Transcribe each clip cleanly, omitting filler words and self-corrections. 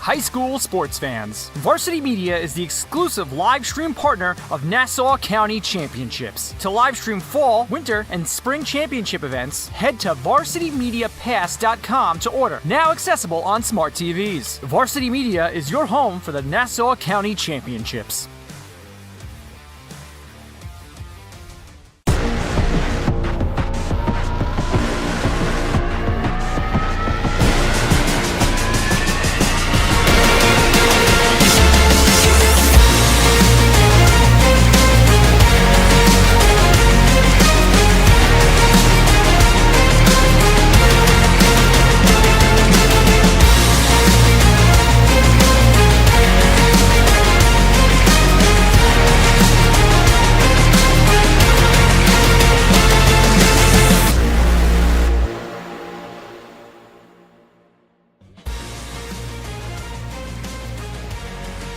high school sports fans. Varsity Media is the exclusive live stream partner of Nassau County Championships. To live stream fall, winter, and spring championship events, head to varsitymediapass.com to order. Now accessible on smart TVs. Varsity Media is your home for the Nassau County Championships.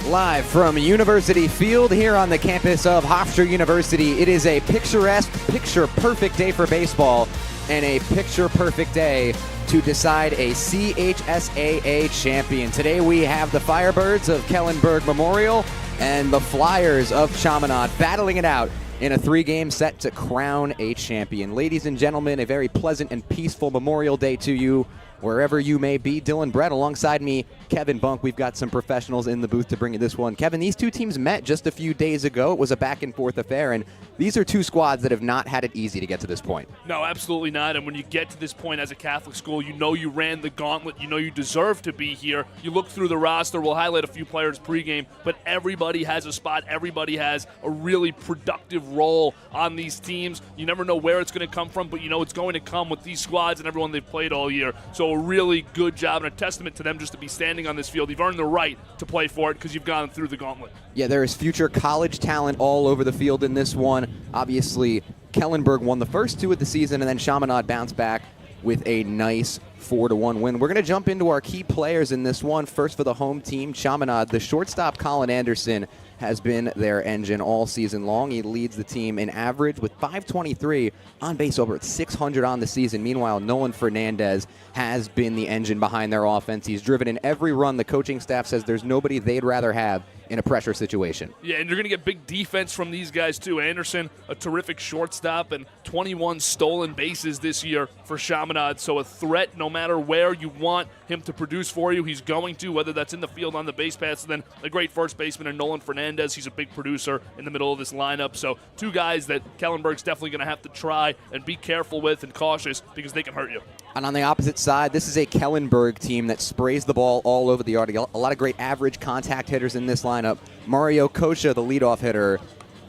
Live from University Field here on the campus of Hofstra University, it is a picturesque, picture-perfect day for baseball and a picture-perfect day to decide a CHSAA champion. Today we have the Firebirds of Kellenberg Memorial and the Flyers of Chaminade battling it out in a three-game set to crown a champion. Ladies and gentlemen, a very pleasant and peaceful Memorial Day to you, wherever you may be. Dylan Brett alongside me, Kevin Bunk. We've got some professionals in the booth to bring you this one. Kevin, these two teams met just a few days ago. It was a back-and-forth affair, and these are two squads that have not had it easy to get to this point. No, absolutely not. And when you get to this point as a Catholic school, you know you ran the gauntlet. You know you deserve to be here. You look through the roster. We'll highlight a few players pregame, but everybody has a spot. Everybody has a really productive role on these teams. You never know where it's going to come from, but you know it's going to come with these squads and everyone they've played all year. So a really good job and a testament to them just to be standing on this field. You've earned the right to play for it because you've gone through the gauntlet. Yeah, there is future college talent all over the field in this one. Obviously, Kellenberg won the first two of the season, and then Chaminade bounced back with a nice 4-1 win. We're going to jump into our key players in this one. First for the home team, Chaminade. The shortstop, Colin Anderson, has been their engine all season long. He leads the team in average with .523 on base over at .600 on the season. Meanwhile, Nolan Fernandez has been the engine behind their offense. He's driven in every run. The coaching staff says there's nobody they'd rather have in a pressure situation. Yeah, and you're going to get big defense from these guys too. Anderson, a terrific shortstop, and 21 stolen bases this year for Chaminade. So a threat no matter where you want him to produce for you. He's going to, whether that's in the field on the base paths. And then a great first baseman in Nolan Fernandez. He's a big producer in the middle of this lineup. So two guys that Kellenberg's definitely going to have to try and be careful with and cautious because they can hurt you. And on the opposite side, this is a Kellenberg team that sprays the ball all over the yard. A lot of great average contact hitters in this lineup. Mario Kosha, the leadoff hitter,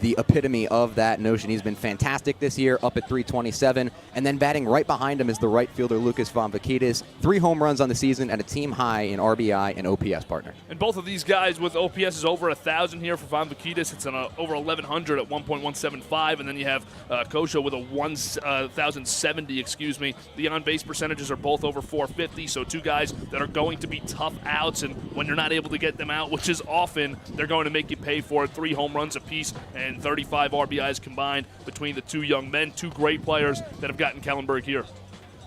the epitome of that notion. He's been fantastic this year, up at .327. And then batting right behind him is the right fielder, Lucas Von Vakidis. 3 home runs on the season and a team high in RBI and OPS, partner. And both of these guys with OPS is over 1,000 here for Von Vakidis. It's over 1,100 at 1.175. And then you have Kosha with a 1,070, excuse me. The on-base percentages are both over 450. So two guys that are going to be tough outs. And when you're not able to get them out, which is often, they're going to make you pay for it. 3 home runs apiece and 35 RBIs combined between the two young men. Two great players that have gotten Kellenberg here.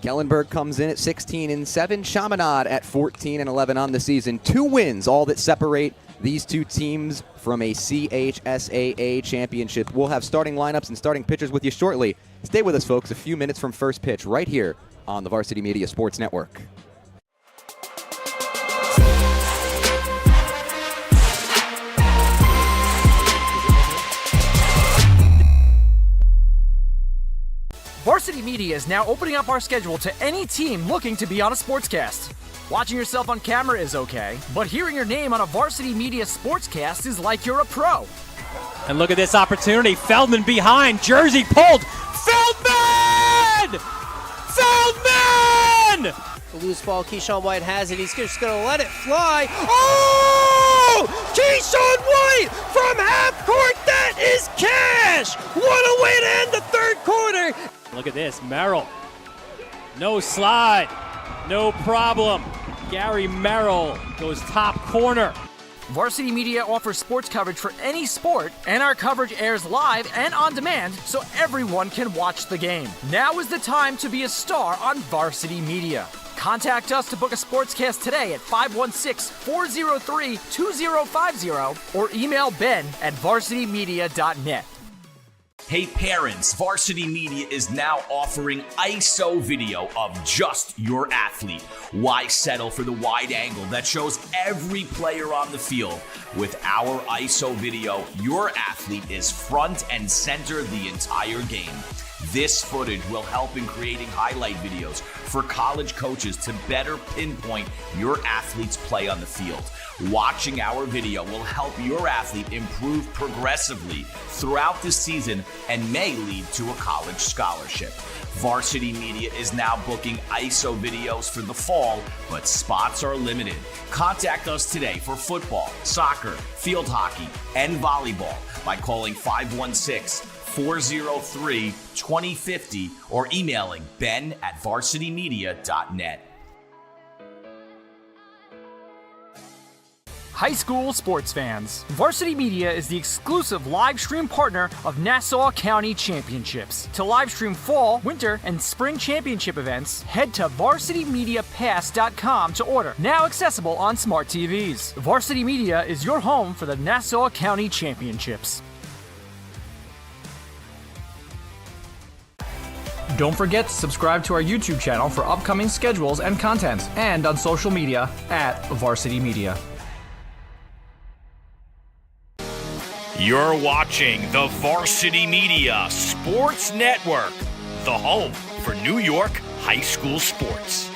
Kellenberg comes in at 16-7. Chaminade at 14-11 on the season. 2 wins, all that separate these two teams from a CHSAA championship. We'll have starting lineups and starting pitchers with you shortly. Stay with us, folks. A few minutes from first pitch right here on the Varsity Media Sports Network. Varsity Media is now opening up our schedule to any team looking to be on a sportscast. Watching yourself on camera is okay, but hearing your name on a Varsity Media sportscast is like you're a pro. And look at this opportunity. Feldman behind. Jersey pulled. Feldman! Feldman! The loose ball, Keyshawn White has it. He's just going to let it fly. Oh! Keyshawn White from half court. That is cash! What a way to end the third quarter. Look at this. Merrill. No slide. No problem. Gary Merrill goes top corner. Varsity Media offers sports coverage for any sport, and our coverage airs live and on demand so everyone can watch the game. Now is the time to be a star on Varsity Media. Contact us to book a sportscast today at 516-403-2050 or email ben@varsitymedia.net. Hey parents, Varsity Media is now offering ISO video of just your athlete. Why settle for the wide angle that shows every player on the field? With our ISO video, your athlete is front and center the entire game. This footage will help in creating highlight videos for college coaches to better pinpoint your athlete's play on the field. Watching our video will help your athlete improve progressively throughout the season and may lead to a college scholarship. Varsity Media is now booking ISO videos for the fall, but spots are limited. Contact us today for football, soccer, field hockey, and volleyball by calling 516-403-2050 or emailing ben@varsitymedia.net. High school sports fans, Varsity Media is the exclusive live stream partner of Nassau County Championships. To live stream fall, winter, and spring championship events, head to varsitymediapass.com to order. Now accessible on smart TVs. Varsity Media is your home for the Nassau County Championships. Don't forget to subscribe to our YouTube channel for upcoming schedules and content, and on social media @Varsity Media. You're watching the Varsity Media Sports Network, the home for New York high school sports.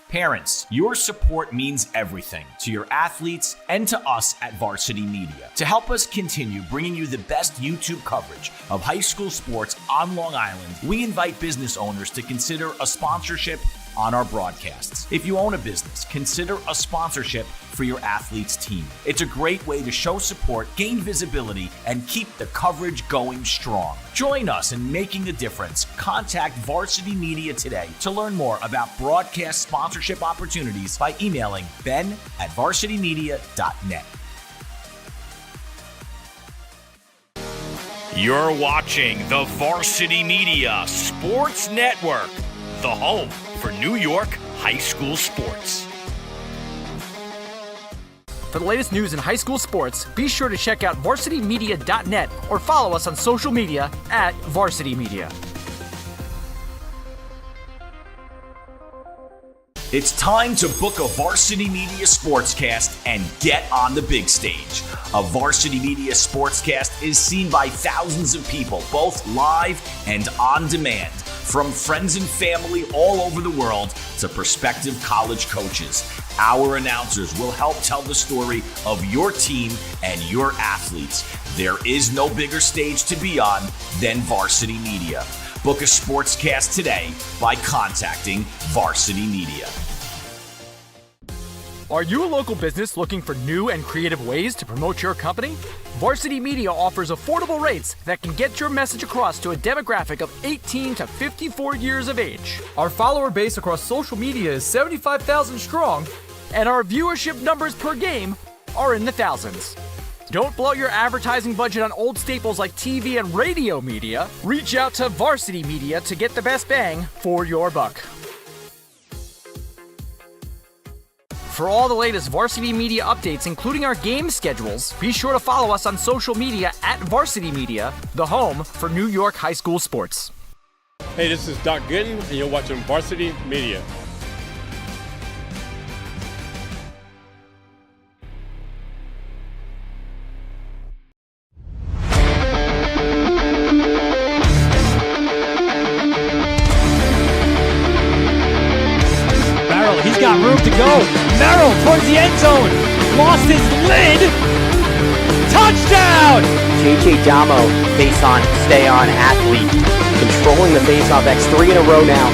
Parents, your support means everything to your athletes and to us at Varsity Media. To help us continue bringing you the best YouTube coverage of high school sports on Long Island, we invite business owners to consider a sponsorship on our broadcasts. If you own a business, consider a sponsorship for your athlete's team. It's a great way to show support, gain visibility, and keep the coverage going strong. Join us in making a difference. Contact Varsity Media today to learn more about broadcast sponsorship opportunities by emailing ben@varsitymedia.net. You're watching the Varsity Media Sports Network, the home for New York high school sports. For the latest news in high school sports, be sure to check out varsitymedia.net or follow us on social media @Varsity Media. It's time to book a Varsity Media Sportscast and get on the big stage. A Varsity Media Sportscast is seen by thousands of people, both live and on demand, from friends and family all over the world to prospective college coaches. Our announcers will help tell the story of your team and your athletes. There is no bigger stage to be on than Varsity Media. Book a sportscast today by contacting Varsity Media. Are you a local business looking for new and creative ways to promote your company? Varsity Media offers affordable rates that can get your message across to a demographic of 18 to 54 years of age. Our follower base across social media is 75,000 strong, and our viewership numbers per game are in the thousands. Don't blow your advertising budget on old staples like TV and radio media. Reach out to Varsity Media to get the best bang for your buck. For all the latest Varsity Media updates, including our game schedules, be sure to follow us on social media @Varsity Media, the home for New York high school sports. Hey, this is Doc Gooden, and you're watching Varsity Media. He's got room to go. Merrill towards the end zone. Lost his lid. Touchdown! JJ Damo, face on, stay on athlete. Controlling the face-off. That's 3 in a row now.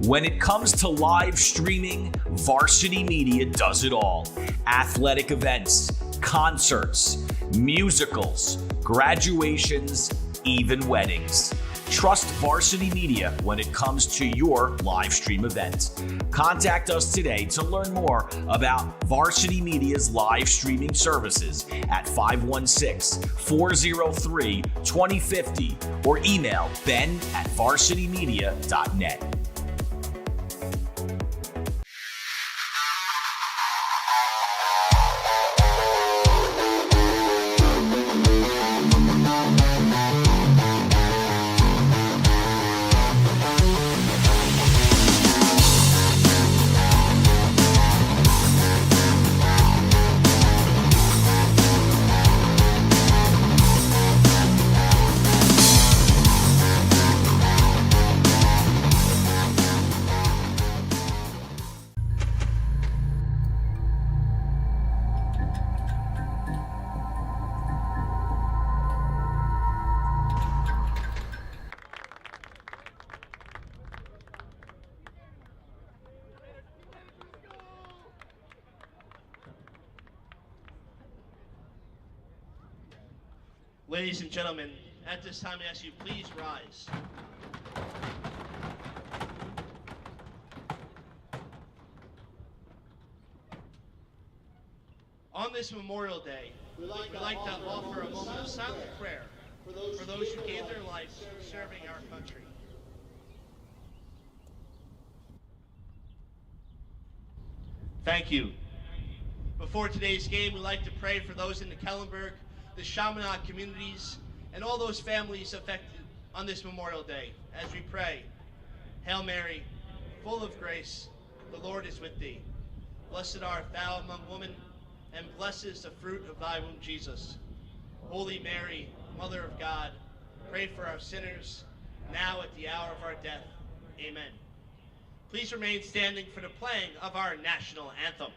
When it comes to live streaming, Varsity Media does it all. Athletic events, concerts, musicals, graduations, even weddings. Trust Varsity Media when it comes to your live stream event. Contact us today to learn more about Varsity Media's live streaming services at 516-403-2050 or email ben@varsitymedia.net. Ladies and gentlemen, at this time I ask you please rise. On this Memorial Day, we'd like to offer a moment of silent prayer for those who gave their lives serving our country. Thank you. Before today's game, we'd like to pray for those in the Kellenberg, the Chaminade communities, and all those families affected on this Memorial Day. As we pray, Hail Mary, full of grace, the Lord is with thee. Blessed art thou among women, and blessed is the fruit of thy womb, Jesus. Holy Mary, Mother of God, pray for our sinners, now at the hour of our death. Amen. Please remain standing for the playing of our national anthem.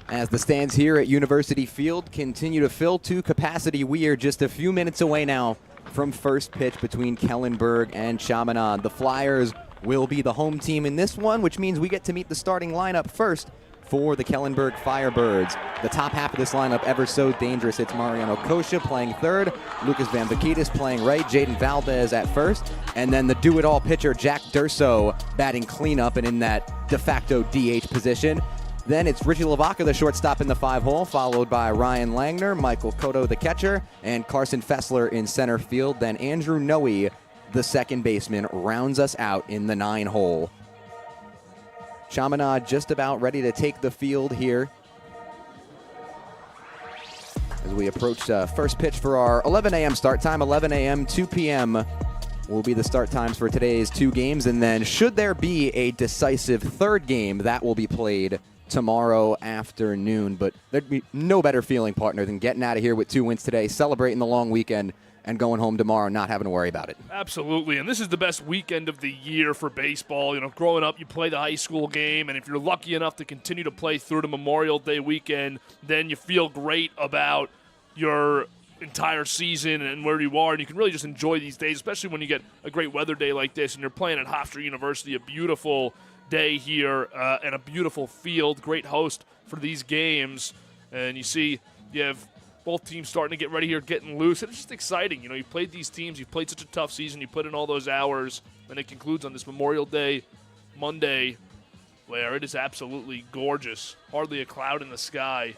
As the stands here at University Field continue to fill to capacity, we are just a few minutes away now from first pitch between Kellenberg and Chaminade. The Flyers will be the home team in this one, which means we get to meet the starting lineup first for the Kellenberg Firebirds. The top half of this lineup ever so dangerous. It's Mariano Kosha playing third, Lucas Van Vakitis playing right, Jaden Valdez at first, and then the do-it-all pitcher Jack Durso batting cleanup and in that de facto DH position. Then it's Richie Lavaca, the shortstop in the 5-hole, followed by Ryan Langner, Michael Cotto, the catcher, and Carson Fessler in center field. Then Andrew Noe, the second baseman, rounds us out in the 9-hole. Chaminade just about ready to take the field here as we approach first pitch for our 11 a.m. start time. 11 a.m., 2 p.m. will be the start times for today's two games. And then should there be a decisive third game, that will be played tomorrow afternoon. But there'd be no better feeling, partner, than getting out of here with 2 wins today, celebrating the long weekend, and going home tomorrow not having to worry about it. Absolutely, and this is the best weekend of the year for baseball. You know, growing up, you play the high school game, and if you're lucky enough to continue to play through to Memorial Day weekend, then you feel great about your entire season and where you are, and you can really just enjoy these days, especially when you get a great weather day like this and you're playing at Hofstra University, a beautiful day here and a beautiful field, great host for these games. And you see you have both teams starting to get ready here, getting loose. It's just exciting. You know, you played these teams, you played such a tough season, you put in all those hours, and it concludes on this Memorial Day Monday where it is absolutely gorgeous. Hardly a cloud in the sky.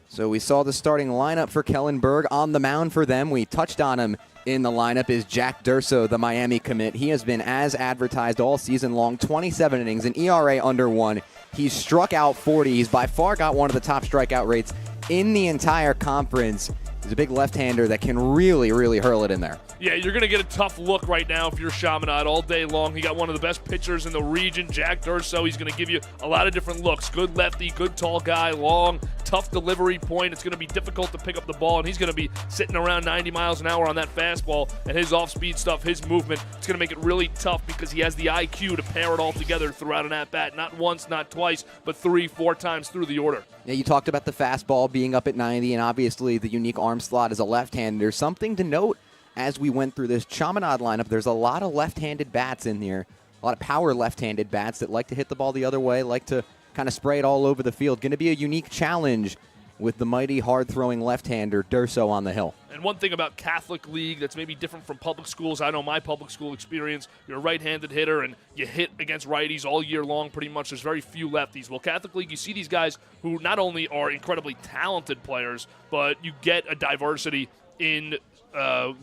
So we saw the starting lineup for Kellenberg. On the mound for them, we touched on him in the lineup, is Jack Durso, the Miami commit. He has been as advertised all season long, 27 innings, an ERA under 1. He's struck out 40. He's by far got one of the top strikeout rates in the entire conference. He's a big left-hander that can really, really hurl it in there. Yeah, you're going to get a tough look right now if you're Chaminade all day long. He got one of the best pitchers in the region, Jack Durso. He's going to give you a lot of different looks. Good lefty, good tall guy, long, tough delivery point. It's going to be difficult to pick up the ball, and he's going to be sitting around 90 miles an hour on that fastball, and his off-speed stuff, his movement, it's going to make it really tough because he has the IQ to pair it all together throughout an at-bat. Not once, not twice, but 3-4 times through the order. Yeah, you talked about the fastball being up at 90 and obviously the unique arm slot as a left-hander. Something to note as we went through this Chaminade lineup, there's a lot of left-handed bats in here, a lot of power left-handed bats that like to hit the ball the other way, like to kind of spray it all over the field. Going to be a unique challenge with the mighty hard-throwing left-hander Durso on the hill. And one thing about Catholic League that's maybe different from public schools, I know my public school experience, you're a right-handed hitter and you hit against righties all year long pretty much. There's very few lefties. Well, Catholic League, you see these guys who not only are incredibly talented players, but you get a diversity in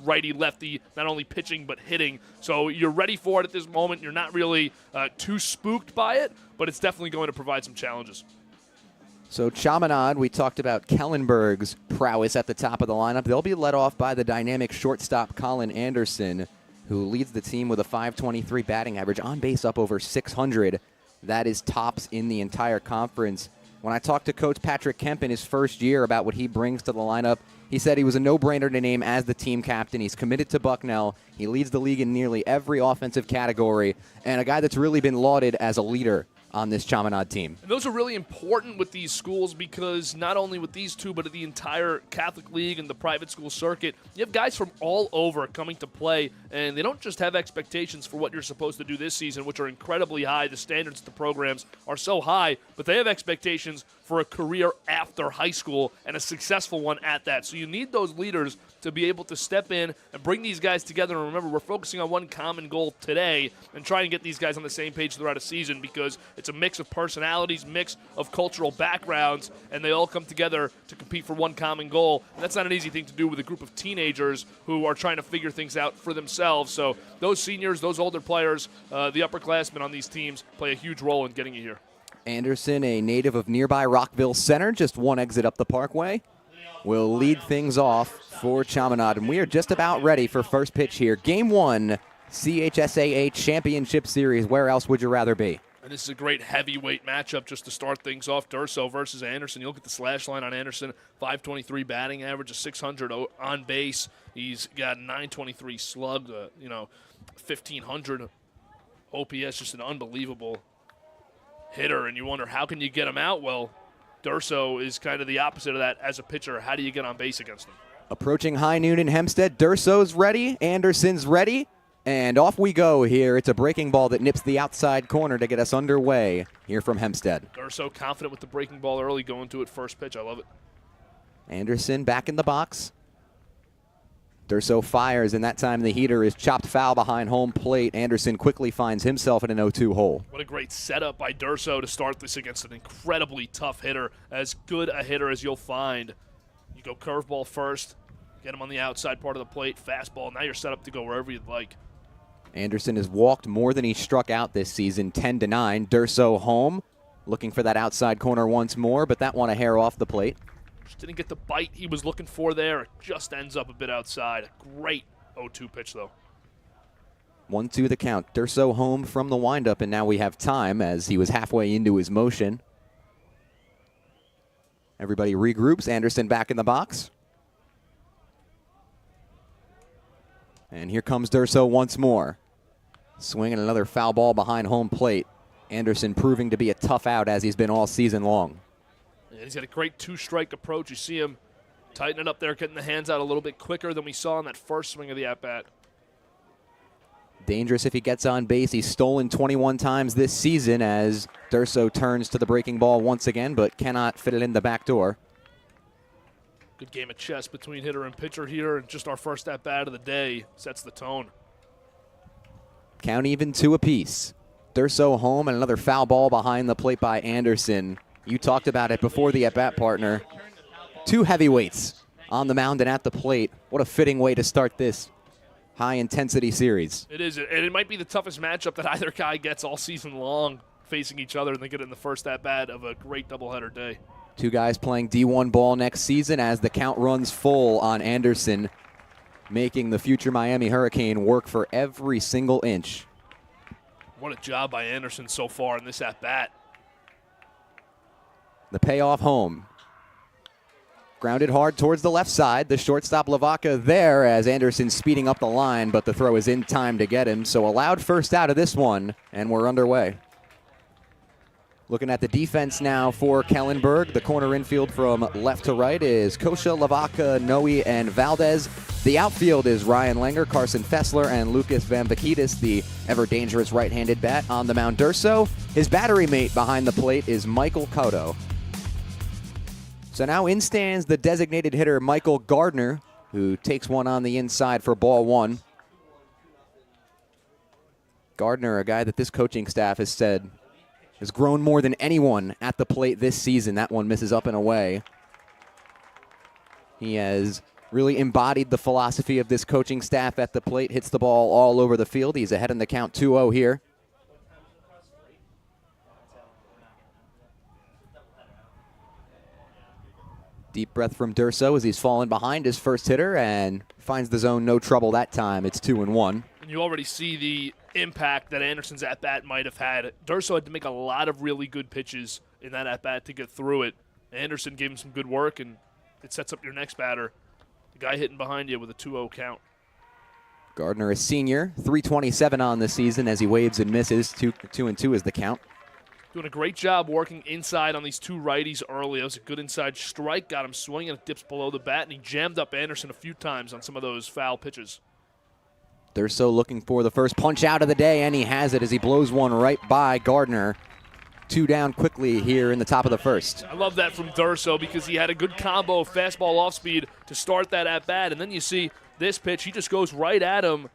righty-lefty, not only pitching but hitting. So you're ready for it at this moment. You're not really too spooked by it, but it's definitely going to provide some challenges. So Chaminade, we talked about Kellenberg's prowess at the top of the lineup. They'll be led off by the dynamic shortstop Colin Anderson, who leads the team with a .523 batting average, on base up over 600. That is tops in the entire conference. When I talked to Coach Patrick Kemp in his first year about what he brings to the lineup, he said he was a no-brainer to name as the team captain. He's committed to Bucknell. He leads the league in nearly every offensive category, and a guy that's really been lauded as a leader on this Chaminade team. And those are really important with these schools because not only with these two, but the entire Catholic League and the private school circuit, you have guys from all over coming to play, and they don't just have expectations for what you're supposed to do this season, which are incredibly high. The standards of the programs are so high, but they have expectations for a career after high school and a successful one at that. So you need those leaders to be able to step in and bring these guys together. And remember, we're focusing on one common goal today and trying to get these guys on the same page throughout a season because it's a mix of personalities, mix of cultural backgrounds, and they all come together to compete for one common goal. And that's not an easy thing to do with a group of teenagers who are trying to figure things out for themselves. So those seniors, those older players, the upperclassmen on these teams play a huge role in getting you here. Anderson, a native of nearby Rockville Center, just one exit up the parkway, will lead things off for Chaminade. And we are just about ready for first pitch here. Game 1, CHSAA Championship Series. Where else would you rather be? And this is a great heavyweight matchup just to start things off. Durso versus Anderson. You look at the slash line on Anderson, .523 batting average, a 600 on base. He's got 923 slug, 1,500 OPS, just an unbelievable hitter. And you wonder, how can you get him out? Well, Durso is kind of the opposite of that as a pitcher. How do you get on base against him? Approaching high noon in Hempstead. Durso's ready. Anderson's ready. And off we go here. It's a breaking ball that nips the outside corner to get us underway here from Hempstead. Durso confident with the breaking ball early, going to it first pitch. I love it. Anderson back in the box. Durso fires, and that time the heater is chopped foul behind home plate. Anderson quickly finds himself in an 0-2 hole. What a great setup by Durso to start this against an incredibly tough hitter. As good a hitter as you'll find. You go curveball first, get him on the outside part of the plate, fastball. Now you're set up to go wherever you'd like. Anderson has walked more than he struck out this season, 10-9. Durso home, looking for that outside corner once more, but that one a hair off the plate. Just didn't get the bite he was looking for there. It just ends up a bit outside. A great 0-2 pitch, though. 1-2 the count. Durso home from the windup, and now we have time as he was halfway into his motion. Everybody regroups. Anderson back in the box. And here comes Durso once more. Swinging another foul ball behind home plate. Anderson proving to be a tough out as he's been all season long. And he's got a great two-strike approach. You see him tighten it up there, getting the hands out a little bit quicker than we saw in that first swing of the at-bat. Dangerous if he gets on base. He's stolen 21 times this season as Durso turns to the breaking ball once again, but cannot fit it in the back door. Good game of chess between hitter and pitcher here, and just our first at-bat of the day sets the tone. Count even 2 apiece. Durso home and another foul ball behind the plate by Anderson. You talked about it before the at-bat, partner. 2 heavyweights on the mound and at the plate. What a fitting way to start this high-intensity series. It is, and it might be the toughest matchup that either guy gets all season long, facing each other, and they get it in the first at-bat of a great doubleheader day. 2 guys playing D1 ball next season as the count runs full on Anderson, making the future Miami Hurricane work for every single inch. What a job by Anderson so far in this at-bat. The payoff home. Grounded hard towards the left side. The shortstop Lavaca there as Anderson speeding up the line, but the throw is in time to get him. So allowed first out of this one, and we're underway. Looking at the defense now for Kellenberg. The corner infield from left to right is Kosha, Lavaca, Noe, and Valdez. The outfield is Ryan Langer, Carson Fessler, and Lucas Vamvakidis, the ever-dangerous right-handed bat on the mound. Durso, his battery mate behind the plate is Michael Cotto. So now in stands the designated hitter Michael Gardner, who takes one on the inside for ball 1. Gardner, a guy that this coaching staff has said has grown more than anyone at the plate this season. That one misses up and away. He has really embodied the philosophy of this coaching staff at the plate, hits the ball all over the field. He's ahead in the count 2-0 here. Deep breath from Durso as he's fallen behind his first hitter and finds the zone, no trouble that time. It's 2-1. And you already see the impact that Anderson's at-bat might have had. Durso had to make a lot of really good pitches in that at-bat to get through it. Anderson gave him some good work, and it sets up your next batter. The guy hitting behind you with a 2-0 count. Gardner, a senior, 327 on the season as he waves and misses. 2-2 is the count. Doing a great job working inside on these 2 righties early. That was a good inside strike. Got him swinging. It dips below the bat, and he jammed up Anderson a few times on some of those foul pitches. Durso looking for the first punch out of the day, and he has it as he blows one right by Gardner. 2 down quickly here in the top of the first. I love that from Durso because he had a good combo of fastball off speed to start that at-bat, and then you see this pitch. He just goes right at him.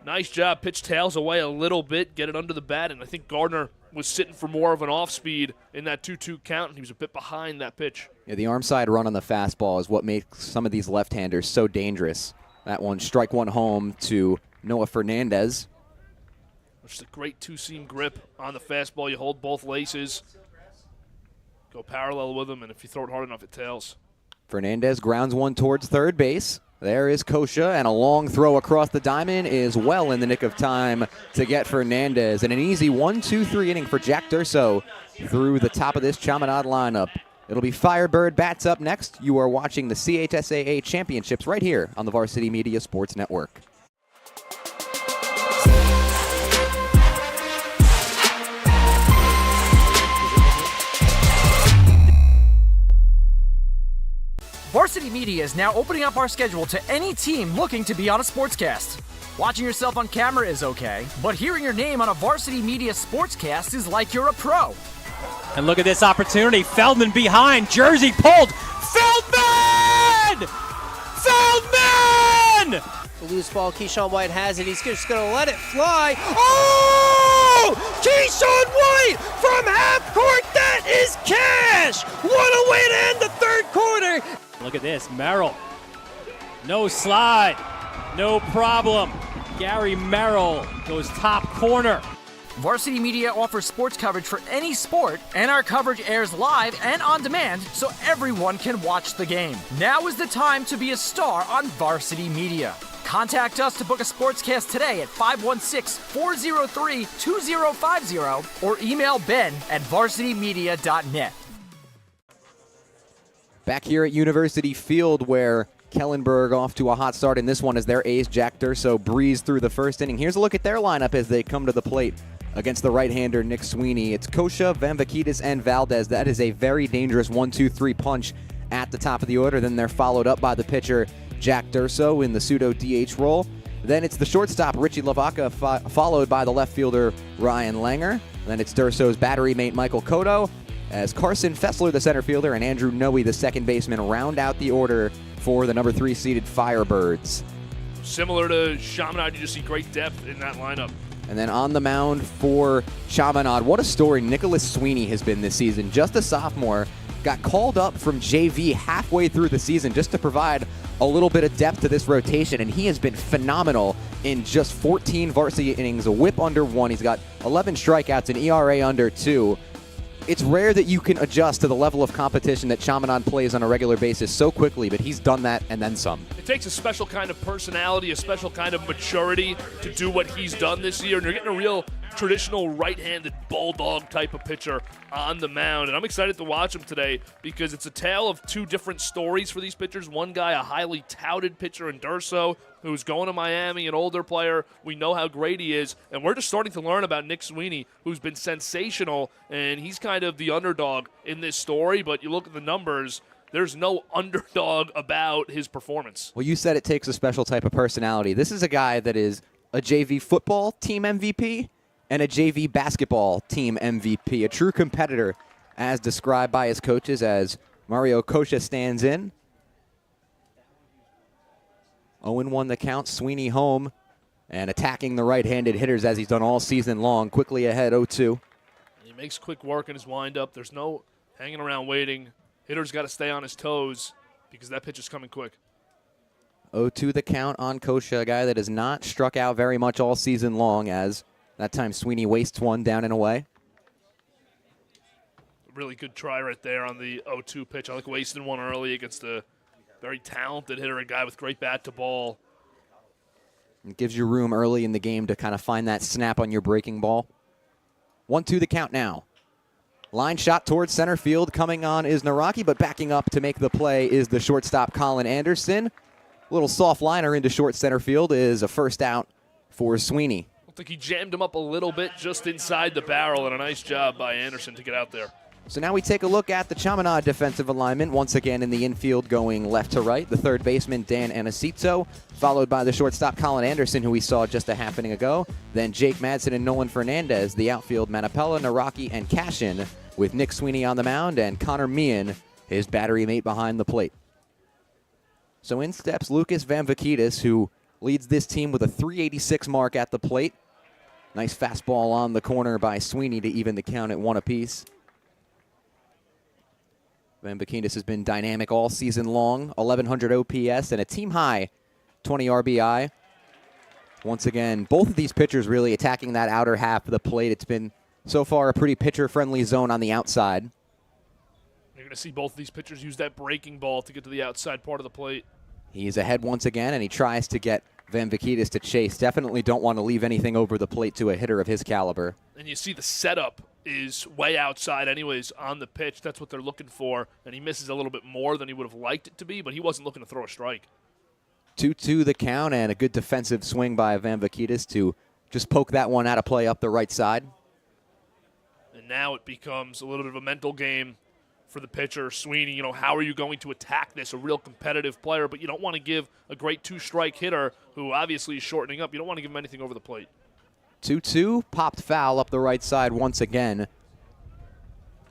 Nice job. Pitch tails away a little bit, get it under the bat, and I think Gardner was sitting for more of an off-speed in that 2-2 count, and he was a bit behind that pitch. Yeah, the arm side run on the fastball is what makes some of these left-handers so dangerous. That one, strike one home to Noah Fernandez. Just a great 2-seam grip on the fastball. You hold both laces, go parallel with them, and if you throw it hard enough, it tails. Fernandez grounds one towards third base. There is Kosha, and a long throw across the diamond is well in the nick of time to get Fernandez. And an easy 1-2-3 inning for Jack Durso through the top of this Chaminade lineup. It'll be Firebird bats up next. You are watching the CHSAA Championships right here on the Varsity Media Sports Network. Varsity Media is now opening up our schedule to any team looking to be on a sportscast. Watching yourself on camera is okay, but hearing your name on a Varsity Media sportscast is like you're a pro. And look at this opportunity. Feldman behind. Jersey pulled. Feldman! Feldman! The loose ball, Keyshawn White has it. He's just going to let it fly. Oh! Keyshawn White from half court. That is cash. What a way to end the third quarter. Look at this. Merrill. No slide. No problem. Gary Merrill goes top corner. Varsity Media offers sports coverage for any sport, and our coverage airs live and on demand so everyone can watch the game. Now is the time to be a star on Varsity Media. Contact us to book a sportscast today at 516-403-2050 or email ben@varsitymedia.net. Back here at University Field, where Kellenberg off to a hot start in this one as their ace, Jack Durso, breezed through the first inning. Here's a look at their lineup as they come to the plate against the right-hander Nick Sweeney. It's Kosha, Van Vakitas, and Valdez. That is a very dangerous 1-2-3 punch at the top of the order. Then they're followed up by the pitcher Jack Durso in the pseudo DH role. Then it's the shortstop Richie Lavaca, followed by the left fielder Ryan Langer. Then it's Durso's battery mate Michael Cotto, as Carson Fessler, the center fielder, and Andrew Noe, the second baseman, round out the order for the number 3 seeded Firebirds. Similar to Chaminade, you just see great depth in that lineup. And then on the mound for Chaminade, what a story Nicholas Sweeney has been this season. Just a sophomore, got called up from JV halfway through the season just to provide a little bit of depth to this rotation, and he has been phenomenal in just 14 varsity innings, a whip under 1. He's got 11 strikeouts, an ERA under 2. It's rare that you can adjust to the level of competition that Chaminade plays on a regular basis so quickly, but he's done that and then some. It takes a special kind of personality, a special kind of maturity to do what he's done this year, and you're getting a real traditional right-handed bulldog type of pitcher on the mound. And I'm excited to watch him today because it's a tale of two different stories for these pitchers. One guy, a highly touted pitcher in Durso, who's going to Miami, an older player. We know how great he is. And we're just starting to learn about Nick Sweeney, who's been sensational, and he's kind of the underdog in this story. But you look at the numbers, there's no underdog about his performance. Well, you said it takes a special type of personality. This is a guy that is a JV football team MVP and a JV basketball team MVP, a true competitor as described by his coaches as Mario Kosha stands in. 0-1 the count, Sweeney home and attacking the right-handed hitters as he's done all season long, quickly ahead 0-2. He makes quick work in his windup. There's no hanging around waiting. Hitter's got to stay on his toes because that pitch is coming quick. 0-2 the count on Kosha, a guy that has not struck out very much all season long, as that time Sweeney wastes one down and away. Really good try right there on the 0-2 pitch. I like wasting one early against a very talented hitter, a guy with great bat to ball. It gives you room early in the game to kind of find that snap on your breaking ball. 1-2 the count now. Line shot towards center field. Coming on is Naraki, but backing up to make the play is the shortstop Colin Anderson. Little soft liner into short center field is a first out for Sweeney. I think he jammed him up a little bit just inside the barrel, and a nice job by Anderson to get out there. So now we take a look at the Chaminade defensive alignment. Once again in the infield going left to right. The third baseman, Dan Anacito, followed by the shortstop, Colin Anderson, who we saw just a half inning ago. Then Jake Madsen and Nolan Fernandez. The outfield, Manapella, Naraki, and Cashin, with Nick Sweeney on the mound and Connor Meehan, his battery mate behind the plate. So in steps Lucas Van Vakitas, who leads this team with a .386 mark at the plate. Nice fastball on the corner by Sweeney to even the count at 1 apiece. Van Vakitas has been dynamic all season long. 1,100 OPS and a team-high 20 RBI. Once again, both of these pitchers really attacking that outer half of the plate. It's been, so far, a pretty pitcher-friendly zone on the outside. You're going to see both of these pitchers use that breaking ball to get to the outside part of the plate. He's ahead once again, and he tries to get Van Vakitas to chase. Definitely don't want to leave anything over the plate to a hitter of his caliber. And you see the setup is way outside anyways on the pitch. That's what they're looking for, and he misses a little bit more than he would have liked it to be, but he wasn't looking to throw a strike. 2-2 the count, and a good defensive swing by Van Vakitas to just poke that one out of play up the right side. And now it becomes a little bit of a mental game for the pitcher, Sweeney. You know, how are you going to attack this? A real competitive player, but you don't want to give a great two-strike hitter who obviously is shortening up. You don't want to give him anything over the plate. 2-2, popped foul up the right side once again.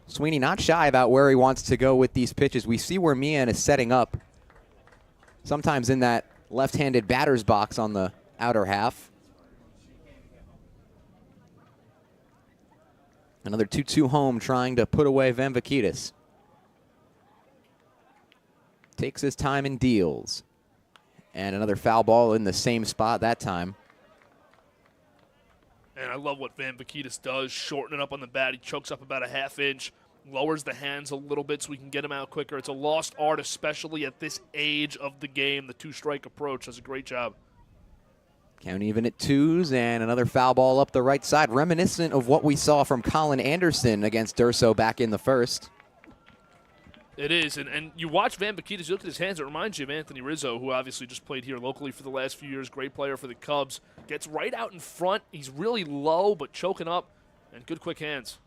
Sweeney not shy about where he wants to go with these pitches. We see where Meehan is setting up, sometimes in that left-handed batter's box on the outer half. Another 2-2 home trying to put away Van Vakitas. Takes his time and deals. And another foul ball in the same spot that time. And I love what Van Vakitas does, shorten it up on the bat. He chokes up about a half inch, lowers the hands a little bit so we can get him out quicker. It's a lost art, especially at this age of the game. The two-strike approach does a great job. Count even at 2s, and another foul ball up the right side, reminiscent of what we saw from Colin Anderson against Durso back in the first. It is, and you watch Van Vakitas, you look at his hands, it reminds you of Anthony Rizzo, who obviously just played here locally for the last few years, great player for the Cubs. Gets right out in front, he's really low, but choking up And good quick hands.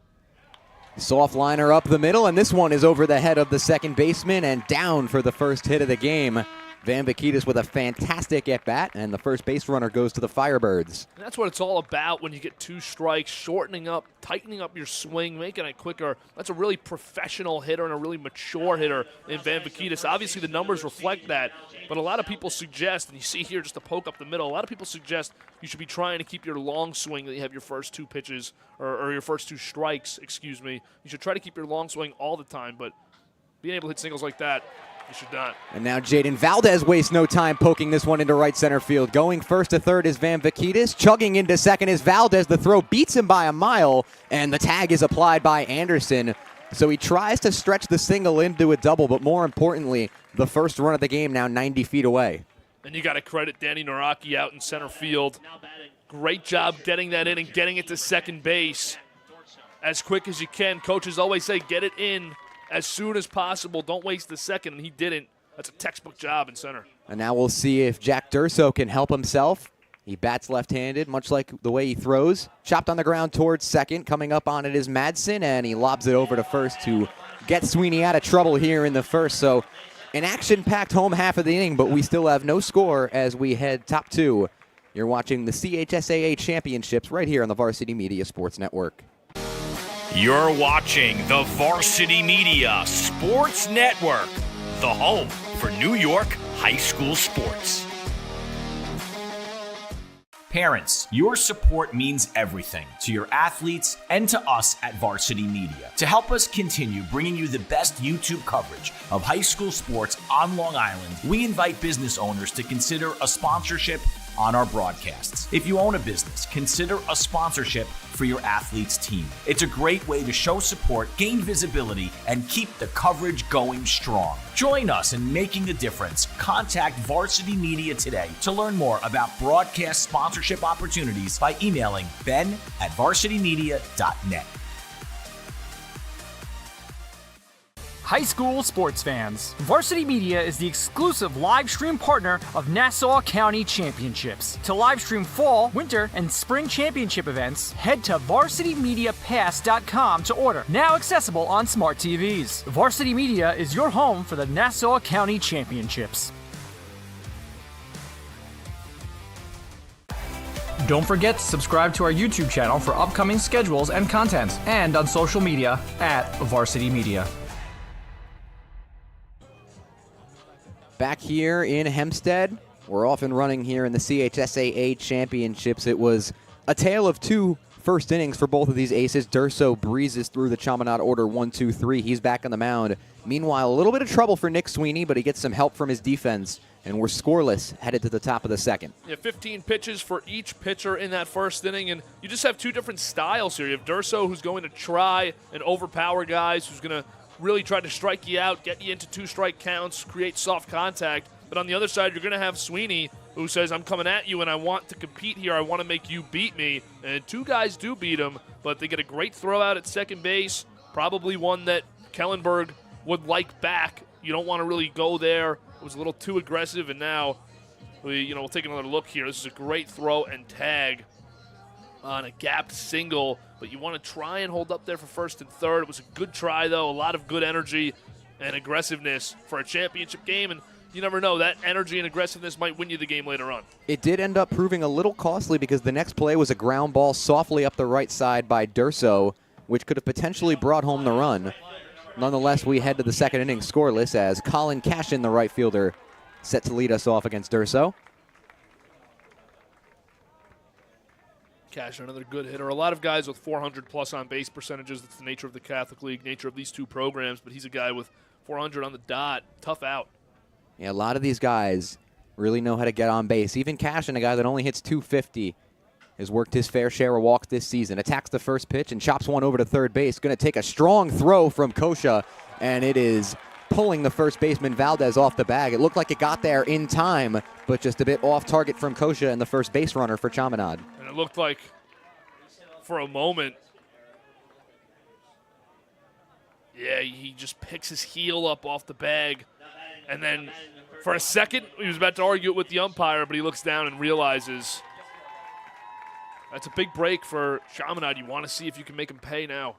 Soft liner up the middle, and this one is over the head of the second baseman and down for the first hit of the game. Van Vakitas with a fantastic at-bat, and the first base runner goes to the Firebirds. And that's what it's all about when you get 2 strikes, shortening up, tightening up your swing, making it quicker. That's a really professional hitter and a really mature hitter in Van Vakitas. Obviously, the numbers reflect that, but a lot of people suggest, and you see here just to poke up the middle, a lot of people suggest you should be trying to keep your long swing that you have your first 2 pitches, or your first 2 strikes, excuse me. You should try to keep your long swing all the time, but being able to hit singles like that, you should not. And now Jaden Valdez wastes no time poking this one into right center field. Going first to third is Van Vakitas. Chugging into second is Valdez. The throw beats him by a mile, and the tag is applied by Anderson. So he tries to stretch the single into a double, but more importantly, the first run of the game now 90 feet away. And you got to credit Danny Naraki out in center field. Great job getting that in and getting it to second base as quick as you can. Coaches always say get it in as soon as possible. Don't waste the second, and he didn't. That's a textbook job in center. And now we'll see if Jack Durso can help himself. He bats left-handed, much like the way he throws. Chopped on the ground towards second. Coming up on it is Madsen, and he lobs it over to first to get Sweeney out of trouble here in the first. So an action-packed home half of the inning, but we still have no score as we head top 2. You're watching the CHSAA Championships right here on the Varsity Media Sports Network. You're watching the Varsity Media Sports Network, the home for New York high school sports. Parents, your support means everything to your athletes and to us at Varsity Media. To help us continue bringing you the best YouTube coverage of high school sports on Long Island, we invite business owners to consider a sponsorship on our broadcasts. If you own a business, consider a sponsorship for your athlete's team. It's a great way to show support, gain visibility, and keep the coverage going strong. Join us in making a difference. Contact Varsity Media today to learn more about broadcast sponsorship opportunities by emailing ben@varsitymedia.net. High school sports fans, Varsity Media is the exclusive live stream partner of Nassau County Championships. To live stream fall, winter, and spring championship events, head to varsitymediapass.com to order. Now accessible on smart TVs. Varsity Media is your home for the Nassau County Championships. Don't forget to subscribe to our YouTube channel for upcoming schedules and content, and on social media at Varsity Media. Back here in Hempstead, we're off and running here in the CHSAA Championships. It was a tale of 2 first innings for both of these aces. Durso breezes through the Chaminade order 1-2-3. He's back on the mound. Meanwhile, a little bit of trouble for Nick Sweeney, but he gets some help from his defense, and we're scoreless headed to the top of the second. Yeah, 15 pitches for each pitcher in that first inning, and you just have 2 different styles here. You have Durso, who's going to try and overpower guys, who's going to really try to strike you out, get you into 2-strike counts, create soft contact. But on the other side, you're going to have Sweeney, who says, I'm coming at you and I want to compete here. I want to make you beat me. And 2 guys do beat him, but they get a great throw out at second base, probably one that Kellenberg would like back. You don't want to really go there. It was a little too aggressive, and now we'll take another look here. This is a great throw and tag on a gapped single, but you want to try and hold up there for first and third. It was a good try, though. A lot of good energy and aggressiveness for a championship game, and you never know. That energy and aggressiveness might win you the game later on. It did end up proving a little costly because the next play was a ground ball softly up the right side by Durso, which could have potentially brought home the run. Nonetheless, we head to the second inning scoreless as Colin Cashin, the right fielder, set to lead us off against Durso. Cash, another good hitter. A lot of guys with 400-plus on-base percentages. That's the nature of the Catholic League, nature of these 2 programs, but he's a guy with 400 on the dot. Tough out. Yeah, a lot of these guys really know how to get on base. Even Cashin, a guy that only hits 250, has worked his fair share of walks this season. Attacks the first pitch and chops one over to third base. Going to take a strong throw from Kosha, and it is pulling the first baseman Valdez off the bag. It looked like it got there in time, but just a bit off target from Kosha and the first base runner for Chaminade. And it looked like for a moment, he just picks his heel up off the bag. And then for a second, he was about to argue it with the umpire, but he looks down and realizes That's a big break for Chaminade. You want to see if you can make him pay now.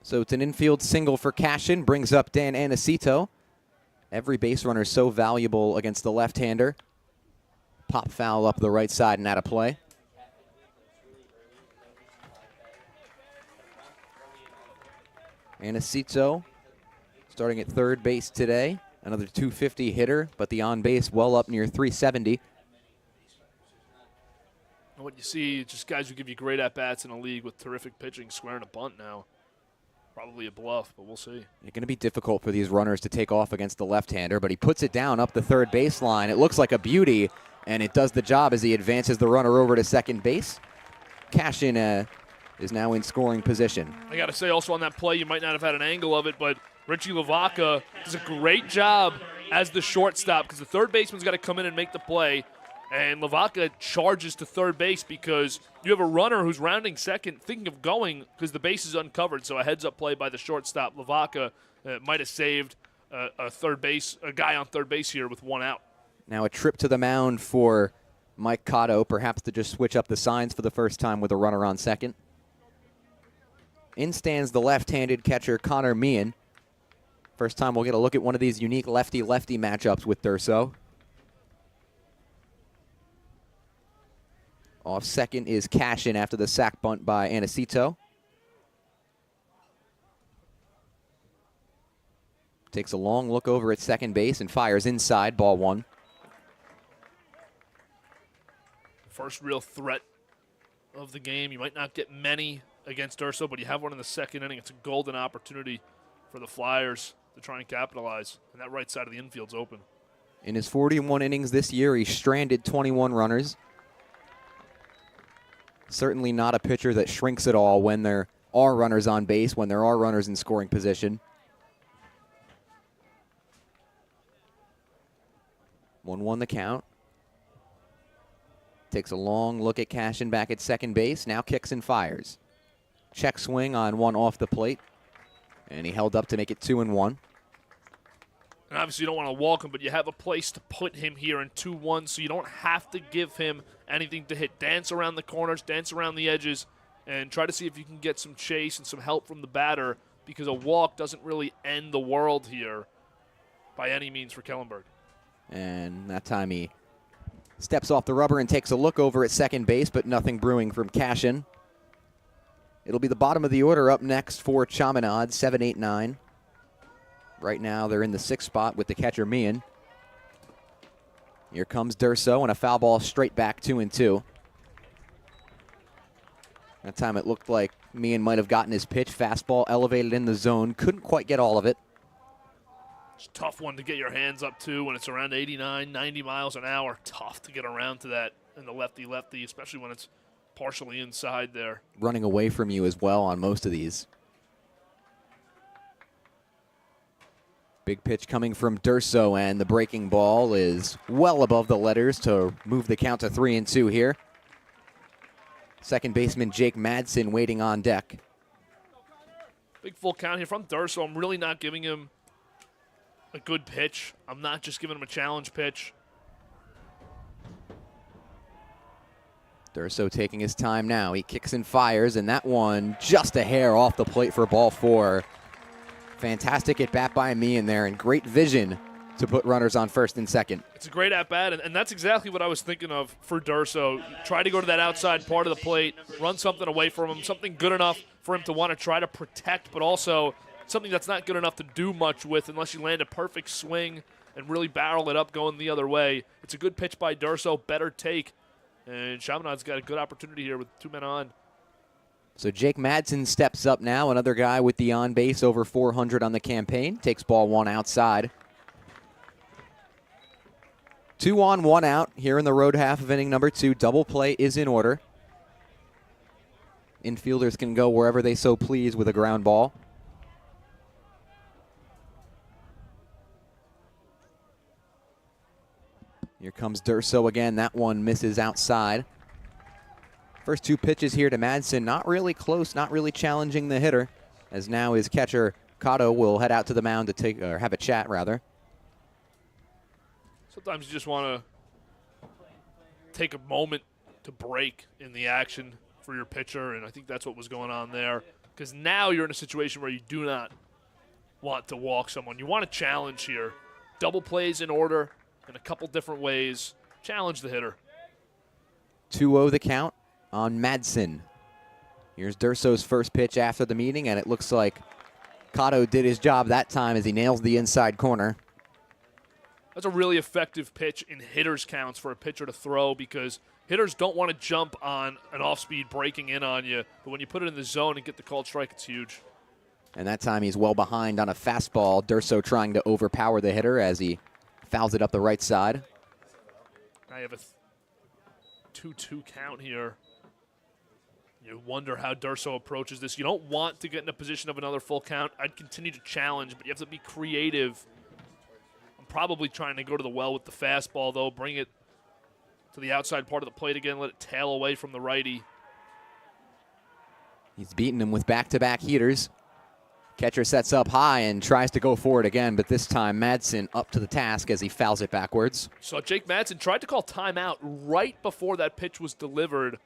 So it's an infield single for Cashin, brings up Dan Anacito. Every base runner is so valuable against the left-hander. Pop foul up the right side and out of play. Anacito starting at third base today. Another 250 hitter, but the on-base well up near 370. And what you see, just guys who give you great at-bats in a league with terrific pitching squaring a bunt now. Probably a bluff, but we'll see. It's going to be difficult for these runners to take off against the left-hander, but he puts it down up the third baseline. It looks like a beauty, and it does the job as he advances the runner over to second base. Cashin is now in scoring position. I got to say also on that play, you might not have had an angle of it, but Richie Lavaca does a great job as the shortstop because the third baseman's got to come in and make the play. And Lavaca charges to third base because you have a runner who's rounding second, thinking of going because the base is uncovered. So a heads-up play by the shortstop. Lavaca might have saved a guy on third base here with one out. Now a trip to the mound for Mike Cotto, perhaps to just switch up the signs for the first time with a runner on second. In stands the left-handed catcher Connor Meehan. First time we'll get a look at one of these unique lefty-lefty matchups with Durso. Off second is Cashin after the sac bunt by Anacito. Takes a long look over at second base and fires inside, ball one. First real threat of the game. You might not get many against Durso, but you have one in the second inning. It's a golden opportunity for the Flyers to try and capitalize, and that right side of the infield's open. In his 41 innings this year, he stranded 21 runners. Certainly not a pitcher that shrinks at all when there are runners on base, when there are runners in scoring position. 1-1 the count. Takes a long look at Cashin back at second base. Now kicks and fires. Check swing on one off the plate. And he held up to make it 2-1. And obviously you don't want to walk him, but you have a place to put him here in 2-1, so you don't have to give him anything to hit. Dance around the corners, dance around the edges, and try to see if you can get some chase and some help from the batter, because a walk doesn't really end the world here by any means for Kellenberg. And that time he steps off the rubber and takes a look over at second base, but nothing brewing from Cashin. It'll be the bottom of the order up next for Chaminade, 7, 8, 9. Right now they're in the 6th spot with the catcher Meehan. Here comes Durso and a foul ball straight back, 2-2. That time it looked like Meehan might have gotten his pitch. Fastball elevated in the zone. Couldn't quite get all of it. It's a tough one to get your hands up to when it's around 89, 90 miles an hour. Tough to get around to that in the lefty-lefty, especially when it's partially inside there. Running away from you as well on most of these. Big pitch coming from Durso, and the breaking ball is well above the letters to move the count to 3-2 here. Second baseman Jake Madsen waiting on deck. Big full count here from Durso. I'm really not giving him a good pitch. I'm not just giving him a challenge pitch. Durso taking his time now. He kicks and fires, and that one just a hair off the plate for ball 4. Fantastic at bat by me in there, and great vision to put runners on first and second. It's a great at bat, and that's exactly what I was thinking of for Durso. Try to go to that outside part of the plate, run something away from him, something good enough for him to want to try to protect, but also something that's not good enough to do much with unless you land a perfect swing and really barrel it up going the other way. It's a good pitch by Durso, better take, and Chaminade's got a good opportunity here with 2 men on. So Jake Madsen steps up now, another guy with the on-base over 400 on the campaign. Takes ball 1 outside. 2 on, 1 out here in the road half of inning number 2. Double play is in order. Infielders can go wherever they so please with a ground ball. Here comes Durso again. That one misses outside. First 2 pitches here to Madsen, not really close, not really challenging the hitter, as now his catcher, Cotto, will head out to the mound to have a chat, rather. Sometimes you just want to take a moment to break in the action. for your pitcher, and I think that's what was going on there. Because now you're in a situation where you do not want to walk someone. You want to challenge here. Double plays in order in a couple different ways. Challenge the hitter. 2-0 the count on Madsen. Here's Durso's first pitch after the meeting, and it looks like Cotto did his job that time as he nails the inside corner. That's a really effective pitch in hitters' counts for a pitcher to throw, because hitters don't want to jump on an off-speed breaking in on you, but when you put it in the zone and get the called strike, it's huge. And that time he's well behind on a fastball. Durso trying to overpower the hitter as he fouls it up the right side. Now you have a 2-2 count here. You wonder how Durso approaches this. You don't want to get in a position of another full count. I'd continue to challenge, but you have to be creative. I'm probably trying to go to the well with the fastball, though. Bring it to the outside part of the plate again. Let it tail away from the righty. He's beaten him with back-to-back heaters. Catcher sets up high and tries to go for it again, but this time Madsen up to the task as he fouls it backwards. So Jake Madsen tried to call timeout right before that pitch was delivered.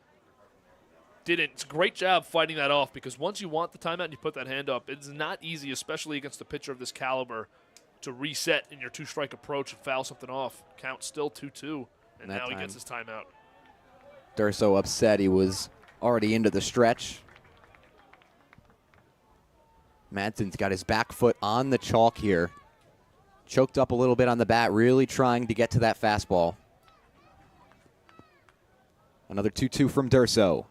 Didn't. It's a great job fighting that off, because once you want the timeout and you put that hand up, it's not easy, especially against a pitcher of this caliber, to reset in your two-strike approach and foul something off. Count still 2-2, and now he gets his timeout. Durso upset. He was already into the stretch. Madsen's got his back foot on the chalk here. Choked up a little bit on the bat, really trying to get to that fastball. Another 2-2 from Durso.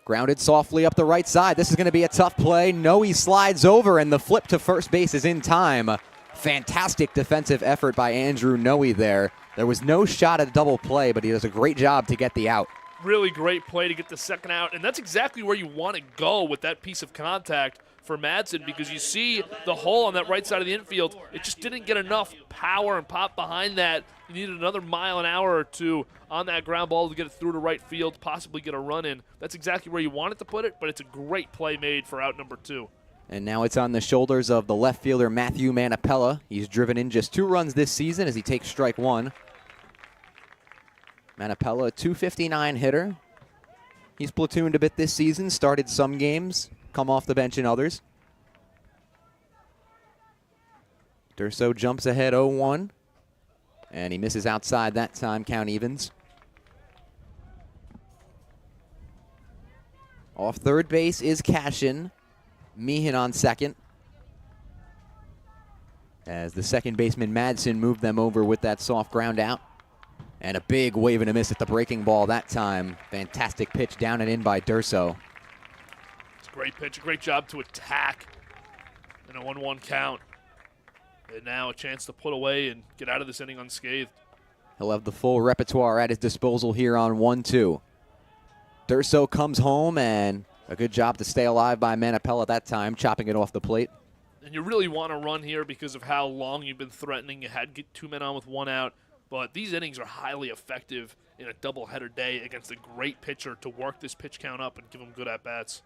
Grounded softly up the right side. This is going to be a tough play. Noe slides over, and the flip to first base is in time. Fantastic defensive effort by Andrew Noe there. There was no shot at a double play, but he does a great job to get the out. Really great play to get the second out, and that's exactly where you want to go with that piece of contact for Madsen, because you see the hole on that right side of the infield. It just didn't get enough power and pop behind that. You needed another mile an hour or two on that ground ball to get it through to right field, possibly get a run in. That's exactly where you wanted to put it, but it's a great play made for out number 2. And now it's on the shoulders of the left fielder Matthew Manapella. He's driven in just 2 runs this season as he takes strike 1. Manapella, a .259 hitter. He's platooned a bit this season, started some games, come off the bench in others. Durso jumps ahead 0-1, and he misses outside that time, count evens. Off third base is Cashin. Meehan on second, as the second baseman Madsen moved them over with that soft ground out. And a big wave and a miss at the breaking ball that time. Fantastic pitch down and in by Durso. It's a great pitch, a great job to attack in a 1-1 count. And now a chance to put away and get out of this inning unscathed. He'll have the full repertoire at his disposal here on 1-2. Durso comes home, and a good job to stay alive by Manapella that time, chopping it off the plate. And you really want to run here because of how long you've been threatening. You had to get 2 men on with 1 out. But these innings are highly effective in a doubleheader day against a great pitcher to work this pitch count up and give him good at-bats.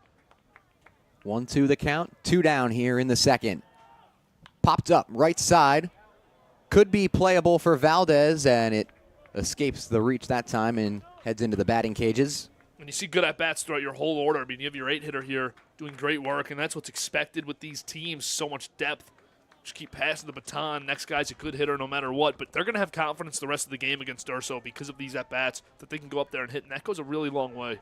1-2 the count, 2 down here in the second. Popped up right side. Could be playable for Valdez, and it escapes the reach that time and heads into the batting cages. And you see good at-bats throughout your whole order. I mean, you have your 8-hitter here doing great work, and that's what's expected with these teams, so much depth. Just keep passing the baton. Next guy's a good hitter no matter what, but they're going to have confidence the rest of the game against Durso because of these at-bats that they can go up there and hit, and that goes a really long way.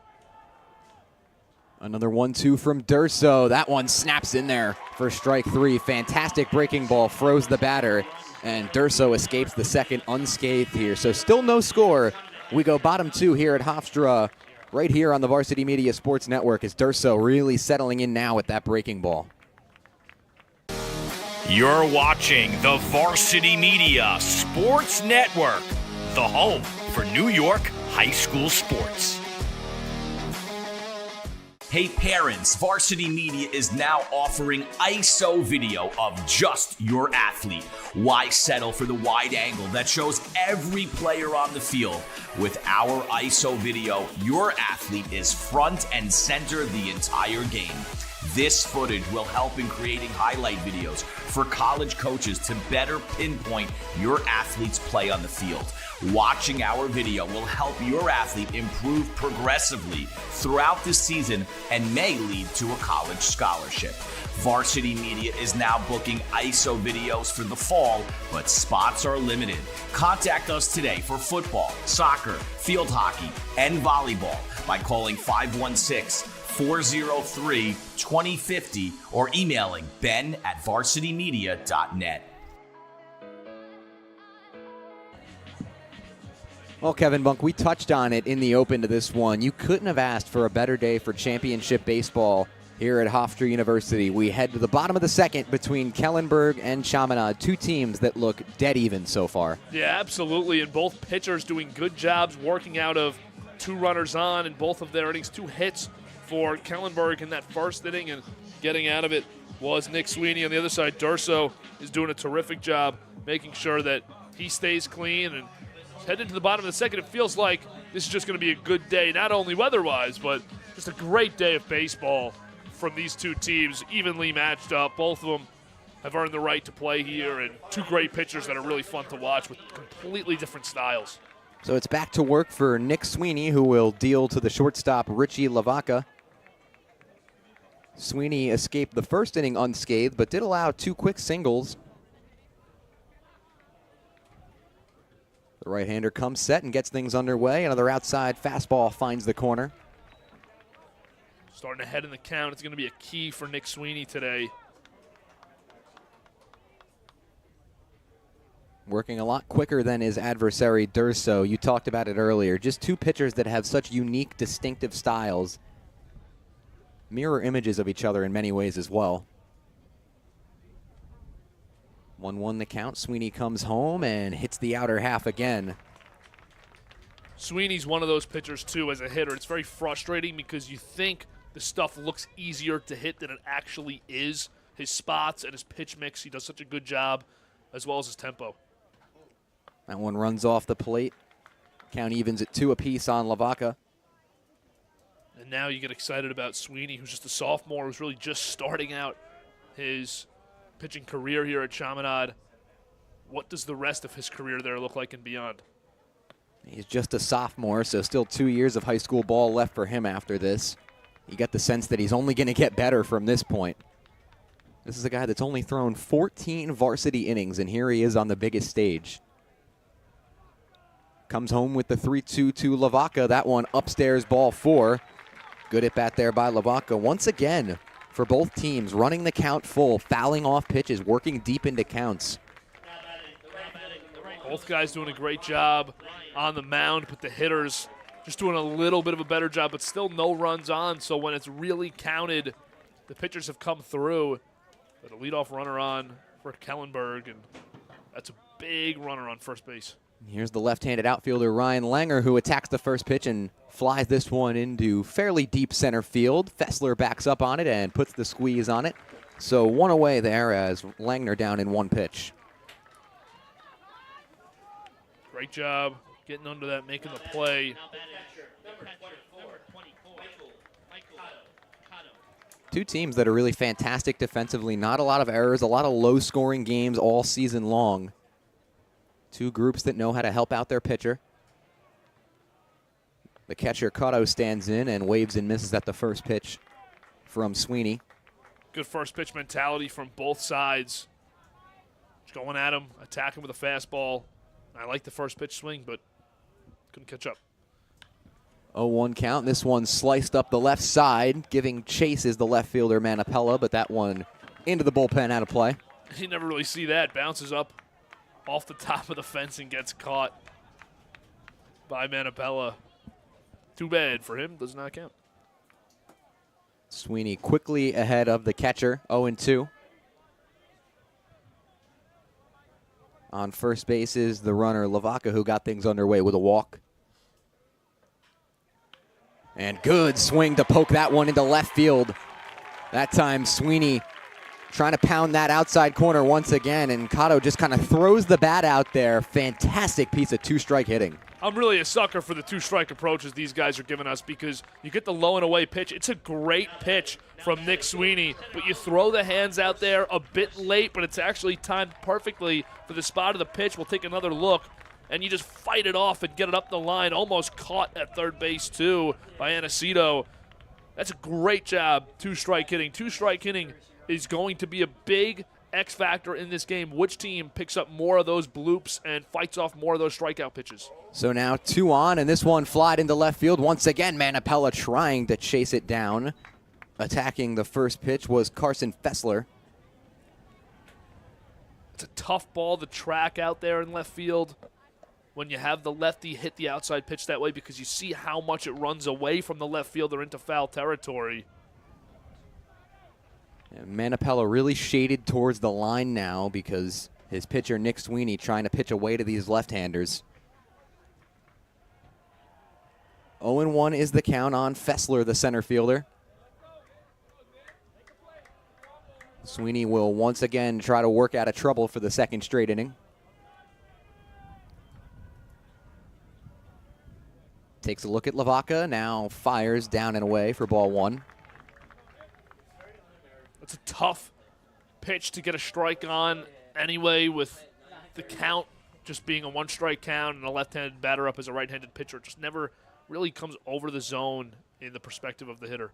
Another 1-2 from Durso. That one snaps in there for strike 3. Fantastic breaking ball, froze the batter, and Durso escapes the second unscathed here. So still no score. We go bottom 2 here at Hofstra, right here on the Varsity Media Sports Network, as Durso really settling in now with that breaking ball. You're watching the Varsity Media Sports Network, the home for New York high school sports. Hey parents, Varsity Media is now offering ISO video of just your athlete. Why settle for the wide angle that shows every player on the field? With our ISO video, your athlete is front and center the entire game. This footage will help in creating highlight videos for college coaches to better pinpoint your athlete's play on the field. Watching our video will help your athlete improve progressively throughout the season and may lead to a college scholarship. Varsity Media is now booking ISO videos for the fall, but spots are limited. Contact us today for football, soccer, field hockey, and volleyball by calling 516-403-2050 or emailing ben@varsitymedia.net. Well, Kevin Bunk, we touched on it in the open to this one. You couldn't have asked for a better day for championship baseball here at Hofstra University. We head to the bottom of the second between Kellenberg and Chaminade, two teams that look dead even so far. Yeah, absolutely, and both pitchers doing good jobs working out of 2 runners on in both of their innings. 2 hits for Kellenberg in that first inning, and getting out of it was Nick Sweeney. On the other side, Durso is doing a terrific job making sure that he stays clean, and heading to the bottom of the second, it feels like this is just going to be a good day, not only weather-wise, but just a great day of baseball from these two teams, evenly matched up. Both of them have earned the right to play here, and 2 great pitchers that are really fun to watch with completely different styles. So it's back to work for Nick Sweeney, who will deal to the shortstop Richie Lavaca. Sweeney escaped the first inning unscathed, but did allow 2 quick singles. The right-hander comes set and gets things underway. Another outside fastball finds the corner. Starting to head in the count. It's going to be a key for Nick Sweeney today. Working a lot quicker than his adversary, Durso. You talked about it earlier. Just 2 pitchers that have such unique, distinctive styles. Mirror images of each other in many ways as well. 1-1 the count. Sweeney comes home and hits the outer half again. Sweeney's one of those pitchers, too, as a hitter. It's very frustrating because you think the stuff looks easier to hit than it actually is. His spots and his pitch mix, he does such a good job, as well as his tempo. That one runs off the plate. Count evens at 2 apiece on Lavaca. And now you get excited about Sweeney, who's just a sophomore, who's really just starting out his pitching career here at Chaminade. What does the rest of his career there look like and beyond? He's just a sophomore, so still 2 years of high school ball left for him after this. You get the sense that he's only going to get better from this point. This is a guy that's only thrown 14 varsity innings, and here he is on the biggest stage. Comes home with the 3-2 to Lavaca. That one upstairs, ball 4. Good at bat there by Lavaca. Once again, for both teams, running the count full, fouling off pitches, working deep into counts. Both guys doing a great job on the mound, but the hitters just doing a little bit of a better job, but still no runs on. So when it's really counted, the pitchers have come through. But a leadoff runner on for Kellenberg, and that's a big runner on first base. Here's the left-handed outfielder Ryan Langer, who attacks the first pitch and flies this one into fairly deep center field. Fessler backs up on it and puts the squeeze on it. So 1 away there as Langner down in 1 pitch. Great job getting under that, making the play. Two teams that are really fantastic defensively. Not a lot of errors, a lot of low-scoring games all season long. 2 groups that know how to help out their pitcher. The catcher, Cotto, stands in and waves and misses at the first pitch from Sweeney. Good first pitch mentality from both sides. Just going at him, attacking with a fastball. I like the first pitch swing, but couldn't catch up. 0-1 count. This one sliced up the left side. Giving chase is the left fielder, Manapella, but that one into the bullpen, out of play. You never really see that. Bounces up off the top of the fence and gets caught by Manapella. Too bad for him. Does not count. Sweeney quickly ahead of the catcher, 0-2. On first base is the runner, Lavaca, who got things underway with a walk. And good swing to poke that one into left field. That time, Sweeney trying to pound that outside corner once again, and Cotto just kind of throws the bat out there. Fantastic piece of 2-strike hitting. I'm really a sucker for the two-strike approaches these guys are giving us because you get the low and away pitch. It's a great pitch from Nick Sweeney, but you throw the hands out there a bit late, but it's actually timed perfectly for the spot of the pitch. We'll take another look, and you just fight it off and get it up the line. Almost caught at third base, too, by Aniceto. That's a great job, two-strike hitting. Two-strike hitting is going to be a big X factor in this game. Which team picks up more of those bloops and fights off more of those strikeout pitches? So now 2 on, and this one flied into left field. Once again, Manapella trying to chase it down. Attacking the first pitch was Carson Fessler. It's a tough ball to track out there in left field when you have the lefty hit the outside pitch that way because you see how much it runs away from the left fielder into foul territory. And Manapella really shaded towards the line now because his pitcher, Nick Sweeney, trying to pitch away to these left-handers. 0-1 is the count on Fessler, the center fielder. Sweeney will once again try to work out of trouble for the second straight inning. Takes a look at Lavaca, now fires down and away for ball 1. It's a tough pitch to get a strike on anyway, with the count just being a one-strike count and a left-handed batter up as a right-handed pitcher. It just never really comes over the zone in the perspective of the hitter.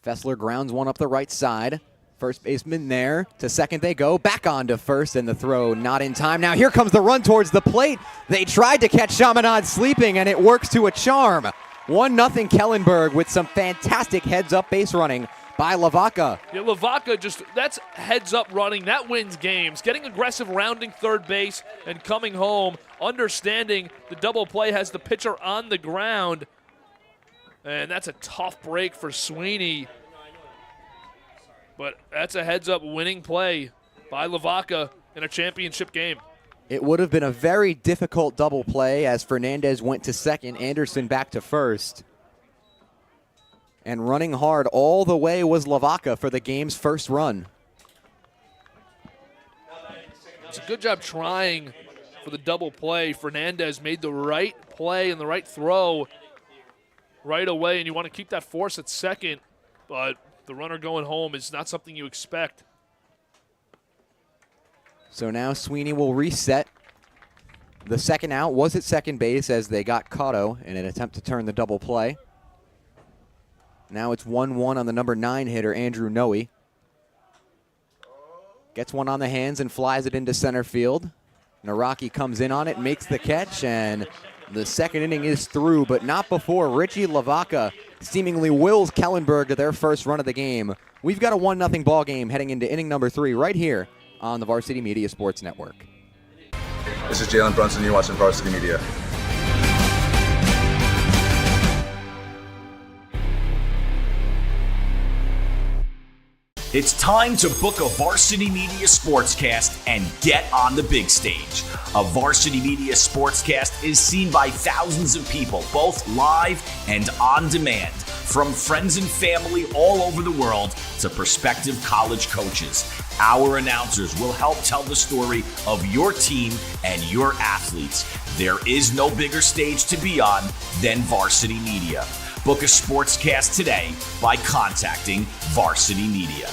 Fessler grounds one up the right side. First baseman there. To second they go. Back on to first, and the throw not in time. Now here comes the run towards the plate. They tried to catch Chaminade sleeping, and it works to a charm. 1-0 Kellenberg with some fantastic heads-up base running by Lavaca. Yeah, Lavaca that's heads-up running. That wins games. Getting aggressive, rounding third base, and coming home, understanding the double play has the pitcher on the ground. And that's a tough break for Sweeney. But that's a heads-up winning play by Lavaca in a championship game. It would have been a very difficult double play as Fernandez went to second, Anderson back to first. And running hard all the way was Lavaca for the game's first run. It's a good job trying for the double play. Fernandez made the right play and the right throw right away, and you want to keep that force at second, but the runner going home is not something you expect. So now Sweeney will reset. The second out was at second base as they got Cotto in an attempt to turn the double play. Now it's 1-1 on the number 9 hitter, Andrew Noe. Gets one on the hands and flies it into center field. Naraki comes in on it, makes the catch, and the second inning is through, but not before Richie Lavaca seemingly wills Kellenberg to their first run of the game. We've got a 1-0 ball game heading into inning number 3 right here on the Varsity Media Sports Network. This is Jalen Brunson. You're watching Varsity Media. It's time to book a Varsity Media Sportscast and get on the big stage. A Varsity Media Sportscast is seen by thousands of people, both live and on demand, from friends and family all over the world to prospective college coaches. Our announcers will help tell the story of your team and your athletes. There is no bigger stage to be on than Varsity Media. Book a sportscast today by contacting Varsity Media.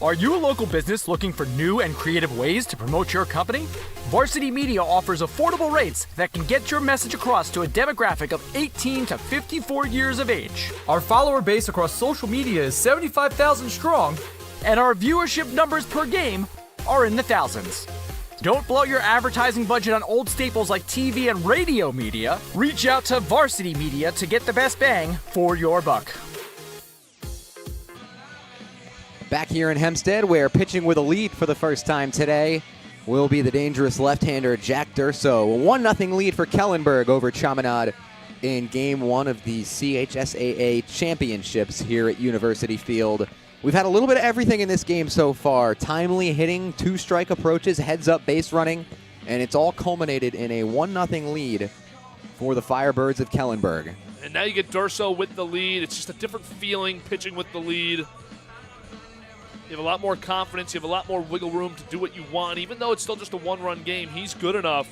Are you a local business looking for new and creative ways to promote your company? Varsity Media offers affordable rates that can get your message across to a demographic of 18 to 54 years of age. Our follower base across social media is 75,000 strong, and our viewership numbers per game are in the thousands. Don't blow your advertising budget on old staples like TV and radio media. Reach out to Varsity Media to get the best bang for your buck. Back here in Hempstead, where pitching with a lead for the first time today will be the dangerous left-hander Jack Durso. A 1-0 lead for Kellenberg over Chaminade in Game 1 of the CHSAA Championships here at University Field. We've had a little bit of everything in this game so far. Timely hitting, two-strike approaches, heads-up base running, and it's all culminated in a 1-0 lead for the Firebirds of Kellenberg. And now you get Durso with the lead. It's just a different feeling pitching with the lead. You have a lot more confidence. You have a lot more wiggle room to do what you want. Even though it's still just a one-run game, he's good enough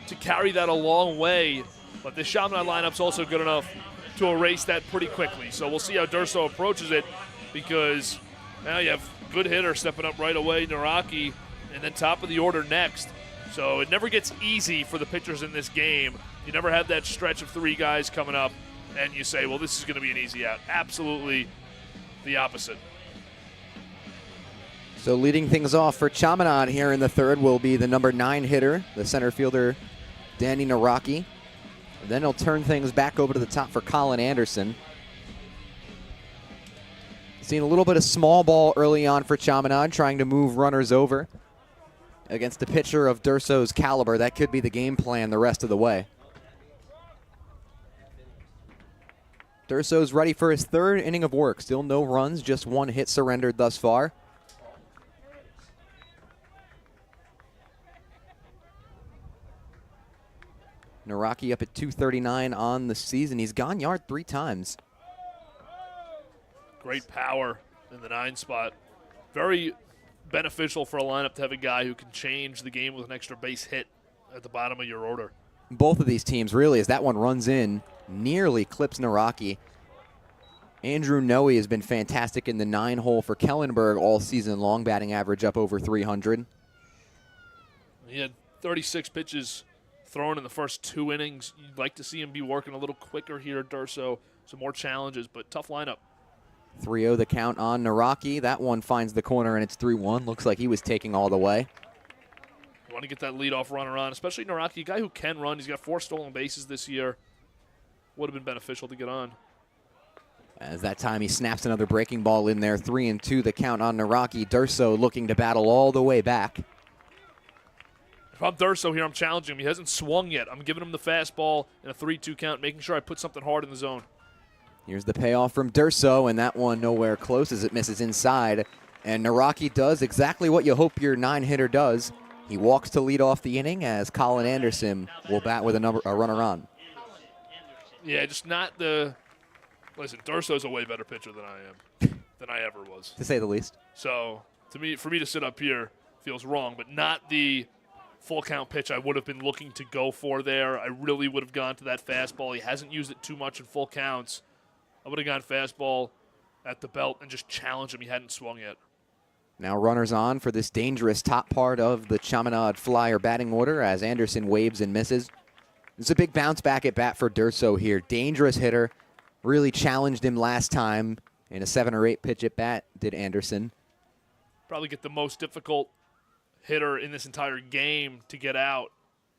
to carry that a long way. But the Chaminade lineup's also good enough to erase that pretty quickly. So we'll see how Durso approaches it, because now you have good hitter stepping up right away, Naraki, and then top of the order next. So it never gets easy for the pitchers in this game. You never have that stretch of 3 guys coming up and you say, well, this is going to be an easy out. Absolutely the opposite. So leading things off for Chaminade here in the third will be the number 9 hitter, the center fielder, Danny Naraki. And then he'll turn things back over to the top for Colin Anderson. Seeing a little bit of small ball early on for Chaminade, trying to move runners over against a pitcher of Durso's caliber. That could be the game plan the rest of the way. Durso's ready for his third inning of work. Still no runs, just 1 hit surrendered thus far. Naraki up at 239 on the season. He's gone yard 3 times. Great power in the 9 spot. Very beneficial for a lineup to have a guy who can change the game with an extra base hit at the bottom of your order. Both of these teams, really, as that one runs in, nearly clips Naraki. Andrew Noe has been fantastic in the 9 hole for Kellenberg all season long, batting average up over 300. He had 36 pitches thrown in the first 2 innings. You'd like to see him be working a little quicker here at Durso. Some more challenges, but tough lineup. 3-0 the count on Naraki. That one finds the corner, and it's 3-1. Looks like he was taking all the way. You want to get that leadoff runner on, especially Naraki, a guy who can run. He's got 4 stolen bases this year. Would have been beneficial to get on. As that time he snaps another breaking ball in there. 3-2 the count on Naraki. Durso looking to battle all the way back. If I'm Durso here, I'm challenging him. He hasn't swung yet. I'm giving him the fastball in a 3-2 count, making sure I put something hard in the zone. Here's the payoff from Durso, and that one nowhere close as it misses inside. And Naraki does exactly what you hope your 9-hitter does. He walks to lead off the inning as Colin Anderson will bat with a runner on. Yeah, just not the... Listen, Durso's a way better pitcher than I am, than I ever was. To say the least. So, for me to sit up here feels wrong, but not the full count pitch I would have been looking to go for there. I really would have gone to that fastball. He hasn't used it too much in full counts. I would have gone fastball at the belt and just challenged him. He hadn't swung yet. Now runners on for this dangerous top part of the Chaminade Flyer batting order as Anderson waves and misses. It's a big bounce back at bat for Durso here. Dangerous hitter. Really challenged him last time in a 7 or 8 pitch at bat, did Anderson. Probably get the most difficult hitter in this entire game to get out.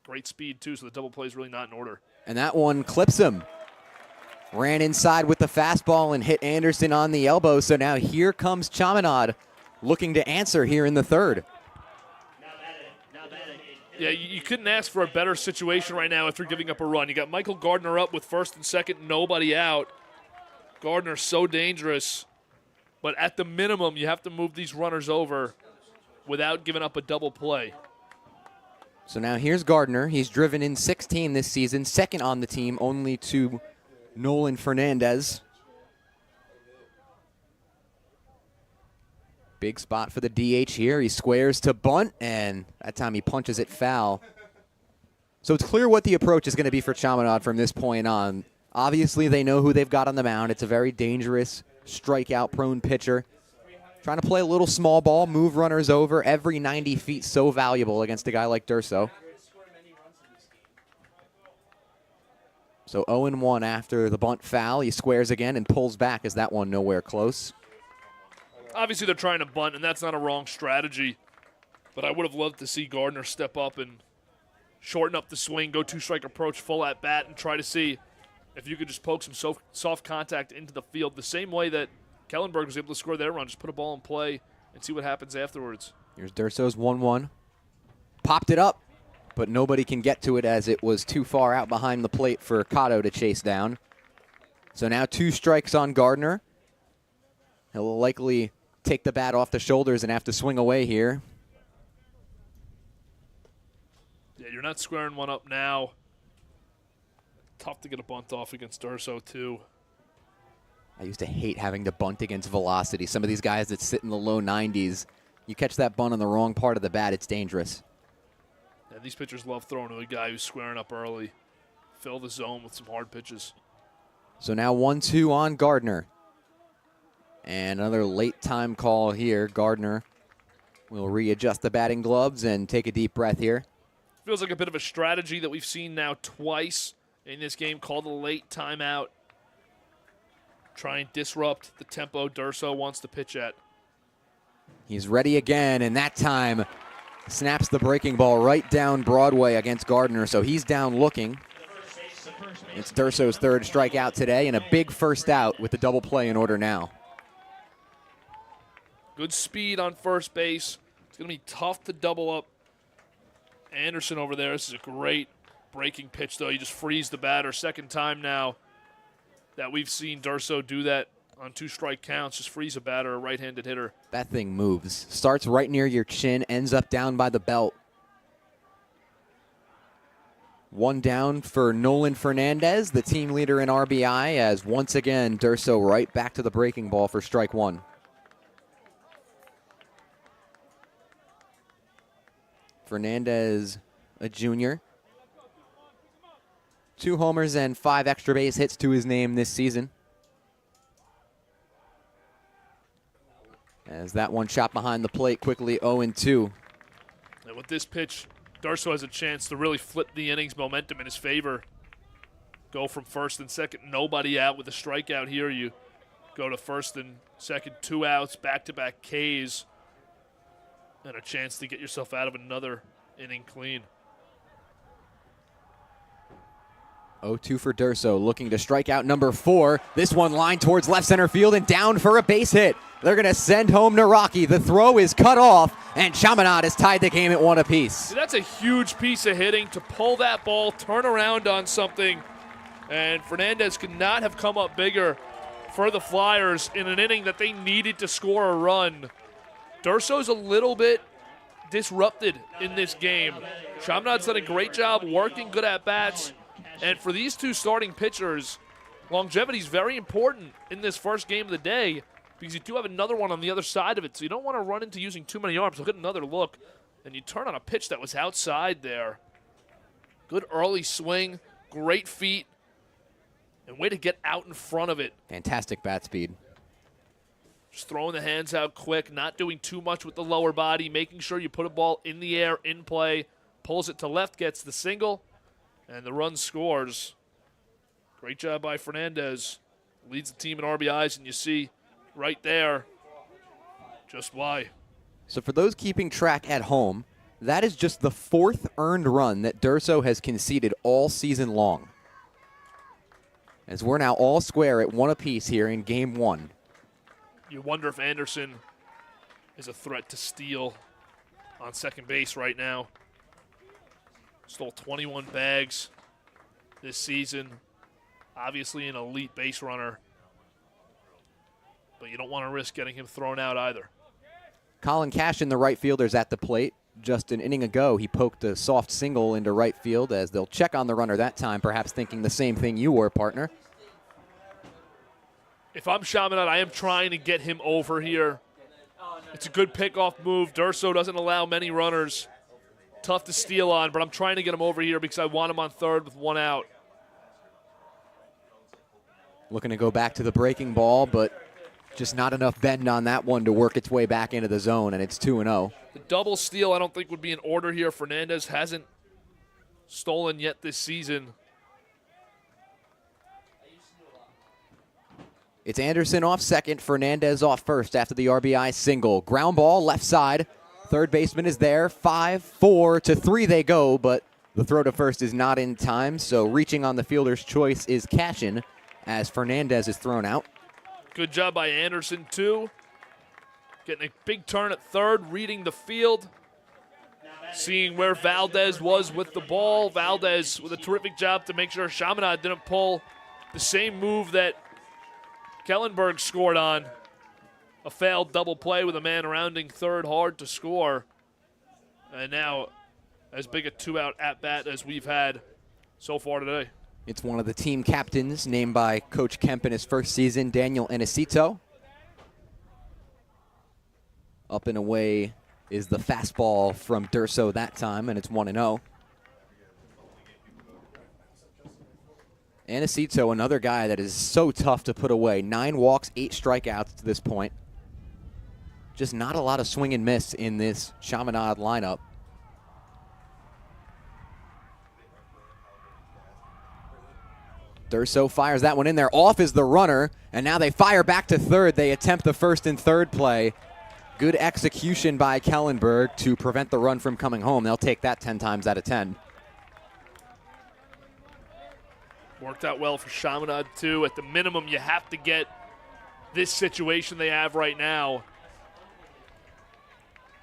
Great speed, too, so the double play is really not in order. And that one clips him. Ran inside with the fastball and hit Anderson on the elbow. So now here comes Chaminade looking to answer here in the third. Yeah, you couldn't ask for a better situation right now after giving up a run. You got Michael Gardner up with first and second, nobody out. Gardner's so dangerous. But at the minimum, you have to move these runners over without giving up a double play. So now here's Gardner. He's driven in 16 this season, second on the team, only to Nolan Fernandez. Big spot for the DH here. He squares to bunt, and that time he punches it foul. So it's clear what the approach is going to be for Chaminade from this point on. Obviously, they know who they've got on the mound. It's a very dangerous, strikeout-prone pitcher. Trying to play a little small ball, move runners over. Every 90 feet so valuable against a guy like Durso. So 0-1 after the bunt foul. He squares again and pulls back as that one nowhere close. Obviously, they're trying to bunt, and that's not a wrong strategy. But I would have loved to see Gardner step up and shorten up the swing, go 2-strike approach, full at bat, and try to see if you could just poke some soft contact into the field the same way that Kellenberg was able to score their run. Just put a ball in play and see what happens afterwards. Here's Durso's 1-1. Popped it up, but nobody can get to it as it was too far out behind the plate for Cotto to chase down. So now 2 strikes on Gardner. He'll likely take the bat off the shoulders and have to swing away here. Yeah, you're not squaring one up now. Tough to get a bunt off against Durso, too. I used to hate having to bunt against velocity. Some of these guys that sit in the low 90s, you catch that bunt on the wrong part of the bat, it's dangerous. And these pitchers love throwing to a guy who's squaring up early. Fill the zone with some hard pitches. So now 1-2 on Gardner. And another late time call here. Gardner will readjust the batting gloves and take a deep breath here. Feels like a bit of a strategy that we've seen now twice in this game. Called a late timeout. Try and disrupt the tempo Durso wants to pitch at. He's ready again, and that time snaps the breaking ball right down Broadway against Gardner, so he's down looking. It's Durso's third strikeout today, and a big first out with the double play in order now. Good speed on first base. It's going to be tough to double up Anderson over there. This is a great breaking pitch, though. You just freeze the batter. Second time now that we've seen Durso do that on 2-strike counts. Just freeze a batter, a right-handed hitter. That thing moves. Starts right near your chin, ends up down by the belt. One down for Nolan Fernandez, the team leader in RBI, as once again Durso right back to the breaking ball for strike one. Fernandez, a junior. 2 homers and 5 extra base hits to his name this season. As that one shot behind the plate quickly 0-2. And with this pitch, Durso has a chance to really flip the innings momentum in his favor. Go from first and second, nobody out with a strikeout here. You go to first and second, 2 outs, back-to-back Ks, and a chance to get yourself out of another inning clean. 0-2 for Durso, looking to strike out number 4. This one lined towards left center field and down for a base hit. They're going to send home Naraki. The throw is cut off, and Chaminade has tied the game at 1 apiece. See, that's a huge piece of hitting to pull that ball, turn around on something, and Fernandez could not have come up bigger for the Flyers in an inning that they needed to score a run. Durso's a little bit disrupted in this game. Chaminade's done a great job working good at-bats. And for these 2 starting pitchers, longevity is very important in this first game of the day because you do have another one on the other side of it. So you don't want to run into using too many arms. You'll get another look, and you turn on a pitch that was outside there. Good early swing, great feet, and way to get out in front of it. Fantastic bat speed. Just throwing the hands out quick, not doing too much with the lower body, making sure you put a ball in the air, in play, pulls it to left, gets the single, and the run scores. Great job by Fernandez. Leads the team in RBIs, and you see right there just why. So for those keeping track at home, that is just the 4th earned run that Durso has conceded all season long. As we're now all square at 1 apiece here in game 1. You wonder if Anderson is a threat to steal on second base right now. Stole 21 bags this season. Obviously an elite base runner. But you don't want to risk getting him thrown out either. Colin Cashin, the right fielder's at the plate. Just an inning ago, he poked a soft single into right field as they'll check on the runner that time, perhaps thinking the same thing you were, partner. If I'm Chaminade, I am trying to get him over here. It's a good pickoff move. Durso doesn't allow many runners. Tough to steal on, but I'm trying to get him over here because I want him on third with 1 out. Looking to go back to the breaking ball, but just not enough bend on that one to work its way back into the zone, and it's 2-0. The double steal I don't think would be in order here. Fernandez hasn't stolen yet this season. It's Anderson off second, Fernandez off first after the RBI single. Ground ball, left side. Third baseman is there. 5-4 to 3 they go, but the throw to first is not in time, so reaching on the fielder's choice is Cashin as Fernandez is thrown out. Good job by Anderson, too. Getting a big turn at third, reading the field. Seeing where Valdez was with the ball. Valdez with a terrific job to make sure Chaminade didn't pull the same move that Kellenberg scored on. A failed double play with a man rounding third hard to score. And now as big a 2-out at-bat as we've had so far today. It's one of the team captains named by Coach Kemp in his first season, Daniel NSCHSAA. Up and away is the fastball from Durso that time, and it's 1-0. NSCHSAA, another guy that is so tough to put away. 9 walks, 8 strikeouts to this point. Just not a lot of swing and miss in this Chaminade lineup. Durso fires that one in there. Off is the runner, and now they fire back to third. They attempt the first and third play. Good execution by Kellenberg to prevent the run from coming home. They'll take that 10 times out of 10. Worked out well for Chaminade, too. At the minimum, you have to get this situation they have right now.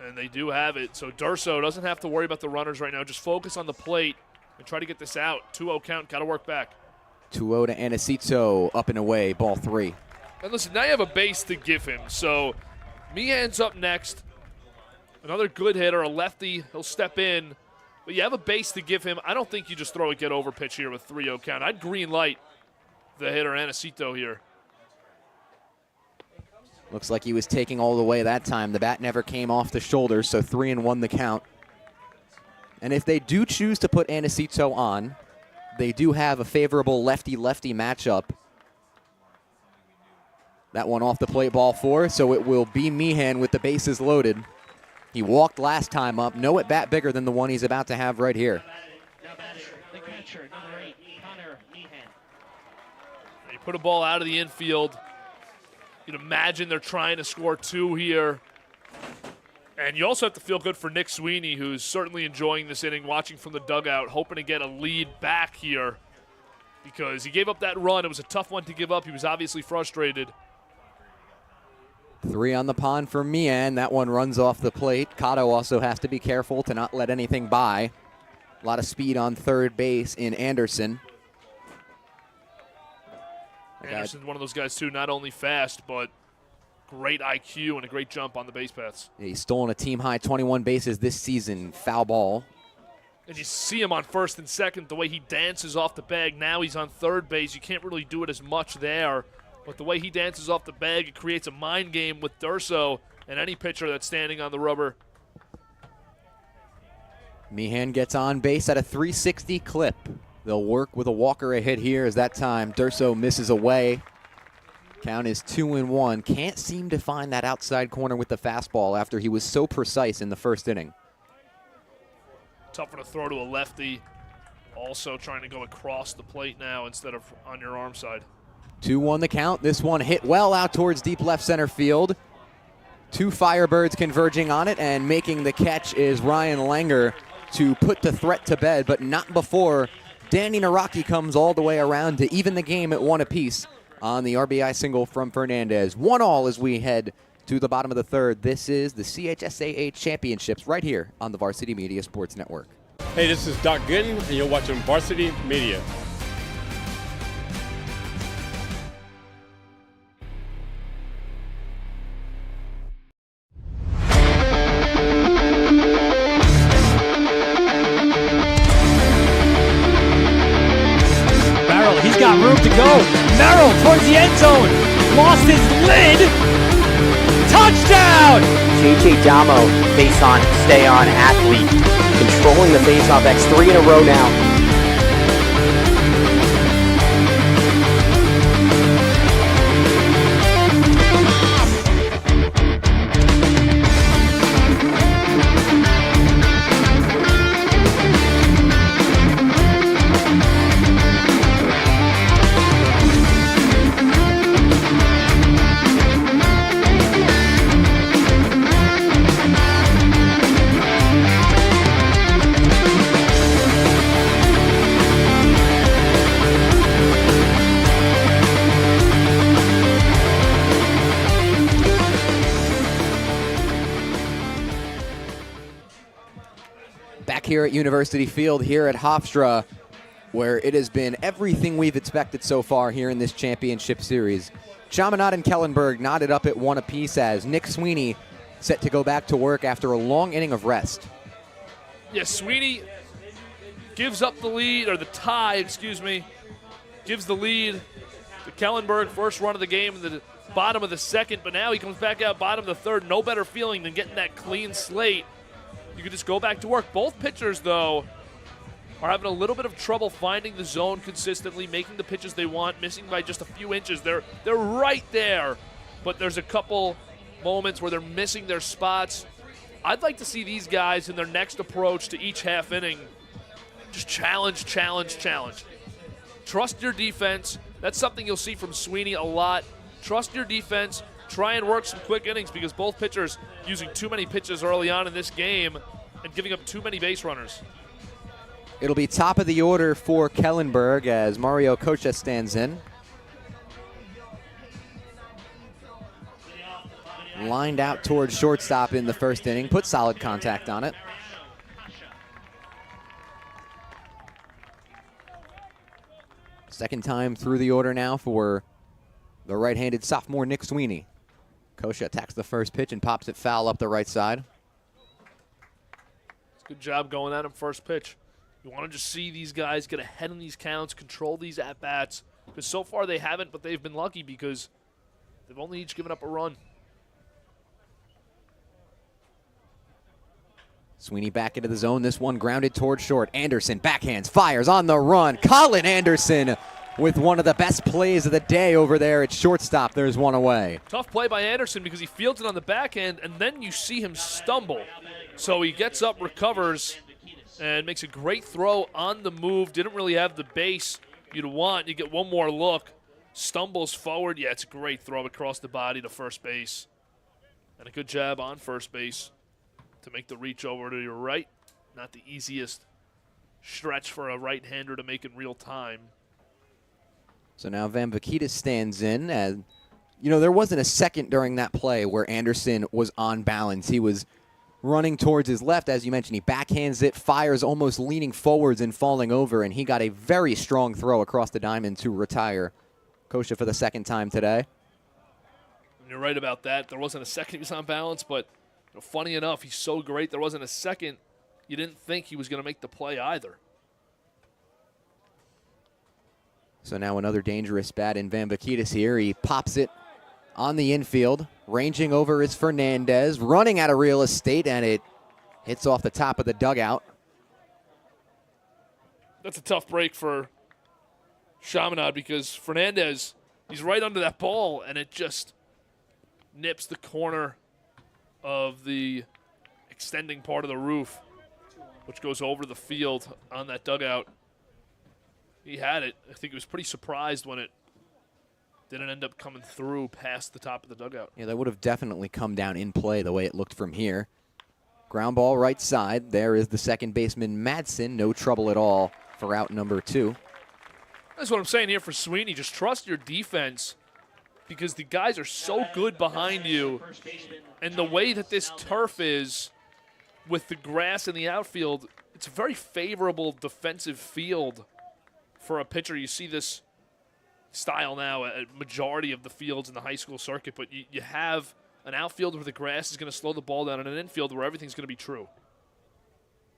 And they do have it. So Durso doesn't have to worry about the runners right now. Just focus on the plate and try to get this out. 2-0 count. Got to work back. 2-0 to NSCHSAA, up and away, ball 3. And listen, now you have a base to give him. So Meehan's up next. Another good hitter, a lefty. He'll step in. But you have a base to give him. I don't think you just throw a get-over pitch here with 3-0 count. I'd green light the hitter, NSCHSAA, here. Looks like he was taking all the way that time. The bat never came off the shoulder, so 3-1 the count. And if they do choose to put NSCHSAA on, they do have a favorable lefty-lefty matchup. That one off the plate, ball 4, so it will be Meehan with the bases loaded. He walked last time up. No at bat bigger than the one he's about to have right here. The catcher, number 8, Connor Meehan. You put a ball out of the infield. You'd imagine they're trying to score 2 here. And you also have to feel good for Nick Sweeney, who's certainly enjoying this inning, watching from the dugout, hoping to get a lead back here because he gave up that run. It was a tough one to give up. He was obviously frustrated. 3 on the pond for Meehan. That one runs off the plate. Cotto also has to be careful to not let anything by. A lot of speed on third base in Anderson. Anderson's one of those guys, too, not only fast, but great IQ and a great jump on the base paths. Yeah, he's stolen a team-high 21 bases this season. Foul ball. And you see him on first and second, the way he dances off the bag. Now he's on third base. You can't really do it as much there. But the way he dances off the bag, it creates a mind game with Durso and any pitcher that's standing on the rubber. Meehan gets on base at a 360 clip. They'll work with a walker a hit here as that time Durso misses away. Count is 2-1. Can't seem to find that outside corner with the fastball after he was so precise in the first inning. Tougher to throw to a lefty. Also trying to go across the plate now instead of on your arm side. 2-1 the count. This one hit well out towards deep left center field. 2 Firebirds converging on it, and making the catch is Ryan Langer to put the threat to bed, but not before Danny Naraki comes all the way around to even the game at 1 apiece on the RBI single from Fernandez. 1-1 as we head to the bottom of the third. This is the CHSAA Championships right here on the Varsity Media Sports Network. Hey, this is Doc Gooden, and you're watching Varsity Media. He's got room to go. Merrill towards the end zone. Lost his lid. Touchdown! JJ Damo, face on, stay on athlete. Controlling the face-off X 3 in a row now. Here at University Field, here at Hofstra, where it has been everything we've expected so far here in this championship series. Chaminade and Kellenberg knotted up at 1 apiece as Nick Sweeney set to go back to work after a long inning of rest. Yeah, Sweeney gives up the lead, or the tie, excuse me, gives the lead to Kellenberg, first run of the game in the bottom of the second, but now he comes back out bottom of the third. No better feeling than getting that clean slate. You can just go back to work. Both pitchers, though, are having a little bit of trouble finding the zone consistently, making the pitches they want, missing by just a few inches. They're right there, but there's a couple moments where they're missing their spots. I'd like to see these guys in their next approach to each half inning just challenge. Trust your defense. That's something you'll see from Sweeney a lot. Trust your defense. Try and work some quick innings because both pitchers using too many pitches early on in this game and giving up too many base runners. It'll be top of the order for Kellenberg as Mario Kocha stands in. Lined out towards shortstop in the first inning. Put solid contact on it. Second time through the order now for the right-handed sophomore Nick Sweeney. Kocha attacks the first pitch and pops it foul up the right side. It's a good job going at him first pitch. You want to just see these guys get ahead in these counts, control these at-bats, because so far they haven't, but they've been lucky because they've only each given up a run. Sweeney back into the zone. This one grounded towards short. Anderson backhands, fires on the run. Colin Anderson with one of the best plays of the day over there at shortstop. There's one away. Tough play by Anderson because he fields it on the backhand, and then you see him stumble. So he gets up, recovers, and makes a great throw on the move. Didn't really have the base you'd want. You get one more look. Stumbles forward. Yeah, it's a great throw across the body to first base. And a good job on first base to make the reach over to your right. Not the easiest stretch for a right-hander to make in real time. So now Van Vaquitas stands in. And, there wasn't a second during that play where Anderson was on balance. He was running towards his left, as you mentioned. He backhands it, fires almost leaning forwards and falling over, and he got a very strong throw across the diamond to retire Kocha for the second time today. And you're right about that. There wasn't a second he was on balance, but funny enough, he's so great there wasn't a second you didn't think he was going to make the play either. So now another dangerous bat in Van Vaquitas here. He pops it on the infield. Ranging over is Fernandez, running out of real estate, and it hits off the top of the dugout. That's a tough break for Chaminade because Fernandez, he's right under that ball, and it just nips the corner of the extending part of the roof, which goes over the field on that dugout. He had it. I think he was pretty surprised when it didn't end up coming through past the top of the dugout. Yeah, that would have definitely come down in play the way it looked from here. Ground ball right side. There is the second baseman, Madsen. No trouble at all for out number 2. That's what I'm saying here for Sweeney. Just trust your defense because the guys are so good behind you. And the way that this turf is with the grass in the outfield, it's a very favorable defensive field for a pitcher. You see this style now at majority of the fields in the high school circuit, but you have an outfield where the grass is going to slow the ball down and an infield where everything's going to be true.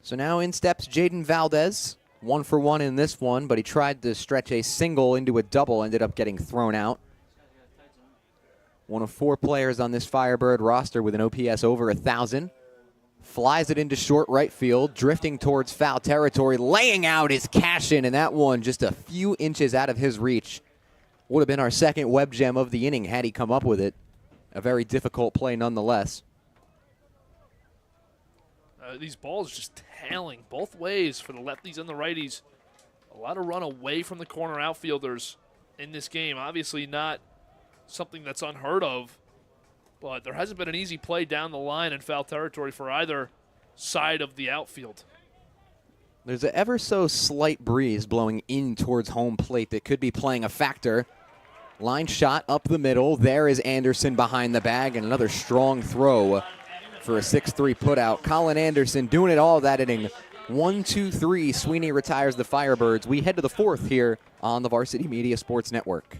So now in steps Jaden Valdez. 1 for 1 in this one, but he tried to stretch a single into a double, ended up getting thrown out. One of 4 players on this Firebird roster with an OPS over 1,000. Flies it into short right field, drifting towards foul territory, laying out his cash in, and that one just a few inches out of his reach. Would have been our second web gem of the inning had he come up with it. A very difficult play nonetheless. These balls just tailing both ways for the lefties and the righties. A lot of run away from the corner outfielders in this game. Obviously not something that's unheard of, but there hasn't been an easy play down the line in foul territory for either side of the outfield. There's an ever so slight breeze blowing in towards home plate that could be playing a factor. Line shot up the middle. There is Anderson behind the bag, and another strong throw for a 6-3 putout. Colin Anderson doing it all that inning. 1-2-3. Sweeney retires the Firebirds. We head to the 4th here on the Varsity Media Sports Network.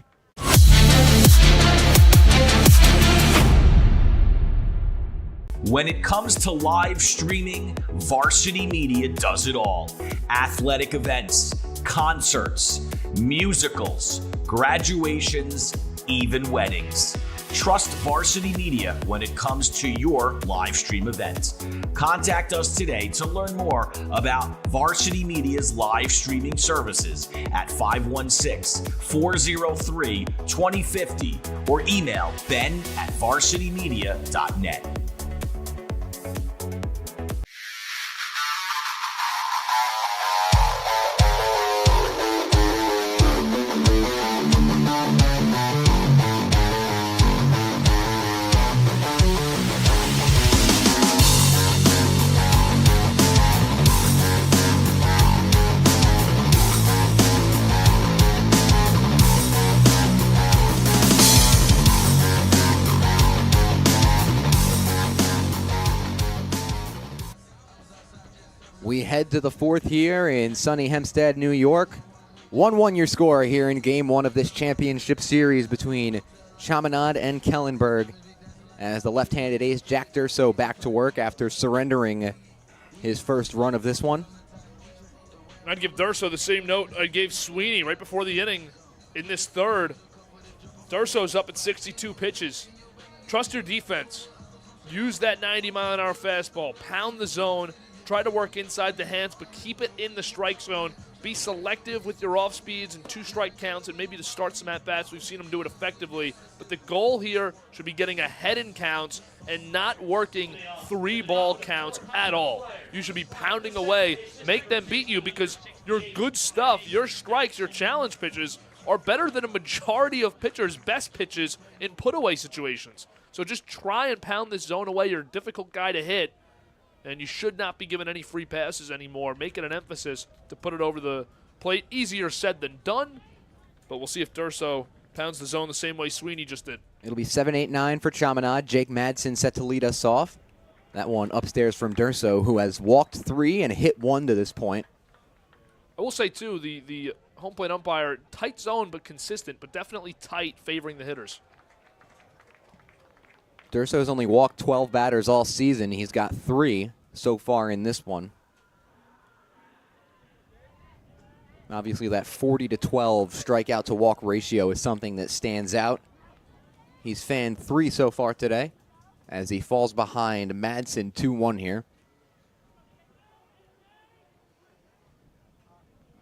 When it comes to live streaming, Varsity Media does it all. Athletic events, concerts, musicals, graduations, even weddings. Trust Varsity Media when it comes to your live stream events. Contact us today to learn more about Varsity Media's live streaming services at 516-403-2050 or email ben@varsitymedia.net. We head to the fourth here in sunny Hempstead, New York. 1-1 your score here in game one of this championship series between Chaminade and Kellenberg, as the left-handed ace Jack Durso back to work after surrendering his first run of this one. I'd give Durso the same note I gave Sweeney right before the inning in this third. Durso's up at 62 pitches. Trust your defense. Use that 90-mile-an-hour fastball. Pound the zone. Try to work inside the hands, but keep it in the strike zone. Be selective with your off speeds and 2-strike counts, and maybe to start some at-bats. We've seen him do it effectively. But the goal here should be getting ahead in counts and not working 3-ball counts at all. You should be pounding away. Make them beat you, because your good stuff, your strikes, your challenge pitches are better than a majority of pitchers' best pitches in put-away situations. So just try and pound this zone away. You're a difficult guy to hit. And you should not be given any free passes anymore. Make it an emphasis to put it over the plate. Easier said than done, but we'll see if Durso pounds the zone the same way Sweeney just did. It'll be 7-8-9 for Chaminade. Jake Madsen set to lead us off. That one upstairs from Durso, who has walked 3 and hit 1 to this point. I will say, too, the home plate umpire, tight zone but consistent, but definitely tight, favoring the hitters. Durso's only walked 12 batters all season. He's got 3 so far in this one. Obviously, that 40-12 strikeout to walk ratio is something that stands out. He's fanned 3 so far today as he falls behind Madsen 2-1 here.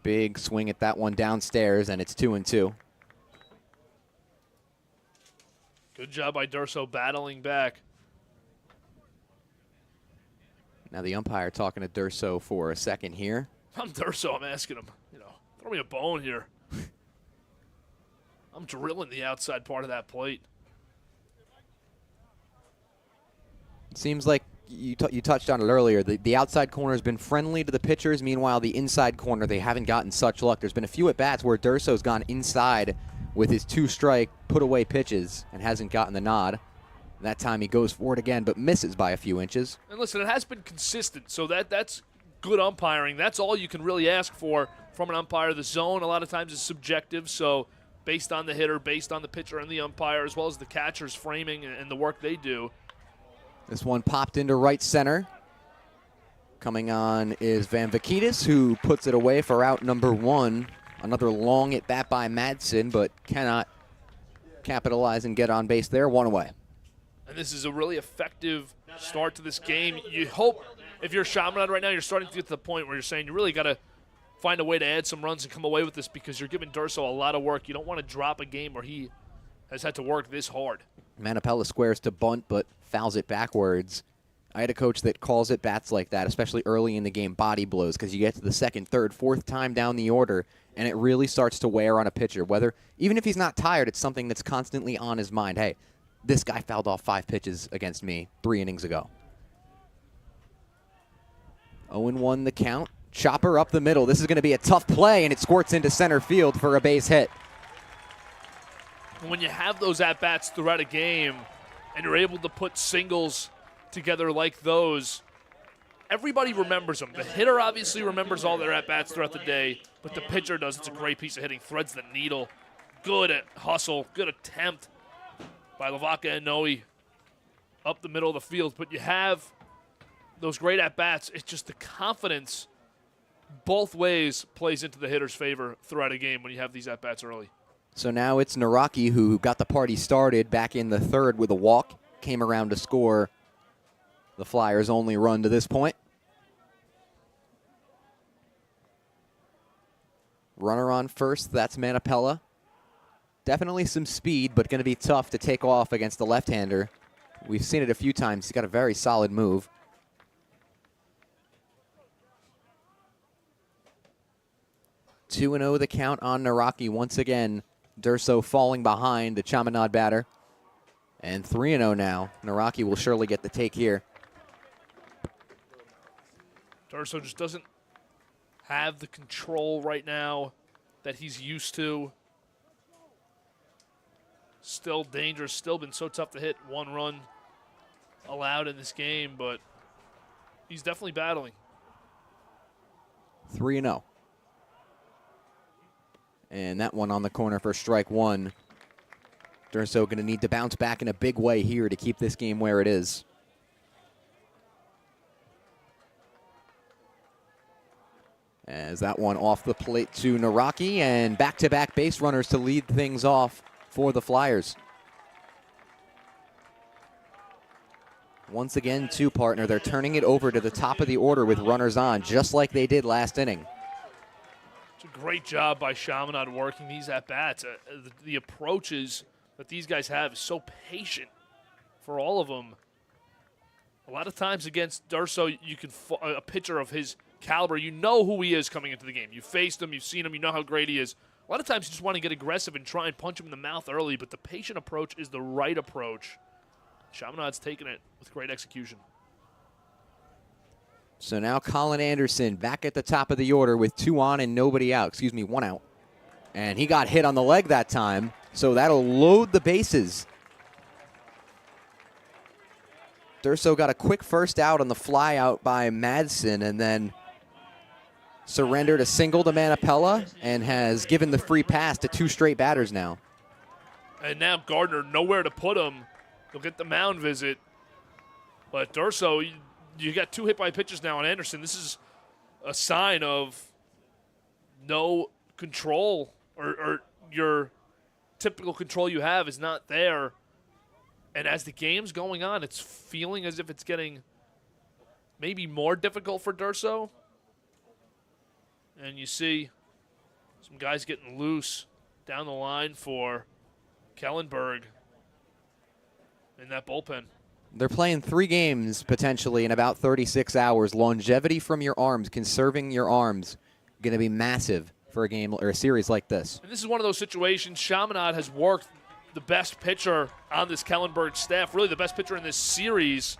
Big swing at that one downstairs, and it's 2-2. Good job by Durso battling back. Now the umpire talking to Durso for a second here. I'm Durso. I'm asking him, throw me a bone here. I'm drilling the outside part of that plate. It seems like you touched on it earlier. The outside corner has been friendly to the pitchers. Meanwhile, the inside corner, they haven't gotten such luck. There's been a few at-bats where Durso's gone inside with his 2-strike put-away pitches and hasn't gotten the nod. That time he goes for it again, but misses by a few inches. And listen, it has been consistent, so that's good umpiring. That's all you can really ask for from an umpire. The zone a lot of times is subjective, so based on the hitter, based on the pitcher and the umpire, as well as the catcher's framing and the work they do. This one popped into right center. Coming on is Van Vakitis, who puts it away for out number 1. Another long at bat by Madsen, but cannot capitalize and get on base there. 1 away. And this is a really effective start to this game. You hope, if you're Chaminade right now, you're starting to get to the point where you're saying you really got to find a way to add some runs and come away with this, because you're giving Durso a lot of work. You don't want to drop a game where he has had to work this hard. Manapella squares to bunt, but fouls it backwards. I had a coach that calls at bats like that, especially early in the game, body blows, because you get to the second, third, fourth time down the order, and it really starts to wear on a pitcher. Even if he's not tired, it's something that's constantly on his mind. Hey, this guy fouled off 5 pitches against me 3 innings ago. 0-1 the count. Chopper up the middle. This is going to be a tough play, and it squirts into center field for a base hit. When you have those at-bats throughout a game and you're able to put singles together like those, everybody remembers them. The hitter obviously remembers all their at-bats throughout the day, but the pitcher does. It's a great piece of hitting. Threads the needle. Good at hustle. Good attempt by Lavaca and Noe up the middle of the field. But you have those great at-bats. It's just the confidence both ways plays into the hitter's favor throughout a game when you have these at-bats early. So now it's Naraki who got the party started back in the third with a walk. Came around to score the Flyers' only run to this point. Runner on first, that's Manapella. Definitely some speed, but going to be tough to take off against the left-hander. We've seen it a few times. He's got a very solid move. 2-0 the count on Naraki once again. Durso falling behind the Chaminade batter. And 3-0 now. Naraki will surely get the take here. Durso just doesn't have the control right now that he's used to. Still dangerous, still been so tough to hit. 1 run allowed in this game, but he's definitely battling. 3-0. And that one on the corner for strike one. Durso going to need to bounce back in a big way here to keep this game where it is. As that one off the plate to Naraki, and back-to-back base runners to lead things off for the Flyers. Once again, two-partner. They're turning it over to the top of the order with runners on, just like they did last inning. It's a great job by Chaminade working these at-bats. The approaches that these guys have is so patient for all of them. A lot of times against Durso, you can a pitcher of his caliber, you know who he is coming into the game. You've faced him, you've seen him, you know how great he is. A lot of times you just want to get aggressive and try and punch him in the mouth early, but the patient approach is the right approach. Chaminade's taking it with great execution. So now Colin Anderson back at the top of the order with 2 on and nobody out. Excuse me, 1 out. And he got hit on the leg that time, so that'll load the bases. Durso got a quick first out on the fly out by Madsen, and then surrendered a single to Manapella and has given the free pass to 2 straight batters now. And now Gardner nowhere to put him. He'll get the mound visit. But Durso, you got 2 hit by pitches now on Anderson. This is a sign of no control, or your typical control you have is not there. And as the game's going on, it's feeling as if it's getting maybe more difficult for Durso. And you see some guys getting loose down the line for Kellenberg in that bullpen. They're playing 3 games potentially in about 36 hours. Longevity from your arms, conserving your arms, going to be massive for a game or a series like this. And this is one of those situations. Chaminade has worked the best pitcher on this Kellenberg staff, really the best pitcher in this series.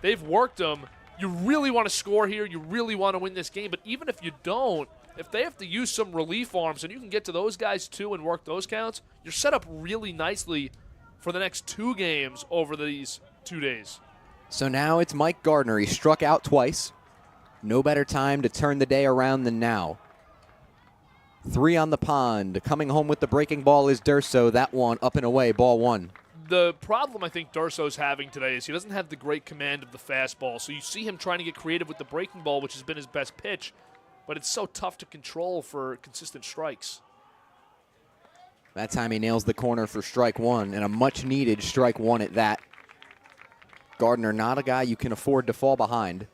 They've worked him. You really want to score here. You really want to win this game. But even if you don't, if they have to use some relief arms and you can get to those guys too and work those counts, you're set up really nicely for the next 2 games over these 2 days. So now it's Mike Gardner. He struck out twice. No better time to turn the day around than now. 3 on the pond. Coming home with the breaking ball is Durso. That one up and away, ball 1. The problem I think Durso's having today is he doesn't have the great command of the fastball. So you see him trying to get creative with the breaking ball, which has been his best pitch, but it's so tough to control for consistent strikes. That time he nails the corner for strike 1, and a much-needed strike 1 at that. Gardner, not a guy you can afford to fall behind.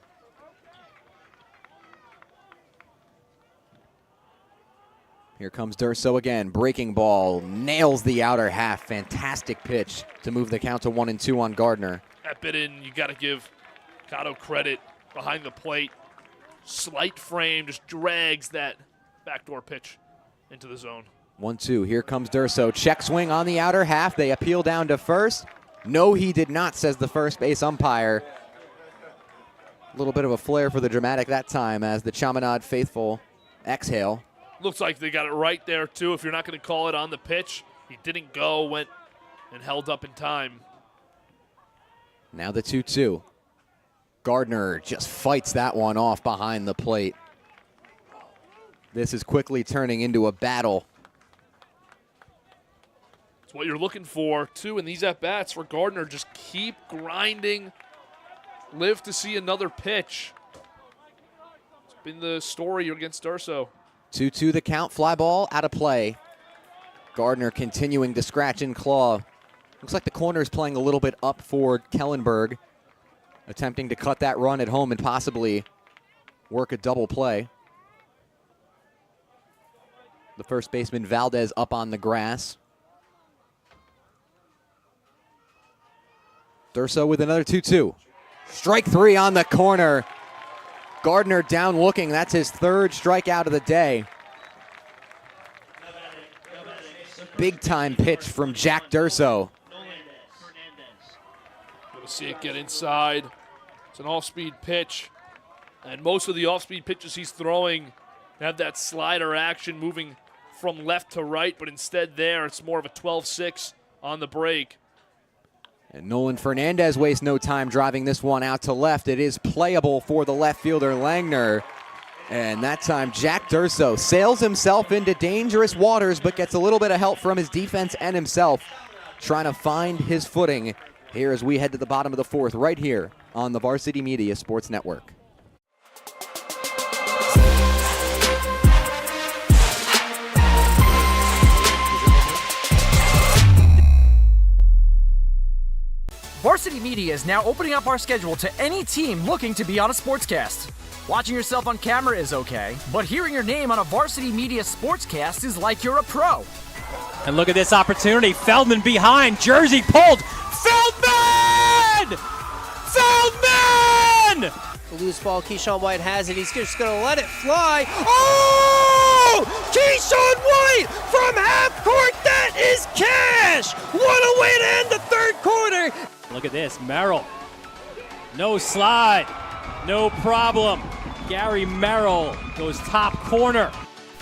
Here comes Durso again. Breaking ball. Nails the outer half. Fantastic pitch to move the count to 1-2 on Gardner. That bit in, you got to give Cotto credit behind the plate. Slight frame, just drags that backdoor pitch into the zone. 1-2. Here comes Durso. Check swing on the outer half. They appeal down to first. No, he did not, says the first base umpire. A little bit of a flair for the dramatic that time as the Chaminade faithful exhale. Looks like they got it right there, too. If you're not going to call it on the pitch, he didn't go, went and held up in time. Now the 2-2. Gardner just fights that one off behind the plate. This is quickly turning into a battle. It's what you're looking for, too, in these at-bats for Gardner. Just keep grinding, live to see another pitch. It's been the story against Durso. 2-2 the count, fly ball out of play. Gardner continuing to scratch and claw. Looks like the corner is playing a little bit up for Kellenberg, attempting to cut that run at home and possibly work a double play. The first baseman, Valdez, up on the grass. Durso with another 2-2. Strike three on the corner. Gardner down looking. That's his third strikeout of the day. Big time pitch from Jack Durso. Going to see it get inside. It's an off-speed pitch. And most of the off-speed pitches he's throwing have that slider action moving from left to right, but instead there it's more of a 12-6 on the break. And Nolan Fernandez wastes no time driving this one out to left. It is playable for the left fielder, Langner. And that time, Jack Durso sails himself into dangerous waters, but gets a little bit of help from his defense and himself, trying to find his footing here as we head to the bottom of the fourth, right here on the Varsity Media Sports Network. Varsity Media is now opening up our schedule to any team looking to be on a sportscast. Watching yourself on camera is okay, but hearing your name on a Varsity Media sportscast is like you're a pro. And look at this opportunity. Feldman behind. Jersey pulled. Feldman! Feldman! The loose ball, Keyshawn White has it. He's just going to let it fly. Oh! Keyshawn White from half court. That is cash. What a way to end the third quarter. Look at this. Merrill. No slide. No problem. Gary Merrill goes top corner.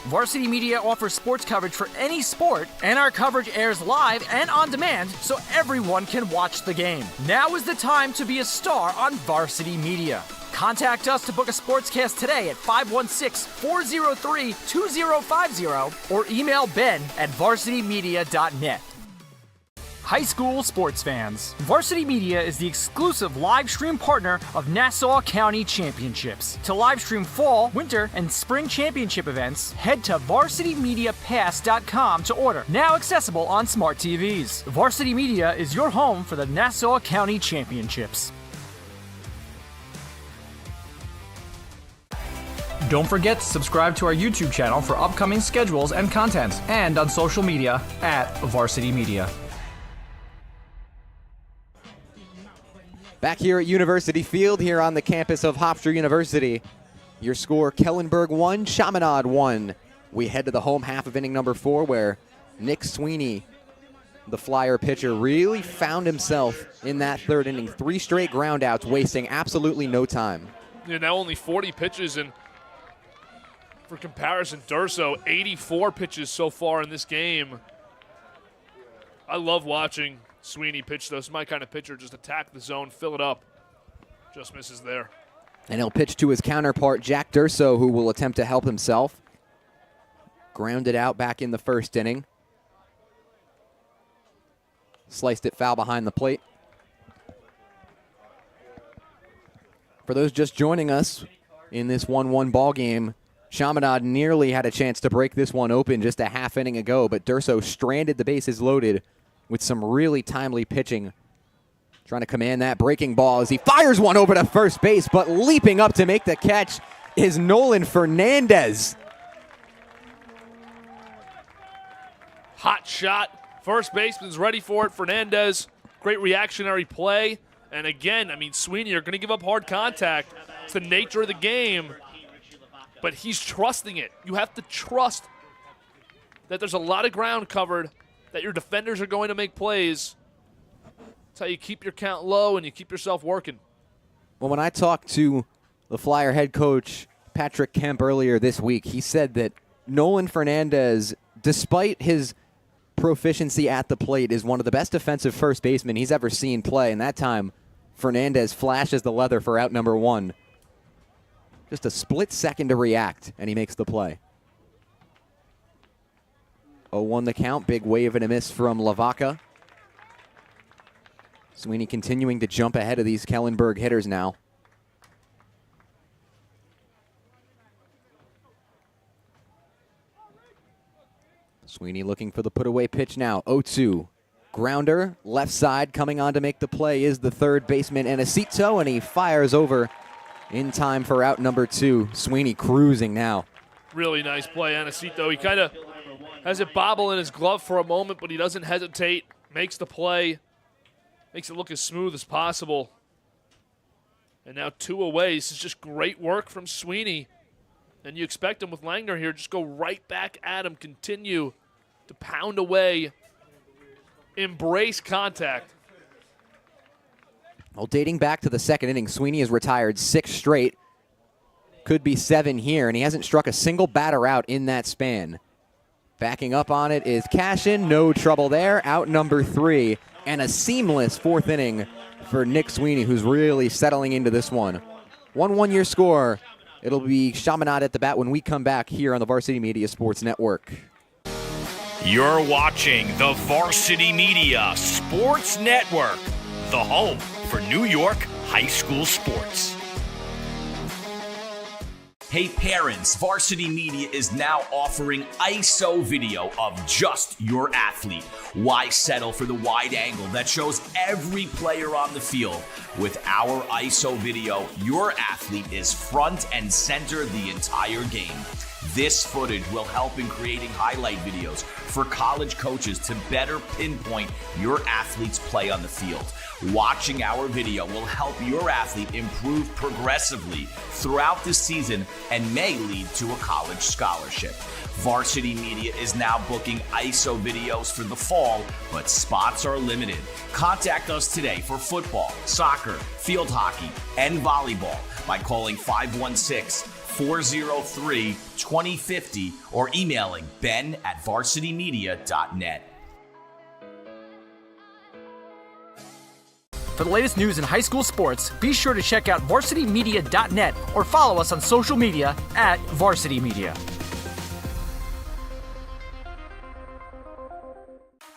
Varsity Media offers sports coverage for any sport, and our coverage airs live and on demand so everyone can watch the game. Now is the time to be a star on Varsity Media. Contact us to book a sportscast today at 516-403-2050 or email ben@varsitymedia.net. High school sports fans, Varsity Media is the exclusive live stream partner of Nassau County Championships. To live stream fall, winter, and spring championship events, head to varsitymediapass.com to order. Now accessible on smart TVs. Varsity Media is your home for the Nassau County Championships. Don't forget to subscribe to our YouTube channel for upcoming schedules and content, and on social media @Varsity Media. Back here at University Field, here on the campus of Hofstra University. Your score, Kellenberg 1, Chaminade 1. We head to the home half of inning number 4, where Nick Sweeney, the Flyer pitcher, really found himself in that third inning. 3 straight groundouts, wasting absolutely no time. Yeah, now only 40 pitches, and for comparison, Durso, 84 pitches so far in this game. I love watching Sweeney pitch, though. It's my kind of pitcher. Just attack the zone, fill it up. Just misses there. And he'll pitch to his counterpart, Jack Durso, who will attempt to help himself. Grounded out back in the first inning. Sliced it foul behind the plate. For those just joining us in this 1-1 ball game, Chaminade nearly had a chance to break this one open just a half inning ago, but Durso stranded the bases loaded with some really timely pitching. Trying to command that breaking ball as he fires one over to first base, but leaping up to make the catch is Nolan Fernandez. Hot shot. First baseman's ready for it. Fernandez, great reactionary play. And again, I mean, Sweeney are going to give up hard contact. It's the nature of the game. But he's trusting it. You have to trust that there's a lot of ground covered, that your defenders are going to make plays. That's how you keep your count low and you keep yourself working. Well, when I talked to the Flyer head coach, Patrick Kemp, earlier this week, he said that Nolan Fernandez, despite his proficiency at the plate, is one of the best defensive first basemen he's ever seen play. And that time, Fernandez flashes the leather for out number 1. Just a split second to react, and he makes the play. 0-1 the count. Big wave and a miss from Lavaca. Sweeney continuing to jump ahead of these Kellenberg hitters now. Sweeney looking for the put-away pitch now. 0-2. Grounder, left side, coming on to make the play is the third baseman, NSCHSAA, and he fires over in time for out number 2. Sweeney cruising now. Really nice play, NSCHSAA. He kind of has it bobble in his glove for a moment, but he doesn't hesitate, makes the play, makes it look as smooth as possible. And now 2 away. This is just great work from Sweeney. And you expect him with Langner here, just go right back at him, continue to pound away, embrace contact. Well, dating back to the second inning, Sweeney has retired 6 straight. Could be 7 here, and he hasn't struck a single batter out in that span. Backing up on it is Cashin. No trouble there. Out number 3, and a seamless 4th inning for Nick Sweeney, who's really settling into this one. 1-1 your score. It'll be Chaminade at the bat when we come back here on the Varsity Media Sports Network. You're watching the Varsity Media Sports Network, the home for New York high school sports. Hey parents, Varsity Media is now offering ISO video of just your athlete. Why settle for the wide angle that shows every player on the field? With our ISO video, your athlete is front and center the entire game. This footage will help in creating highlight videos for college coaches to better pinpoint your athlete's play on the field. Watching our video will help your athlete improve progressively throughout the season and may lead to a college scholarship. Varsity Media is now booking ISO videos for the fall, but spots are limited. Contact us today for football, soccer, field hockey, and volleyball by calling 516-403-2050 or emailing ben@varsitymedia.net. For the latest news in high school sports, be sure to check out varsitymedia.net or follow us on social media at Varsity Media.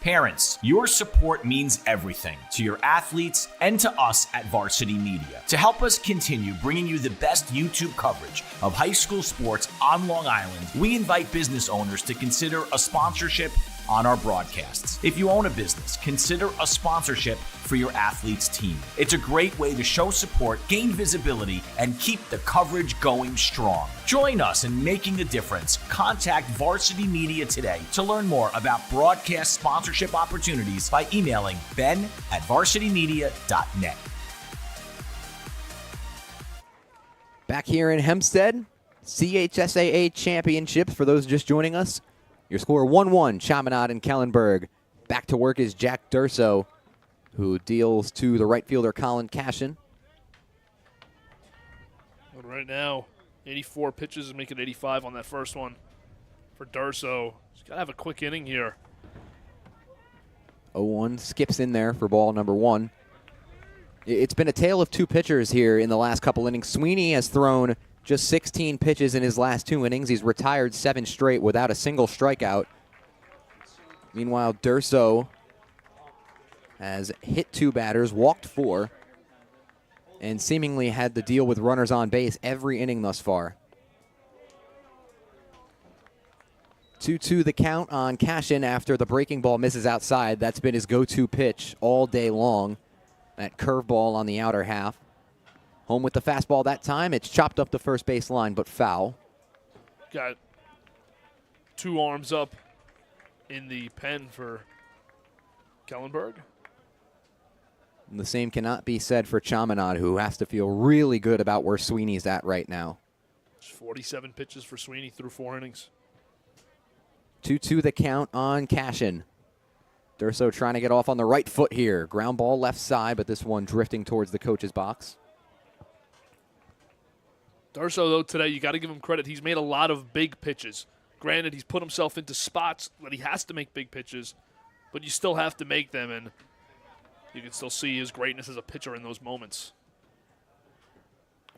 Parents, your support means everything to your athletes and to us at Varsity Media. To help us continue bringing you the best YouTube coverage of high school sports on Long Island, we invite business owners to consider a sponsorship on our broadcasts. If you own a business, consider a sponsorship for your athlete's team. It's a great way to show support, gain visibility, and keep the coverage going strong. Join us in making a difference. Contact Varsity Media today to learn more about broadcast sponsorship opportunities by emailing ben@varsitymedia.net. Back here in Hempstead, CHSAA championships for those just joining us. Your score 1-1, Chaminade and Kellenberg. Back to work is Jack Durso, who deals to the right fielder Colin Cashin. But right now, 84 pitches and making 85 on that first one for Durso. He's got to have a quick inning here. 0-1 skips in there for ball number 1. It's been a tale of 2 pitchers here in the last couple innings. Sweeney has thrown just 16 pitches in his last 2 innings. He's retired 7 straight without a single strikeout. Meanwhile, Durso has hit 2 batters, walked 4, and seemingly had to deal with runners on base every inning thus far. 2-2 the count on Cashin after the breaking ball misses outside. That's been his go-to pitch all day long. That curveball on the outer half. Home with the fastball that time. It's chopped up the first base line, but foul. Got 2 arms up in the pen for Kellenberg. And the same cannot be said for Chaminade, who has to feel really good about where Sweeney's at right now. 47 pitches for Sweeney through 4 innings. 2-2 the count on Cashin. Durso trying to get off on the right foot here. Ground ball left side, but this one drifting towards the coach's box. Durso, though, today, you got to give him credit. He's made a lot of big pitches. Granted, he's put himself into spots that he has to make big pitches, but you still have to make them, and you can still see his greatness as a pitcher in those moments.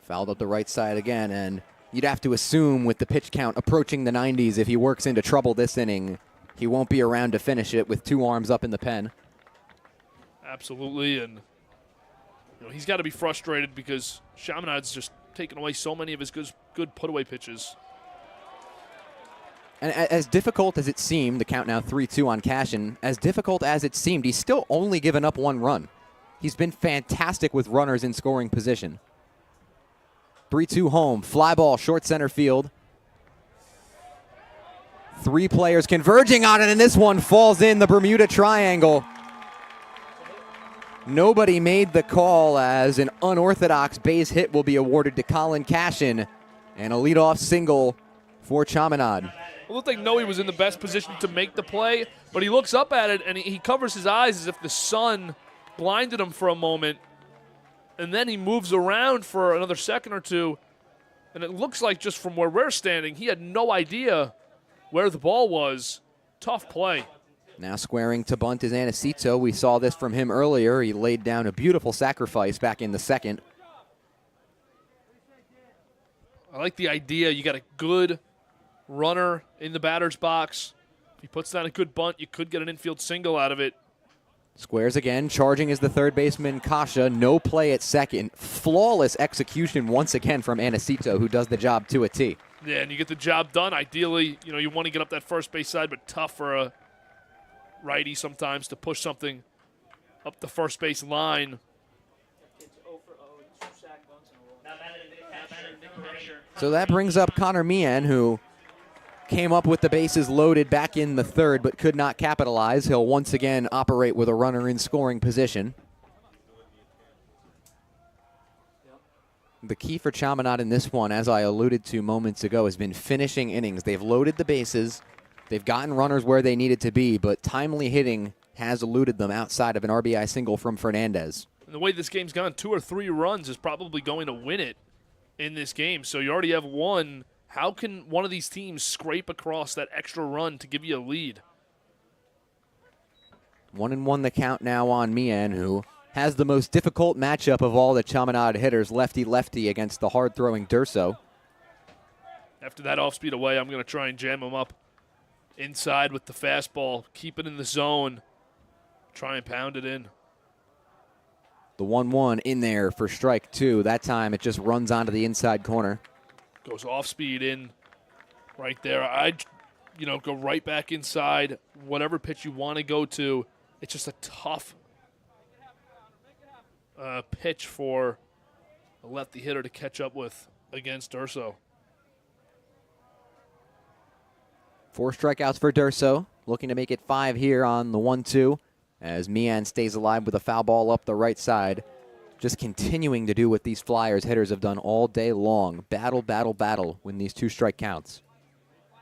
Fouled up the right side again, and you'd have to assume with the pitch count approaching the 90s, if he works into trouble this inning, he won't be around to finish it with 2 arms up in the pen. Absolutely, and he's got to be frustrated because Chaminade's just taken away so many of his good put-away pitches. And as difficult as it seemed, the count now 3-2 on Cashin, as difficult as it seemed, he's still only given up 1 run. He's been fantastic with runners in scoring position. 3-2 home, fly ball, short center field. 3 players converging on it, and this one falls in the Bermuda Triangle. Nobody made the call as an unorthodox base hit will be awarded to Colin Cashin, and a leadoff single for Chaminade. It looked like Noe was in the best position to make the play, but he looks up at it and he covers his eyes as if the sun blinded him for a moment, and then he moves around for another second or two, and it looks like just from where we're standing, he had no idea where the ball was. Tough play. Now squaring to bunt is NSCHSAA. We saw this from him earlier. He laid down a beautiful sacrifice back in the second. I like the idea. You got a good runner in the batter's box. If he puts down a good bunt, you could get an infield single out of it. Squares again. Charging is the third baseman, Kasha. No play at second. Flawless execution once again from NSCHSAA, who does the job to a T. Yeah, and you get the job done. Ideally, you want to get up that first base side, but tough for a righty sometimes to push something up the first base line. So that brings up Connor Meehan, who came up with the bases loaded back in the third but could not capitalize. He'll once again operate with a runner in scoring position. The key for Chaminade in this one, as I alluded to moments ago, has been finishing innings. They've loaded the bases. They've gotten runners where they needed to be, but timely hitting has eluded them outside of an RBI single from Fernandez. And the way this game's gone, 2 or 3 runs is probably going to win it in this game. So you already have one. How can one of these teams scrape across that extra run to give you a lead? 1-1 the count now on Meehan, who has the most difficult matchup of all the Chaminade hitters, lefty-lefty against the hard-throwing Durso. After that off-speed away, I'm going to try and jam him up inside with the fastball. Keep it in the zone. Try and pound it in. The 1-1 in there for strike 2. That time it just runs onto the inside corner. Goes off-speed in right there. I'd, go right back inside. Whatever pitch you want to go to. It's just a tough pitch for a lefty hitter to catch up with against Durso. 4 strikeouts for Durso, looking to make it 5 here on the 1-2 as Meehan stays alive with a foul ball up the right side. Just continuing to do what these Flyers hitters have done all day long. Battle, battle, battle when these 2 strike counts.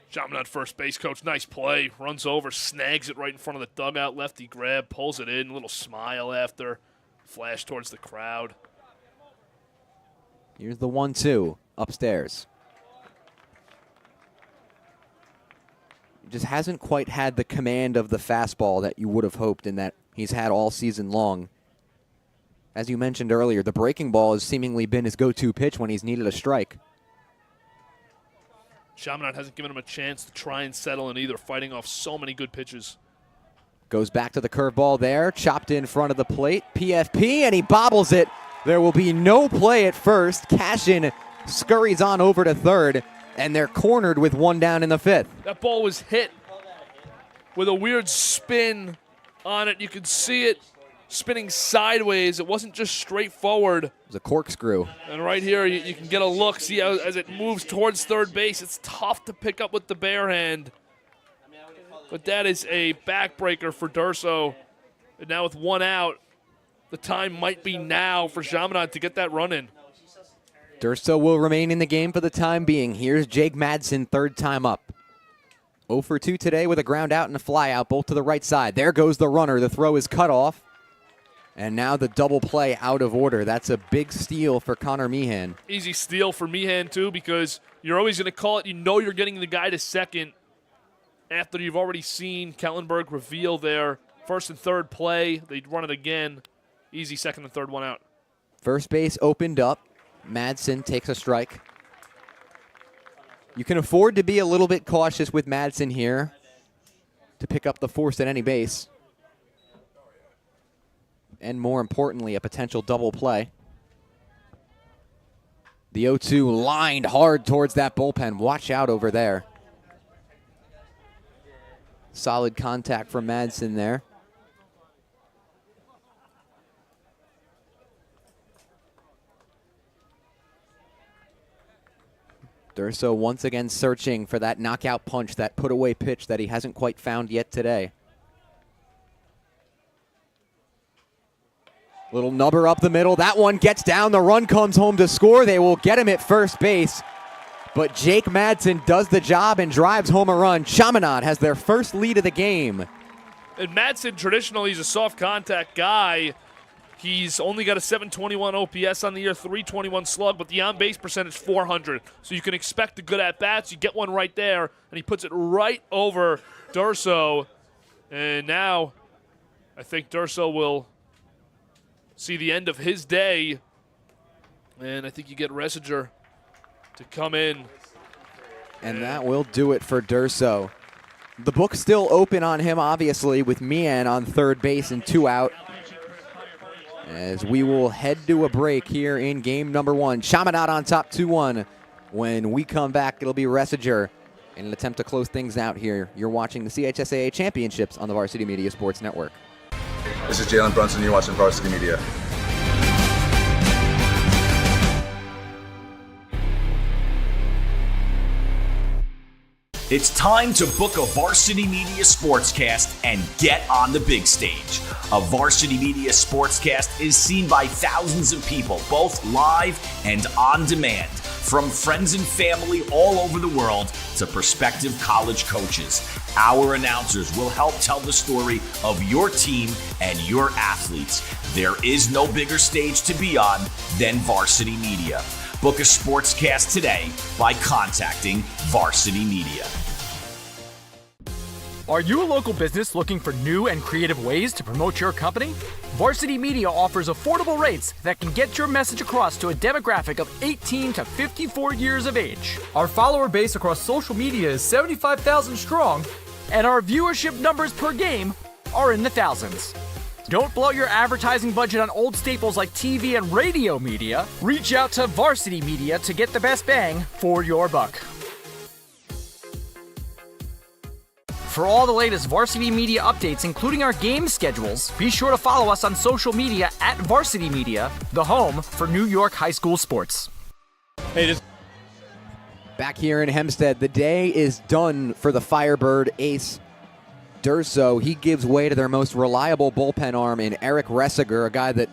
Chaminade first base coach, nice play. Runs over, snags it right in front of the dugout. Lefty grab, pulls it in, a little smile after. Flash towards the crowd. Here's the 1-2 upstairs. Just hasn't quite had the command of the fastball that you would have hoped and that he's had all season long. As you mentioned earlier, the breaking ball has seemingly been his go-to pitch when he's needed a strike. Chaminade hasn't given him a chance to try and settle in either, fighting off so many good pitches. Goes back to the curveball there, chopped in front of the plate. PFP, and he bobbles it. There will be no play at first. Cashin scurries on over to third, and they're cornered with 1 down in the 5th. That ball was hit with a weird spin on it. You could see it spinning sideways. It wasn't just straight forward. It was a corkscrew. And right here, you can get a look. See how as it moves towards third base, it's tough to pick up with the bare hand. But that is a backbreaker for Durso. And now with 1 out, the time might be now for Chaminade to get that run in. Durso will remain in the game for the time being. Here's Jake Madsen, 3rd time up. 0 for 2 today with a ground out and a fly out, both to the right side. There goes the runner. The throw is cut off. And now the double play out of order. That's a big steal for Connor Meehan. Easy steal for Meehan, too, because you're always going to call it. You know you're getting the guy to second after you've already seen Kellenberg reveal their first and third play. They run it again. Easy second and third, 1 out. First base opened up. Madsen takes a strike. You can afford to be a little bit cautious with Madsen here to pick up the force at any base. And more importantly, a potential double play. The 0-2 lined hard towards that bullpen. Watch out over there. Solid contact from Madsen there. Durso once again searching for that knockout punch, that put-away pitch that he hasn't quite found yet today. Little nubber up the middle. That one gets down. The run comes home to score. They will get him at first base. But Jake Madsen does the job and drives home a run. Chaminade has their first lead of the game. And Madsen, traditionally, he's a soft contact guy. He's only got a 721 OPS on the year, 321 slug, but the on-base percentage 400. So you can expect a good at-bats. You get one right there, and he puts it right over Durso. And now I think Durso will see the end of his day. And I think you get Resiger to come in. And that will do it for Durso. The book's still open on him, obviously, with Mian on third base and 2 out. As we will head to a break here in game number 1. Chaminade on top 2-1. When we come back, it'll be Resiger in an attempt to close things out here. You're watching the CHSAA Championships on the Varsity Media Sports Network. This is Jalen Brunson. You're watching Varsity Media. It's time to book a Varsity Media Sportscast and get on the big stage. A Varsity Media Sportscast is seen by thousands of people, both live and on demand, from friends and family all over the world to prospective college coaches. Our announcers will help tell the story of your team and your athletes. There is no bigger stage to be on than Varsity Media. Book a sportscast today by contacting Varsity Media. Are you a local business looking for new and creative ways to promote your company? Varsity Media offers affordable rates that can get your message across to a demographic of 18 to 54 years of age. Our follower base across social media is 75,000 strong, and our viewership numbers per game are in the thousands. Don't blow your advertising budget on old staples like TV and radio media. Reach out to Varsity Media to get the best bang for your buck. For all the latest Varsity Media updates, including our game schedules, be sure to follow us on social media at Varsity Media, the home for New York high school sports. Back here in Hempstead, the day is done for the Firebird ace, Durso. He gives way to their most reliable bullpen arm in Eric Resiger, a guy that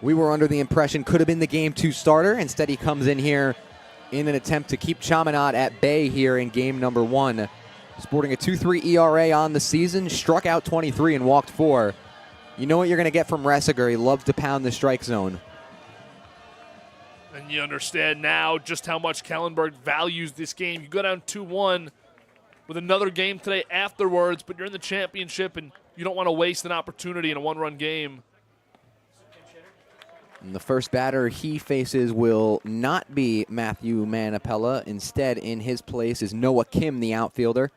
we were under the impression could have been the Game 2 starter. Instead, he comes in here in an attempt to keep Chaminade at bay here in game number 1. Sporting a 2.3 ERA on the season, struck out 23 and walked 4. You know what you're going to get from Resiger. He loves to pound the strike zone. And you understand now just how much Kellenberg values this game. You go down 2-1 with another game today afterwards, but you're in the championship and you don't want to waste an opportunity in a one-run game. And the first batter he faces will not be Matthew Manapella. Instead, in his place is Noah Kim, the outfielder.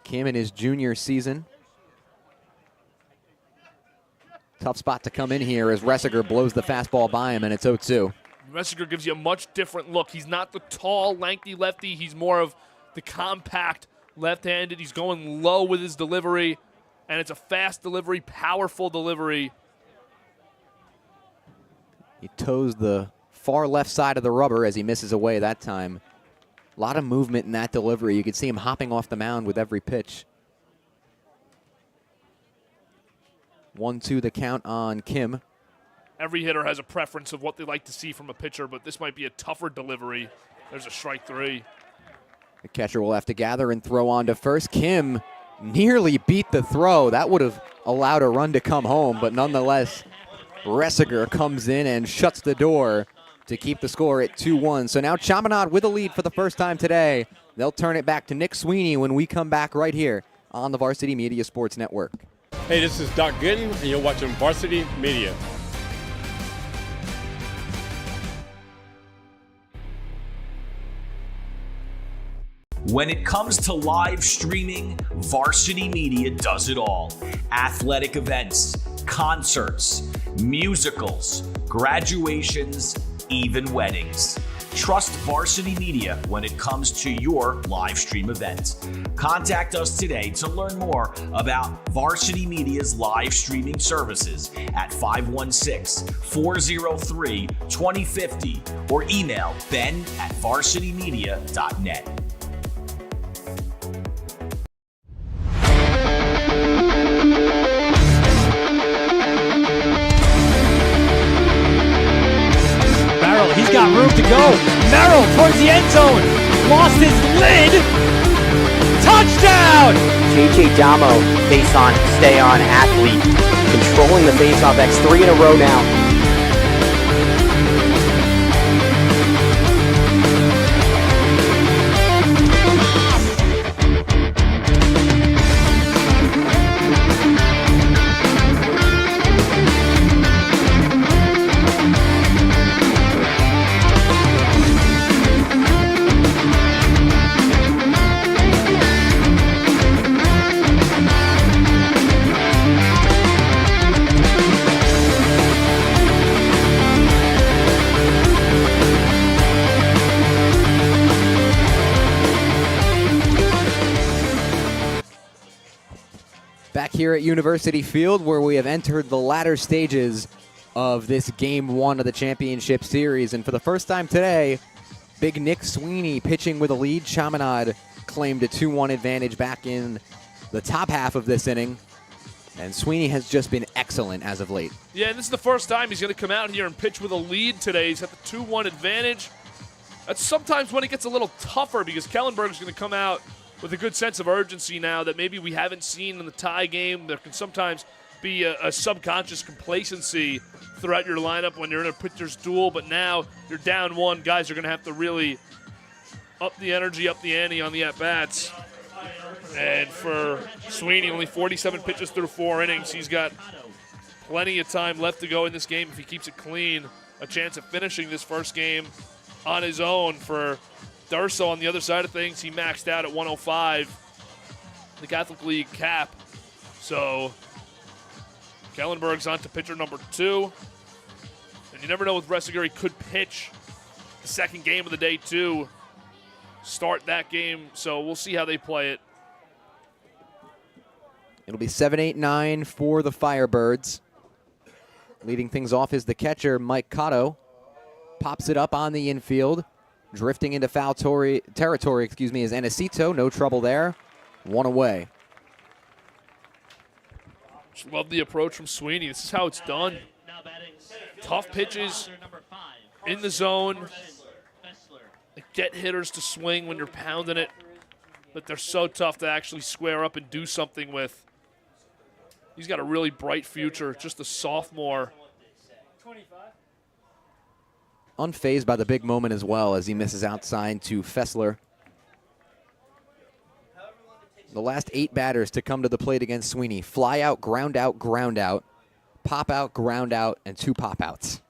Kim in his junior season. Tough spot to come in here as Resiger blows the fastball by him, and it's 0-2. Resiger gives you a much different look. He's not the tall, lanky lefty. He's more of the compact left-handed. He's going low with his delivery, and it's a fast delivery, powerful delivery. He toes the far left side of the rubber as he misses away that time. A lot of movement in that delivery. You could see him hopping off the mound with every pitch. 1-2 the count on Kim. Every hitter has a preference of what they like to see from a pitcher, but this might be a tougher delivery. There's a strike 3. The catcher will have to gather and throw on to first. Kim nearly beat the throw. That would have allowed a run to come home, but nonetheless, Resiger comes in and shuts the door to keep the score at 2-1. So now Chaminade with a lead for the first time today. They'll turn it back to Nick Sweeney when we come back right here on the Varsity Media Sports Network. Hey, this is Doc Gooden, and you're watching Varsity Media. When it comes to live streaming, Varsity Media does it all. Athletic events, concerts, musicals, graduations, even weddings. Trust Varsity Media when it comes to your live stream events. Contact us today to learn more about Varsity Media's live streaming services at 516-403-2050 or email ben@varsitymedia.net. He's got room to go. Merrill towards the end zone. Lost his lid. Touchdown! JJ Damo, face on, stay on athlete. Controlling the face-off X 3 in a row now. Back here at University Field, where we have entered the latter stages of this Game 1 of the championship series. And for the first time today, big Nick Sweeney pitching with a lead. Chaminade claimed a 2-1 advantage back in the top half of this inning. And Sweeney has just been excellent as of late. Yeah, and this is the first time he's going to come out here and pitch with a lead today. He's got the 2-1 advantage. That's sometimes when it gets a little tougher because Kellenberg is going to come out with a good sense of urgency now that maybe we haven't seen in the tie game. There can sometimes be a subconscious complacency throughout your lineup when you're in a pitcher's duel, but now you're down one. Guys are going to have to really up the energy, up the ante on the at-bats. And for Sweeney, only 47 pitches through 4 innings. He's got plenty of time left to go in this game if he keeps it clean. A chance of finishing this first game on his own. For Durso on the other side of things, he maxed out at 105, the Catholic League cap. So Kellenberg's on to pitcher number 2. And you never know with Resiger, he could pitch the second game of the day too. Start that game, so we'll see how they play it. It'll be 7-8-9 for the Firebirds. Leading things off is the catcher, Mike Cotto. Pops it up on the infield. Drifting into foul territory, is NSCHSAA. No trouble there. 1 away. Just love the approach from Sweeney. This is how it's done. Tough pitches in the zone. Get hitters to swing when you're pounding it, but they're so tough to actually square up and do something with. He's got a really bright future, just a sophomore. Unfazed by the big moment as well as he misses outside to Fessler. The last 8 batters to come to the plate against Sweeney. Fly out, ground out, ground out. Pop out, ground out, and 2 pop outs.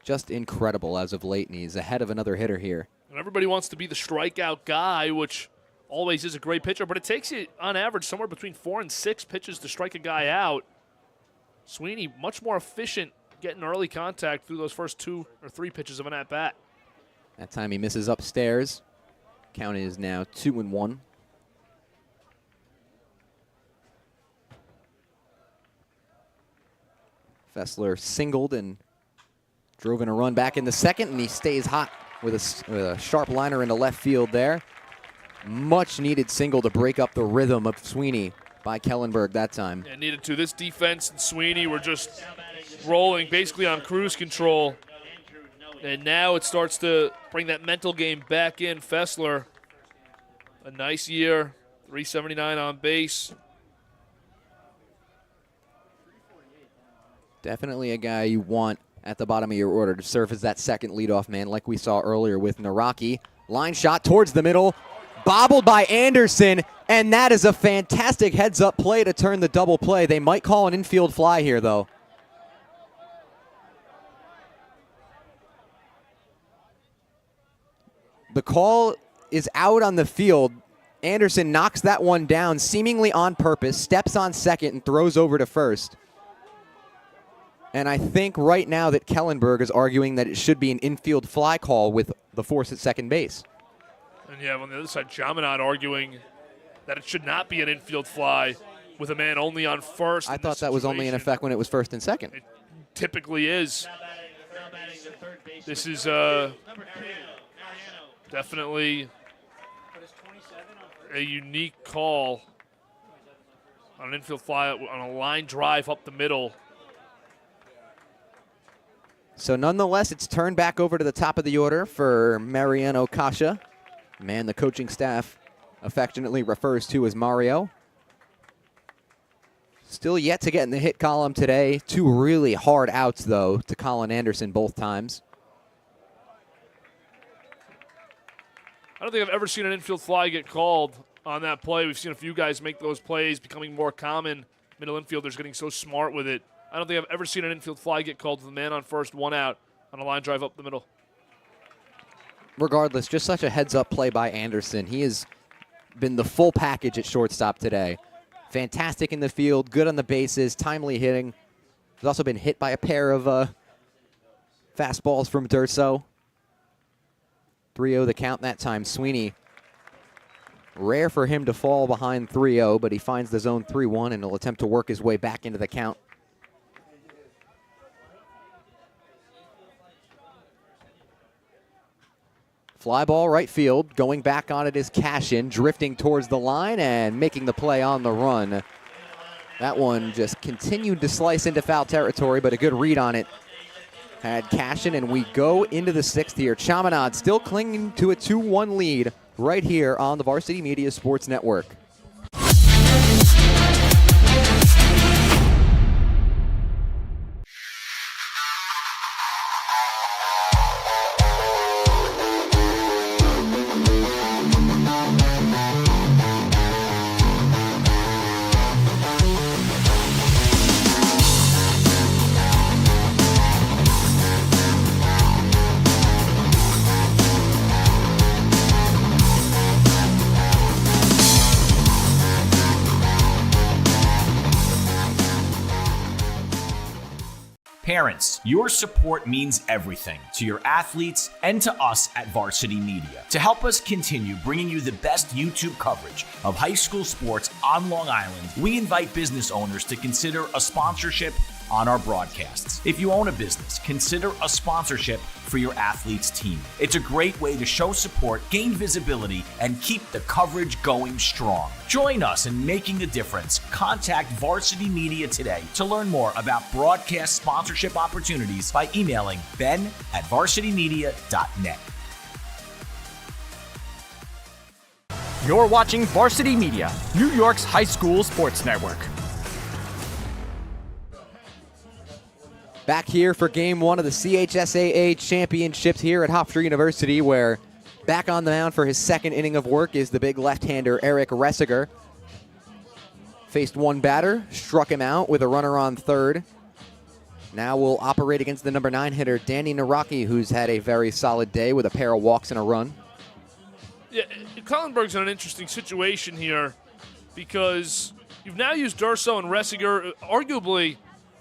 Just incredible as of late, and he's ahead of another hitter here. And everybody wants to be the strikeout guy, which always is a great pitcher, but it takes you, on average, somewhere between 4 and 6 pitches to strike a guy out. Sweeney, much more efficient getting early contact through those first 2 or 3 pitches of an at-bat. That time he misses upstairs. Count is now 2-1. Fessler singled and drove in a run back in the second, and he stays hot with a sharp liner into left field there. Much needed single to break up the rhythm of Sweeney by Kellenberg that time. Yeah, needed to. This defense and Sweeney were just rolling basically on cruise control. And now it starts to bring that mental game back in. Fessler, a nice year, 379 on base. Definitely a guy you want at the bottom of your order to serve as that second leadoff man like we saw earlier with Naraki. Line shot towards the middle, bobbled by Anderson, and that is a fantastic heads-up play to turn the double play. They might call an infield fly here, though. The call is out on the field. Anderson knocks that one down seemingly on purpose, steps on second, and throws over to first. And I think right now that Kellenberg is arguing that it should be an infield fly call with the force at second base. And you have on the other side, Chaminade arguing that it should not be an infield fly with a man only on first. I thought that was only in effect when it was first and second. It typically is. This is definitely a unique call on an infield fly on a line drive up the middle. So nonetheless, it's turned back over to the top of the order for Mariano Kasha, man the coaching staff affectionately refers to as Mario. Still yet to get in the hit column today. 2 really hard outs, though, to Colin Anderson both times. I don't think I've ever seen an infield fly get called on that play. We've seen a few guys make those plays becoming more common. Middle infielders getting so smart with it. I don't think I've ever seen an infield fly get called with the man on first, 1 out on a line drive up the middle. Regardless, just such a heads-up play by Anderson. He has been the full package at shortstop today. Fantastic in the field, good on the bases, timely hitting. He's also been hit by a pair of fastballs from Durso. 3-0 the count that time. Sweeney, rare for him to fall behind 3-0, but he finds the zone 3-1 and will attempt to work his way back into the count. Fly ball right field. Going back on it is Cashin, drifting towards the line and making the play on the run. That one just continued to slice into foul territory, but a good read on it had Cashin, and we go into the 6th here. Chaminade still clinging to a 2-1 lead right here on the Varsity Media Sports Network. Parents, your support means everything to your athletes and to us at Varsity Media. To help us continue bringing you the best YouTube coverage of high school sports on Long Island, we invite business owners to consider a sponsorship on our broadcasts. If you own a business, consider a sponsorship for your athlete's team. It's a great way to show support, gain visibility, and keep the coverage going strong. Join us in making a difference. Contact Varsity Media today to learn more about broadcast sponsorship opportunities by emailing ben@varsitymedia.net. You're watching Varsity Media, New York's high school sports network. Back here for game 1 of the CHSAA championships here at Hofstra University, where back on the mound for his 2nd inning of work is the big left-hander Eric Ressiger. Faced 1 batter, struck him out with a runner on 3rd. Now we'll operate against the number 9 hitter, Danny Naraki, who's had a very solid day with a pair of walks and a run. Yeah, Kellenberg's in an interesting situation here because you've now used Durso and Ressiger, arguably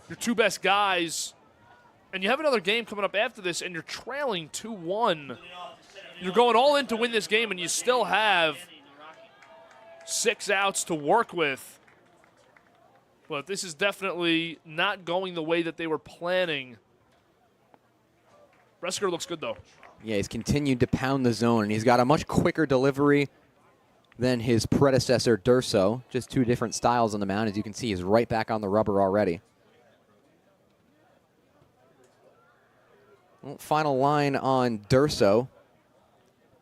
your 2 best guys, and you have another game coming up after this, and you're trailing 2-1. You're going all in to win this game, and you still have 6 outs to work with. But this is definitely not going the way that they were planning. Ressiger looks good, though. Yeah, he's continued to pound the zone, and he's got a much quicker delivery than his predecessor, Durso. Just 2 different styles on the mound. As you can see, he's right back on the rubber already. Well, final line on Durso.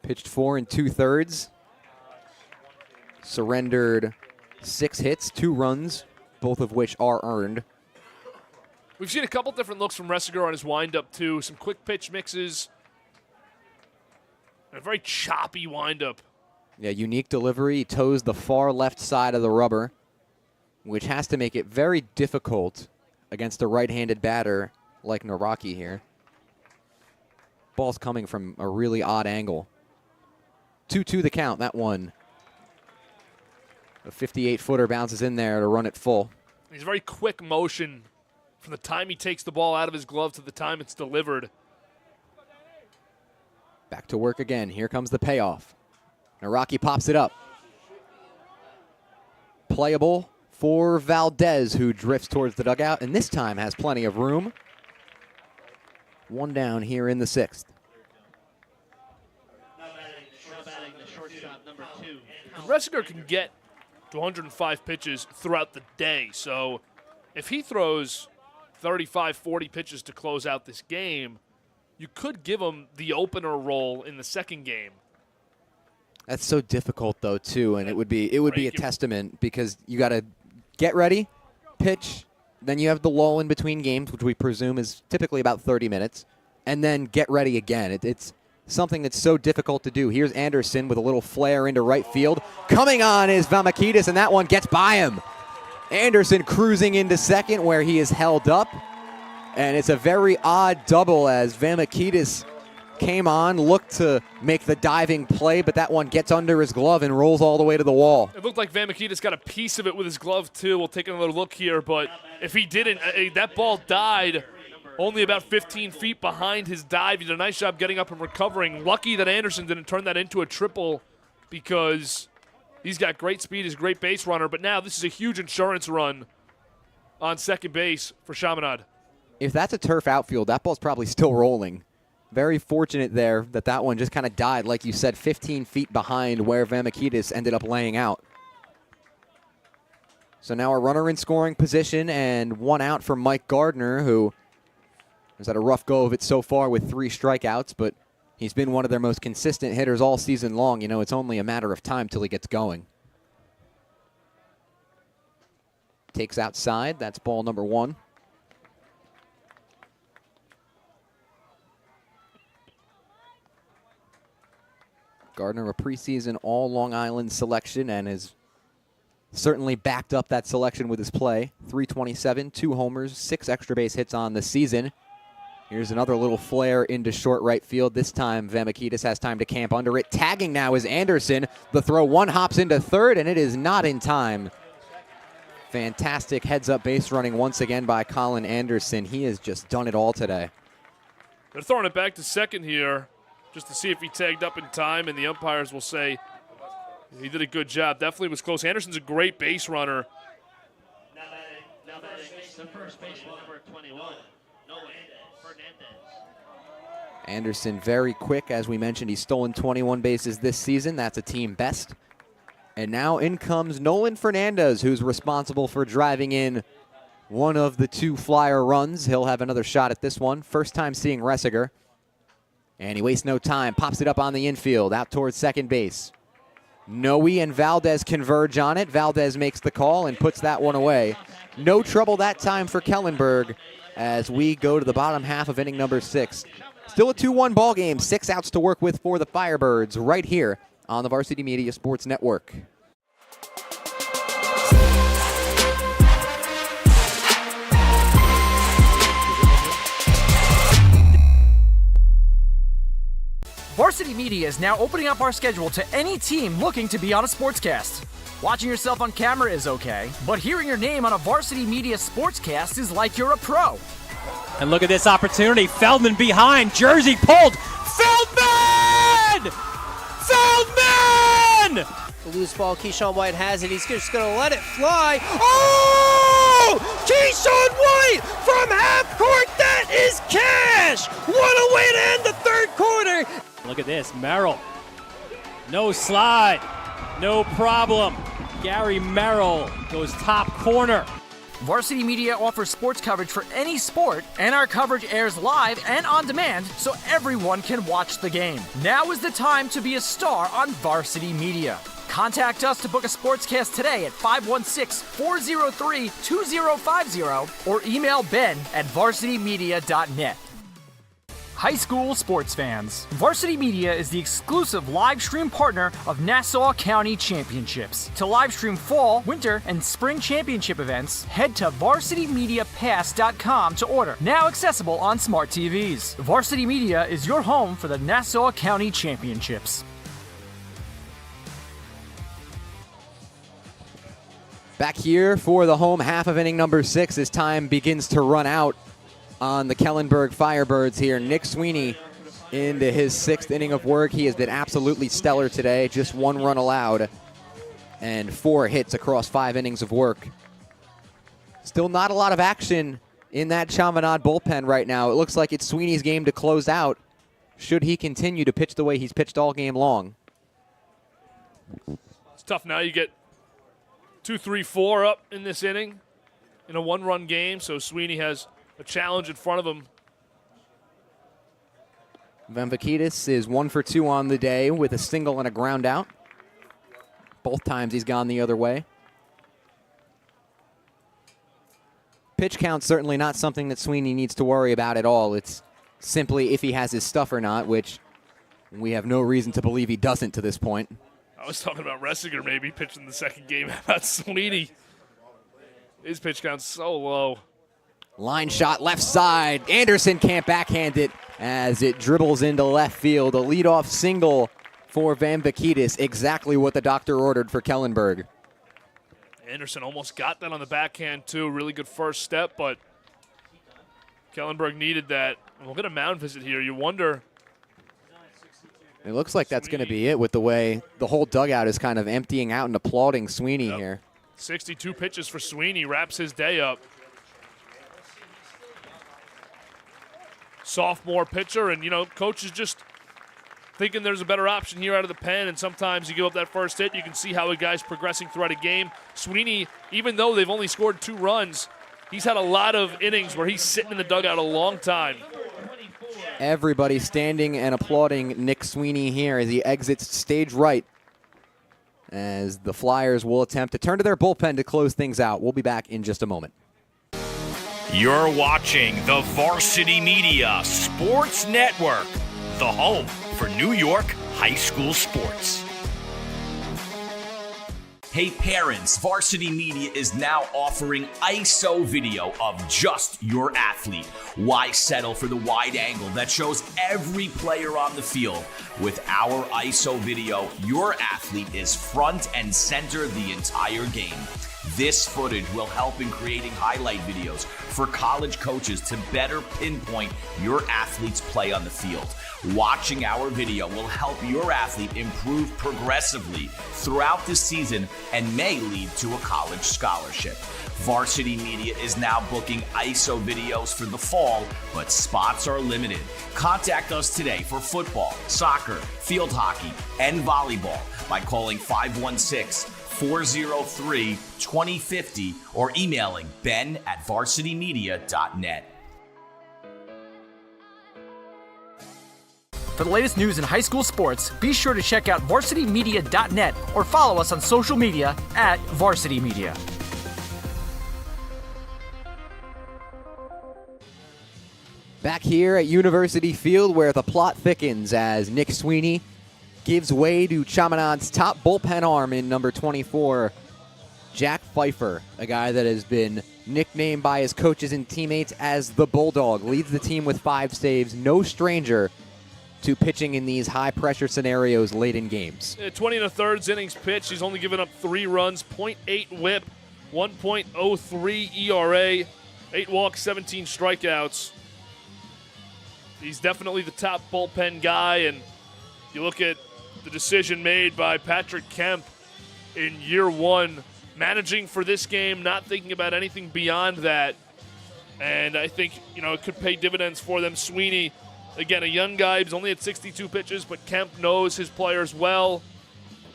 Pitched 4 2/3. Surrendered 6 hits, 2 runs, both of which are earned. We've seen a couple different looks from Ressiger on his windup, too. Some quick pitch mixes. And a very choppy windup. Yeah, unique delivery. He toes the far left side of the rubber, which has to make it very difficult against a right-handed batter like Naraki here. Ball's coming from a really odd angle. 2-2 the count, that one. A 58-footer bounces in there to run it full. He's very quick motion from the time he takes the ball out of his glove to the time it's delivered. Back to work again. Here comes the payoff. Naraki pops it up. Playable for Valdez, who drifts towards the dugout, and this time has plenty of room. One down here in the 6th. Ressiger can get to 105 pitches throughout the day, so if he throws 35, 40 pitches to close out this game, you could give him the opener role in the second game. That's so difficult, though, too, and it would be a testament because you got to get ready, pitch, then you have the lull in between games, which we presume is typically about 30 minutes, and then get ready again. It's something that's so difficult to do. Here's Anderson with a little flare into right field. Coming on is Vamakidis, and that one gets by him. Anderson cruising into second where he is held up, and it's a very odd double as Vamakidis came on, looked to make the diving play, but that one gets under his glove and rolls all the way to the wall. It looked like Vamakidis got a piece of it with his glove, too. We'll take another look here, but if he didn't, that ball died only about 15 feet behind his dive. He did a nice job getting up and recovering. Lucky that Anderson didn't turn that into a triple because he's got great speed, he's a great base runner, but now this is a huge insurance run on second base for Chaminade. If that's a turf outfield, that ball's probably still rolling. Very fortunate there that one just kind of died, like you said, 15 feet behind where Vamakidis ended up laying out. So now a runner in scoring position and one out for Mike Gardner, who has had a rough go of it so far with 3 strikeouts, but he's been one of their most consistent hitters all season long. You know, it's only a matter of time till he gets going. Takes outside. That's ball number 1. Gardner, a preseason all Long Island selection, and has certainly backed up that selection with his play. 327, 2 homers, 6 extra base hits on the season. Here's another little flare into short right field. This time, Vamakidis has time to camp under it. Tagging now is Anderson. The throw, one hops into third, and it is not in time. Fantastic heads-up base running once again by Colin Anderson. He has just done it all today. They're throwing it back to second here just to see if he tagged up in time, and the umpires will say he did a good job. Definitely was close. Anderson's a great base runner. Now the first baseman, number 21. Anderson very quick. As we mentioned, he's stolen 21 bases this season. That's a team best. And now in comes Nolan Fernandez, who's responsible for driving in one of the 2 flyer runs. He'll have another shot at this one. First time seeing Ressiger. And he wastes no time. Pops it up on the infield, out towards second base. Noe and Valdez converge on it. Valdez makes the call and puts that one away. No trouble that time for Kellenberg as we go to the bottom half of inning number 6. Still a 2-1 ball game. 6 outs to work with for the Firebirds right here on the Varsity Media Sports Network. Varsity Media is now opening up our schedule to any team looking to be on a sportscast. Watching yourself on camera is okay, but hearing your name on a Varsity Media Sportscast is like you're a pro. And look at this opportunity. Feldman behind. Jersey pulled. Feldman! Feldman! The loose ball, Keyshawn White has it. He's just going to let it fly. Oh! Keyshawn White from half court. That is cash. What a way to end the third quarter. Look at this. Merrill. No slide. No problem. Gary Merrill goes top corner. Varsity Media offers sports coverage for any sport, and our coverage airs live and on demand so everyone can watch the game. Now is the time to be a star on Varsity Media. Contact us to book a sportscast today at 516-403-2050 or email ben@varsitymedia.net. High school sports fans, Varsity Media is the exclusive live stream partner of Nassau County Championships. To live stream fall, winter, and spring championship events, head to varsitymediapass.com to order. Now accessible on smart TVs. Varsity Media is your home for the Nassau County Championships. Back here for the home half of inning number 6 as time begins to run out on the Kellenberg Firebirds here. Nick Sweeney into his 6th inning of work. He has been absolutely stellar today. Just 1 run allowed and 4 hits across 5 innings of work. Still not a lot of action in that Chaminade bullpen right now. It looks like it's Sweeney's game to close out, should he continue to pitch the way he's pitched all game long. It's tough now. You get 2, 3, 4 up in this inning in a 1-run game, so Sweeney has a challenge in front of him. Varsity is 1 for 2 on the day with a single and a ground out. Both times he's gone the other way. Pitch count certainly not something that Sweeney needs to worry about at all. It's simply if he has his stuff or not, which we have no reason to believe he doesn't to this point. I was talking about Ressinger maybe pitching the second game. How about Sweeney? His pitch count's so low. Line shot left side. Anderson can't backhand it as it dribbles into left field. A leadoff single for Varsity, exactly what the doctor ordered for Kellenberg. Anderson almost got that on the backhand too. Really good first step, but Kellenberg needed that. We'll get a mound visit here. You wonder. It looks like that's going to be it with the way the whole dugout is kind of emptying out and applauding Sweeney here. 62 pitches for Sweeney, wraps his day up. Sophomore pitcher, and, you know, coach is just thinking there's a better option here out of the pen, and sometimes you give up that first hit. You can see how a guy's progressing throughout a game. Sweeney, even though they've only scored 2 runs, he's had a lot of innings where he's sitting in the dugout a long time. Everybody standing and applauding Nick Sweeney here as he exits stage right, as the Flyers will attempt to turn to their bullpen to close things out. We'll be back in just a moment. You're watching the Varsity Media Sports Network, the home for New York high school sports. Hey parents, Varsity Media is now offering ISO video of just your athlete. Why settle for the wide angle that shows every player on the field? With our ISO video, your athlete is front and center the entire game. This footage will help in creating highlight videos for college coaches to better pinpoint your athlete's play on the field. Watching our video will help your athlete improve progressively throughout the season and may lead to a college scholarship. Varsity Media is now booking ISO videos for the fall, but spots are limited. Contact us today for football, soccer, field hockey, and volleyball by calling 516-403-2050 or emailing ben@varsitymedia.net. For the latest news in high school sports, be sure to check out varsitymedia.net or follow us on social media at Varsity Media. Back here at University Field, where the plot thickens as Nick Sweeney gives way to Chaminade's top bullpen arm in number 24, Jack Pfeiffer, a guy that has been nicknamed by his coaches and teammates as the Bulldog, leads the team with 5 saves, no stranger to pitching in these high-pressure scenarios late in games. 20 1/3 innings pitched. He's only given up 3 runs, 0.8 whip, 1.03 ERA, 8 walks, 17 strikeouts. He's definitely the top bullpen guy, and you look at the decision made by Patrick Kemp in year 1, managing for this game, not thinking about anything beyond that. And I think, you know, it could pay dividends for them. Sweeney, again, a young guy, he's only at 62 pitches, but Kemp knows his players well.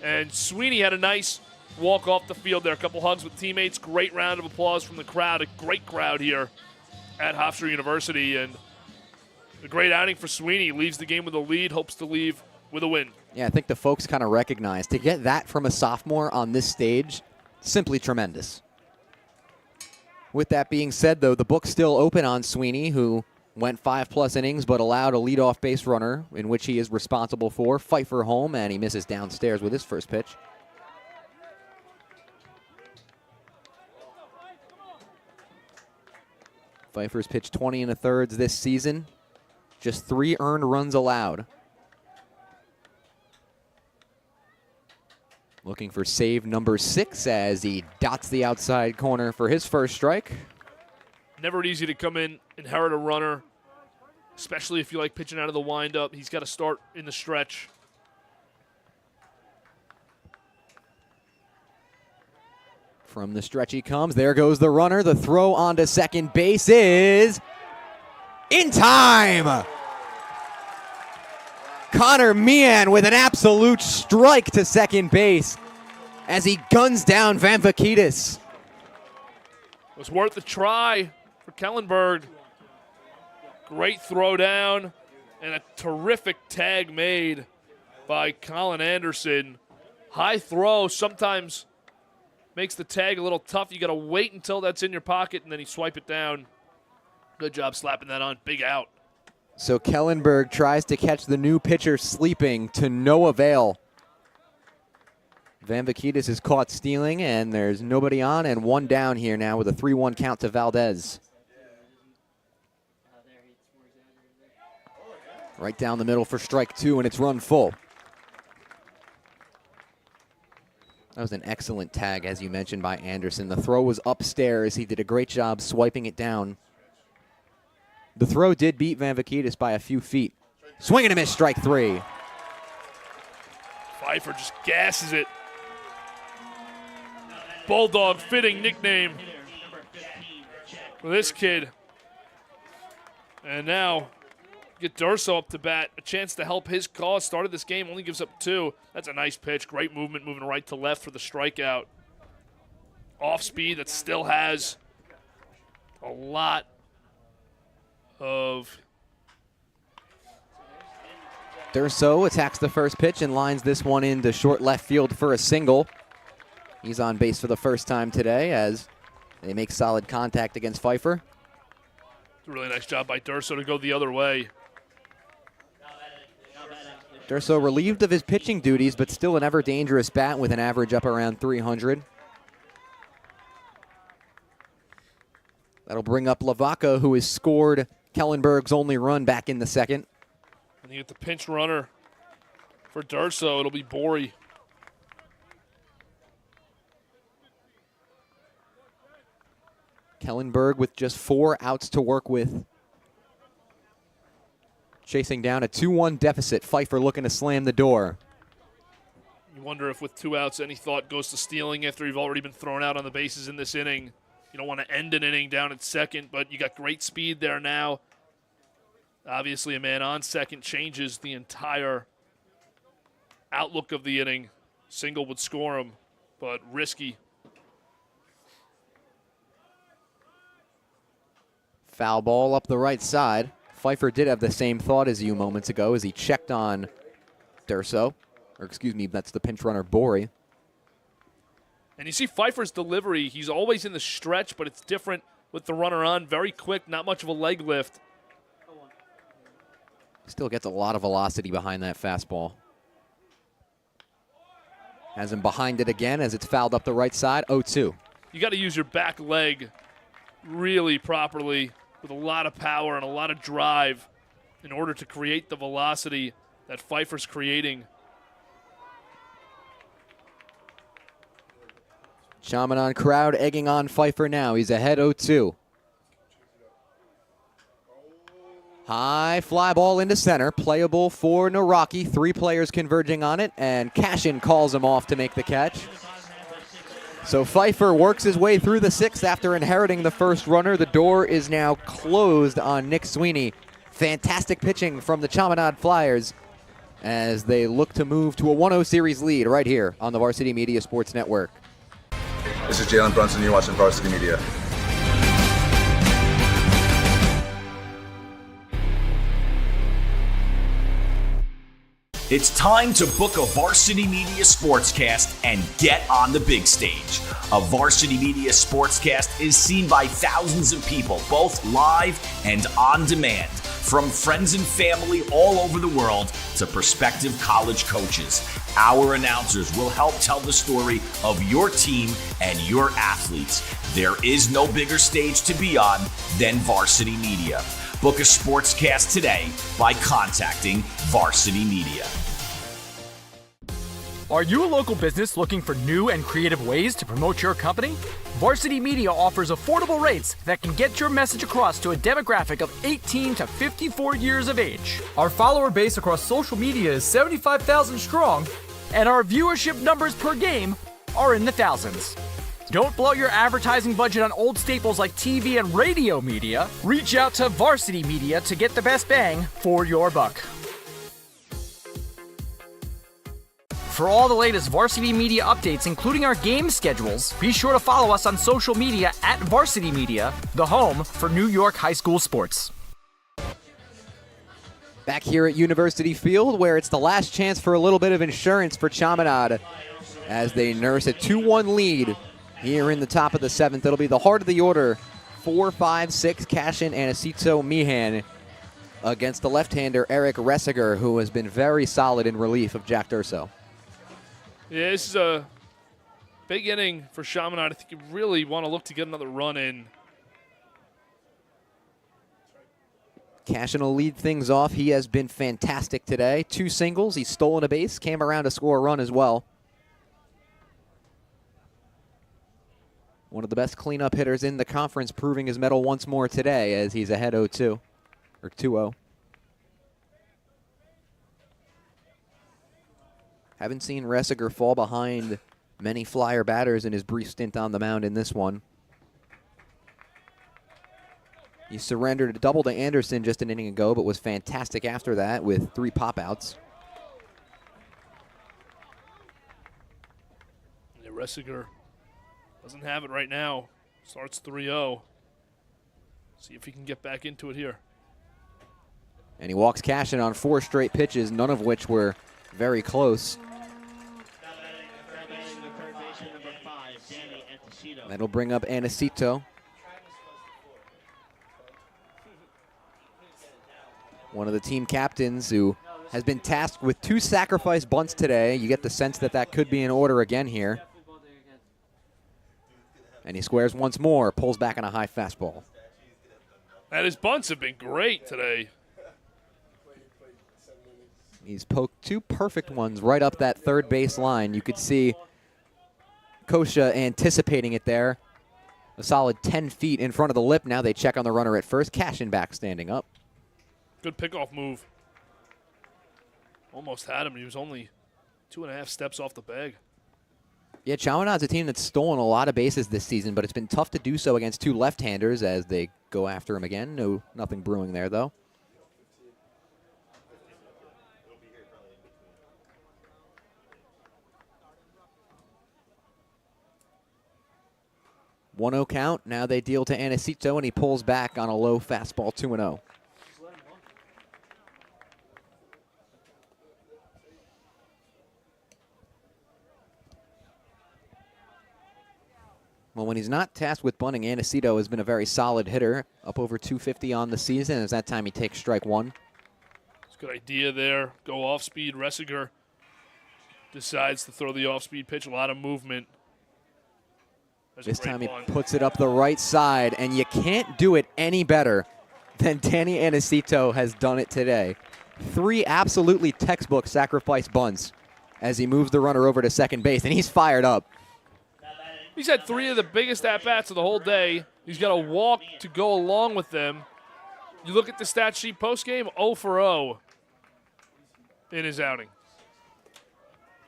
And Sweeney had a nice walk off the field there, a couple hugs with teammates, great round of applause from the crowd, a great crowd here at Hofstra University, and a great outing for Sweeney. Leaves the game with a lead, hopes to leave with a win. Yeah, I think the folks kind of recognize to get that from a sophomore on this stage, simply tremendous. With that being said, though, the book's still open on Sweeney, who went 5+ innings but allowed a leadoff base runner, in which he is responsible for. Pfeiffer home, and he misses downstairs with his first pitch. Pfeiffer's pitched 20 1/3 this season. Just 3 earned runs allowed. Looking for save number 6 as he dots the outside corner for his first strike. Never easy to come in, inherit a runner, especially if you like pitching out of the windup. He's got to start in the stretch. From the stretch he comes. There goes the runner. The throw onto second base is in time. Connor Meehan with an absolute strike to second base as he guns down Van Vakitis. It was worth a try for Kellenberg. Great throw down and a terrific tag made by Colin Anderson. High throw sometimes makes the tag a little tough. You got to wait until that's in your pocket and then you swipe it down. Good job slapping that on. Big out. So Kellenberg tries to catch the new pitcher sleeping to no avail. Van Vakitis is caught stealing, and there's nobody on, and one down here now with a 3-1 count to Valdez. Right down the middle for strike two, and it's run full. That was an excellent tag, as you mentioned, by Anderson. The throw was upstairs. He did a great job swiping it down. The throw did beat Van Vakitis by a few feet. Swing and a miss, strike three. Pfeiffer just gasses it. Bulldog, fitting nickname for this kid. And now get Durso up to bat. A chance to help his cause. Started this game, only gives up 2. That's a nice pitch. Great movement, moving right to left for the strikeout. Off speed that still has a lot of. Durso attacks the first pitch and lines this one into short left field for a single. He's on base for the first time today as they make solid contact against Pfeiffer. It's a really nice job by Durso to go the other way. Durso relieved of his pitching duties, but still an ever-dangerous bat with an average up around 300. That'll bring up Lavaca, who has scored Kellenberg's only run back in the second. And you get the pinch runner for Durso. It'll be Borey. Kellenberg with just 4 outs to work with. Chasing down a 2-1 deficit. Pfeiffer looking to slam the door. You wonder if with 2 outs any thought goes to stealing after you've already been thrown out on the bases in this inning. You don't want to end an inning down at second, but you got great speed there now. Obviously, a man on second changes the entire outlook of the inning. Single would score him, but risky. Foul ball up the right side. Pfeiffer did have the same thought as you moments ago as he checked on Durso. Or excuse me, that's the pinch runner, Borey. And you see Pfeiffer's delivery. He's always in the stretch, but it's different with the runner on. Very quick, not much of a leg lift. Still gets a lot of velocity behind that fastball. Has him behind it again as it's fouled up the right side, 0-2. You got to use your back leg really properly with a lot of power and a lot of drive in order to create the velocity that Pfeiffer's creating. Chaminade crowd egging on Pfeiffer now. He's ahead 0-2. High fly ball into center, playable for Naraki. 3 players converging on it, and Cashin calls him off to make the catch. So Pfeiffer works his way through the 6th after inheriting the first runner. The door is now closed on Nick Sweeney. Fantastic pitching from the Chaminade Flyers as they look to move to a 1-0 series lead right here on the Varsity Media Sports Network. This is Jalen Brunson. You're watching Varsity Media. It's time to book a Varsity Media Sportscast and get on the big stage. A Varsity Media Sportscast is seen by thousands of people, both live and on demand, from friends and family all over the world to prospective college coaches. Our announcers will help tell the story of your team and your athletes. There is no bigger stage to be on than Varsity Media. Book a sportscast today by contacting Varsity Media. Are you a local business looking for new and creative ways to promote your company? Varsity Media offers affordable rates that can get your message across to a demographic of 18 to 54 years of age. Our follower base across social media is 75,000 strong, and our viewership numbers per game are in the thousands. Don't blow your advertising budget on old staples like TV and radio media. Reach out to Varsity Media to get the best bang for your buck. For all the latest Varsity Media updates, including our game schedules, be sure to follow us on social media at Varsity Media, the home for New York high school sports. Back here at University Field, where it's the last chance for a little bit of insurance for Chaminade as they nurse a 2-1 lead here in the top of the 7th. It'll be the heart of the order, 4-5-6, Cashin and Acito Meehan against the left-hander Eric Ressiger, who has been very solid in relief of Jack Durso. Yeah, this is a big inning for Chaminade. I think you really want to look to get another run in. Cashin will lead things off. He has been fantastic today. 2 singles. He's stolen a base, came around to score a run as well. One of the best cleanup hitters in the conference, proving his mettle once more today as he's ahead 0-2, or 2-0. Haven't seen Ressiger fall behind many flyer batters in his brief stint on the mound in this one. He surrendered a double to Anderson just an inning ago, but was fantastic after that with 3 pop-outs. Yeah, Ressiger doesn't have it right now. Starts 3-0. See if he can get back into it here. And he walks Cashin on 4 straight pitches, none of which were very close. That'll bring up Anacito. One of the team captains who has been tasked with 2 sacrifice bunts today. You get the sense that that could be in order again here. And he squares once more, pulls back on a high fastball. And his bunts have been great today. He's poked 2 perfect ones right up that third base line. You could see Kosha anticipating it there. A solid 10 feet in front of the lip. Now they check on the runner at first. Cashin back standing up. Good pickoff move. Almost had him. He was only 2.5 steps off the bag. Yeah, Chaminade's a team that's stolen a lot of bases this season, but it's been tough to do so against 2 left-handers as they go after him again. Nothing brewing there, though. One 1-0 count. Now they deal to Anacito, and he pulls back on a low fastball, 2-0. Well, when he's not tasked with bunting, Anacito has been a very solid hitter, up over 250 on the season. As that time he takes strike 1. It's a good idea there. Go off speed. Ressiger decides to throw the off speed pitch. A lot of movement. This time he puts it up the right side, and you can't do it any better than Danny Anacito has done it today. 3 absolutely textbook sacrifice bunts as he moves the runner over to second base, and he's fired up. He's had 3 of the biggest at-bats of the whole day. He's got a walk to go along with them. You look at the stat sheet post-game, 0 for 0 in his outing.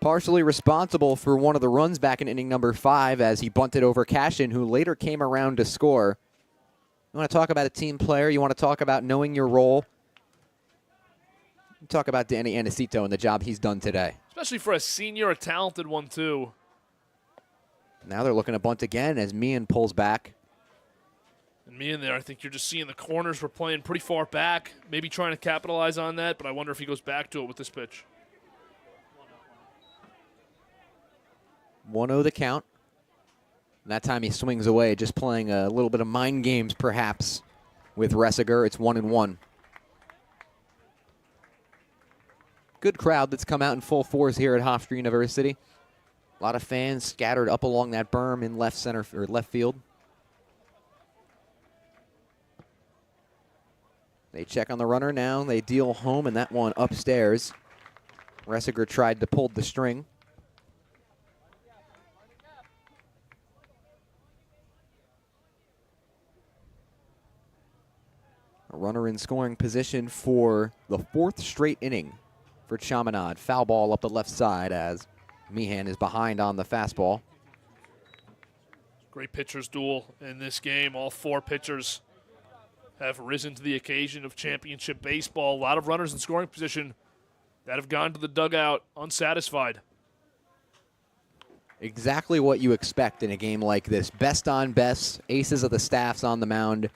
Partially responsible for one of the runs back in inning number 5 as he bunted over Cashin, who later came around to score. You want to talk about a team player? You want to talk about knowing your role? Talk about Danny Anacito and the job he's done today. Especially for a senior, a talented one, too. Now they're looking to bunt again as Meehan pulls back. And Meehan there, I think you're just seeing the corners were playing pretty far back, maybe trying to capitalize on that, but I wonder if he goes back to it with this pitch. 1-0 the count. And that time he swings away, just playing a little bit of mind games perhaps with Ressiger. It's 1-1. Good crowd that's come out in full force here at Hofstra University. A lot of fans scattered up along that berm in left center or left field. They check on the runner now. They deal home, and that one upstairs. Ressiger tried to pull the string. A runner in scoring position for the 4th straight inning for Chaminade. Foul ball up the left side as Meehan is behind on the fastball. Great pitchers duel in this game. All 4 pitchers have risen to the occasion of championship baseball. A lot of runners in scoring position that have gone to the dugout unsatisfied. Exactly what you expect in a game like this. Best on best, aces of the staffs on the mound.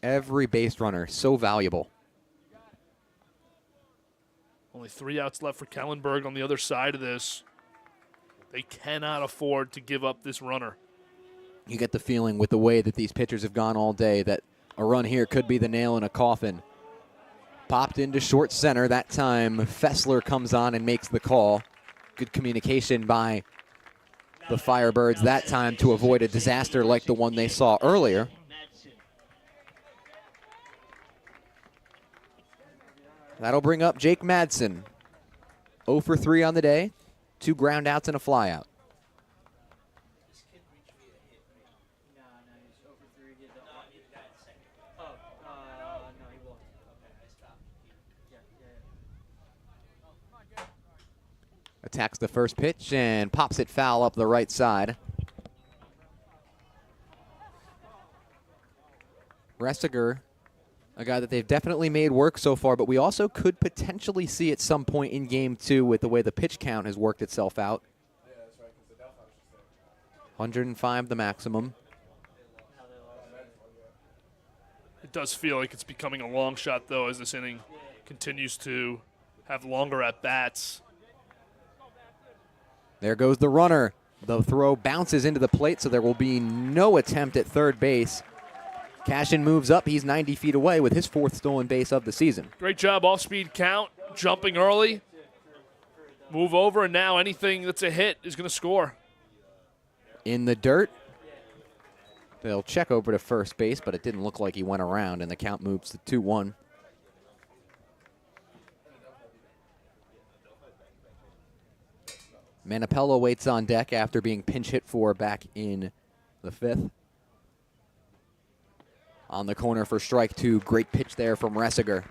Every base runner so valuable. Only 3 outs left for Kellenberg on the other side of this. They cannot afford to give up this runner. You get the feeling with the way that these pitchers have gone all day that a run here could be the nail in a coffin. Popped into short center. That time Fessler comes on and makes the call. Good communication by the Firebirds that time to avoid a disaster like the one they saw earlier. That'll bring up Jake Madsen. 0 for 3 on the day. 2 ground outs and a fly out. Attacks the first pitch and pops it foul up the right side. Ressiger, a guy that they've definitely made work so far, but we also could potentially see at some point in game 2 with the way the pitch count has worked itself out. 105 the maximum. It does feel like it's becoming a long shot, though, as this inning continues to have longer at-bats. There goes the runner. The throw bounces into the plate, so there will be no attempt at third base. Cashin moves up. He's 90 feet away with his 4th stolen base of the season. Great job, off-speed count, jumping early. Move over, and now anything that's a hit is going to score. In the dirt. They'll check over to first base, but it didn't look like he went around, and the count moves to 2-1. Manapello waits on deck after being pinch hit for back in the 5th. On the corner for strike 2. Great pitch there from Ressiger.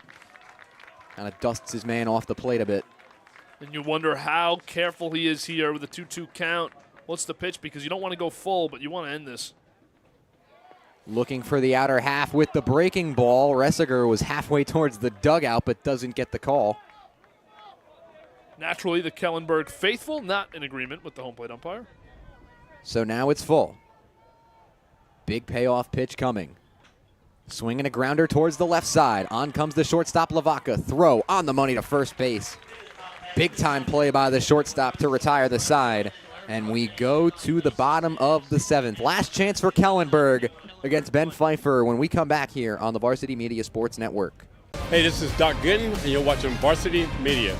Kind of dusts his man off the plate a bit. And you wonder how careful he is here with a 2-2 count. What's the pitch? Because you don't want to go full, but you want to end this. Looking for the outer half with the breaking ball. Ressiger was halfway towards the dugout, but doesn't get the call. Naturally, the Kellenberg faithful, not in agreement with the home plate umpire. So now it's full. Big payoff pitch coming. Swinging a grounder towards the left side. On comes the shortstop, Lavaca. Throw on the money to first base. Big time play by the shortstop to retire the side. And we go to the bottom of the 7th. Last chance for Kellenberg against Ben Pfeiffer when we come back here on the Varsity Media Sports Network. Hey, this is Doc Gooden, and you're watching Varsity Media.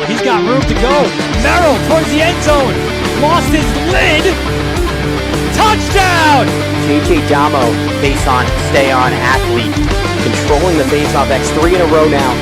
He's got room to go. Merrill towards the end zone. Lost his lid. Touchdown! JJ Damo, face on, stay on athlete. Controlling the faceoff X 3 in a row now.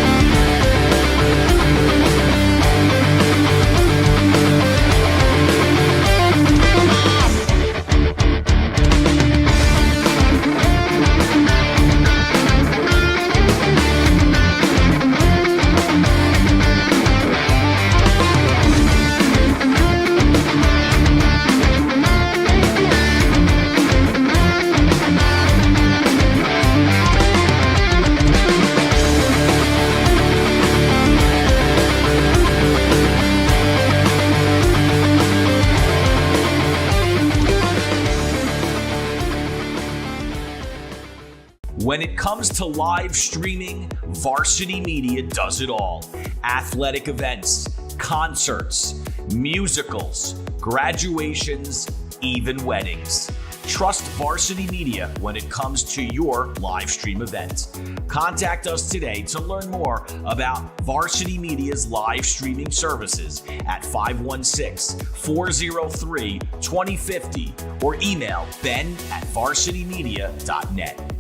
When it comes to live streaming, Varsity Media does it all. Athletic events, concerts, musicals, graduations, even weddings. Trust Varsity Media when it comes to your live stream event. Contact us today to learn more about Varsity Media's live streaming services at 516-403-2050 or email ben@varsitymedia.net.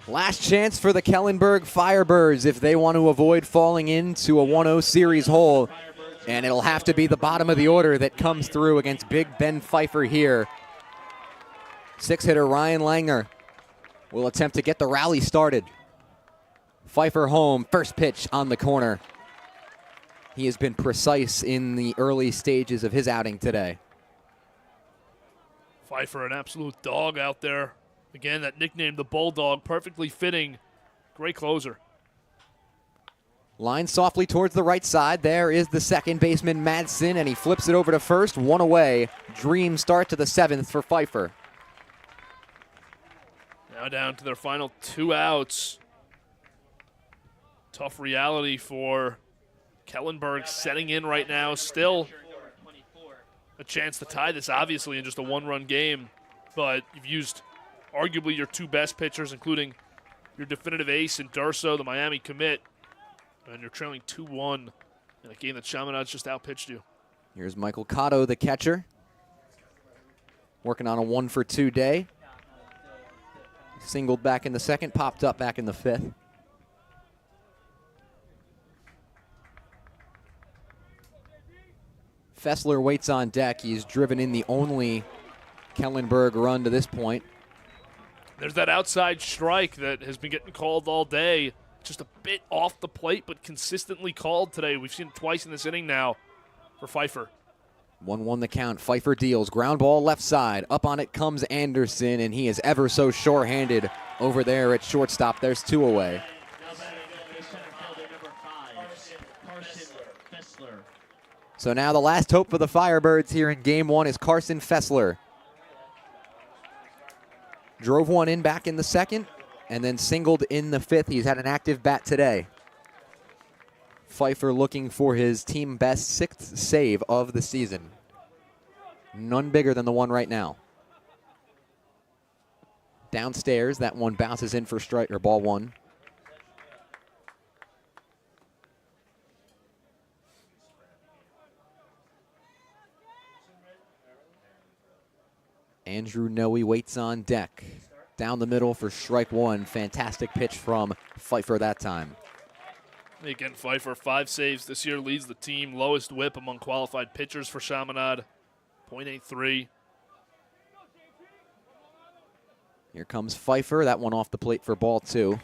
Last chance for the Kellenberg Firebirds if they want to avoid falling into a 1-0 series hole. And it'll have to be the bottom of the order that comes through against Big Ben Pfeiffer here. Six-hitter Ryan Langer will attempt to get the rally started. Pfeiffer home, first pitch on the corner. He has been precise in the early stages of his outing today. Pfeiffer, an absolute dog out there. Again, that nickname, the Bulldog, perfectly fitting. Great closer. Line softly towards the right side. There is the second baseman, Madsen, and he flips it over to first. One away. Dream start to the seventh for Pfeiffer. Now down to their final 2 outs. Tough reality for Kellenberg setting in right now. Still a chance to tie this, obviously, in just a 1-run game. But you've used arguably your 2 best pitchers, including your definitive ace in Durso, the Miami commit. And you're trailing 2-1 in a game that Chaminade's just outpitched you. Here's Michael Cotto, the catcher. Working on a 1-for-2 day. Singled back in the second, popped up back in the fifth. Fessler waits on deck. He's driven in the only Kellenberg run to this point. There's that outside strike that has been getting called all day. Just a bit off the plate, but consistently called today. We've seen it twice in this inning now for Pfeiffer. 1-1 the count. Pfeiffer deals. Ground ball left side. Up on it comes Anderson, and he is ever so sure-handed over there at shortstop. There's 2 away. So now the last hope for the Firebirds here in Game 1 is Carson Fessler. Drove one in back in the second, and then singled in the fifth. He's had an active bat today. Pfeiffer looking for his team best 6th save of the season. None bigger than the one right now. Downstairs, that one bounces in for strike or ball 1. Andrew Noe waits on deck. Down the middle for strike 1. Fantastic pitch from Pfeiffer that time. Again, Pfeiffer, 5 saves this year, leads the team. Lowest whip among qualified pitchers for Chaminade, .83. Here comes Pfeiffer. That one off the plate for ball 2.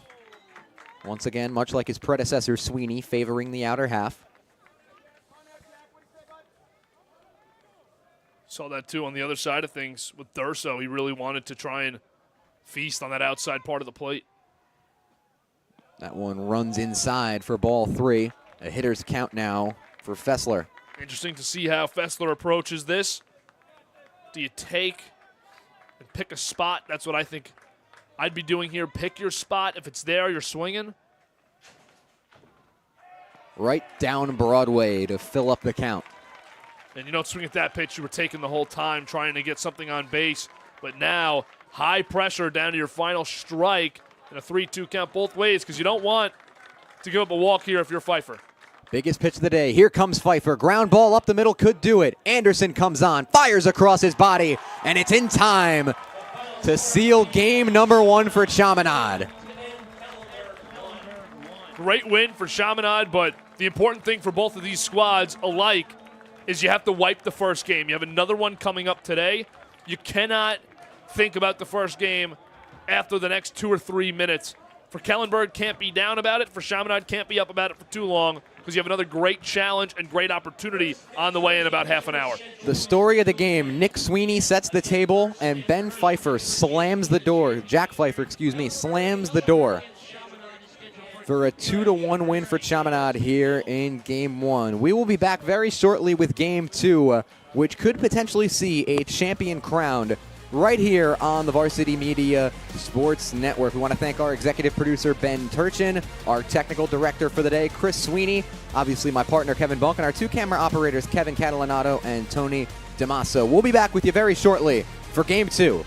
Once again, much like his predecessor, Sweeney, favoring the outer half. Saw that, too, on the other side of things with Durso. He really wanted to try and feast on that outside part of the plate. That one runs inside for ball 3. A hitter's count now for Fessler. Interesting to see how Fessler approaches this. Do you take and pick a spot? That's what I think I'd be doing here. Pick your spot. If it's there, you're swinging. Right down Broadway to fill up the count. And you don't swing at that pitch you were taking the whole time, trying to get something on base. But now, high pressure down to your final strike and a 3-2 count both ways, because you don't want to give up a walk here if you're Pfeiffer. Biggest pitch of the day. Here comes Pfeiffer. Ground ball up the middle could do it. Anderson comes on, fires across his body, and it's in time to seal game number 1 for Chaminade. Great win for Chaminade, but the important thing for both of these squads alike is you have to wipe the first game. You have another one coming up today. You cannot think about the first game after the next 2 or 3 minutes. For Kellenberg, can't be down about it. For Chaminade, can't be up about it for too long, because you have another great challenge and great opportunity on the way in about half an hour. The story of the game, Nick Sweeney sets the table, and Ben Pfeiffer slams the door. Jack Pfeiffer, slams the door for a 2-1 win for Chaminade here in Game 1. We will be back very shortly with Game 2, which could potentially see a champion crowned right here on the Varsity Media Sports Network. We want to thank our executive producer, Ben Turchin, our technical director for the day, Chris Sweeney, obviously my partner, Kevin Bunk, and our 2 camera operators, Kevin Catalanato and Tony DeMasso. We'll be back with you very shortly for Game 2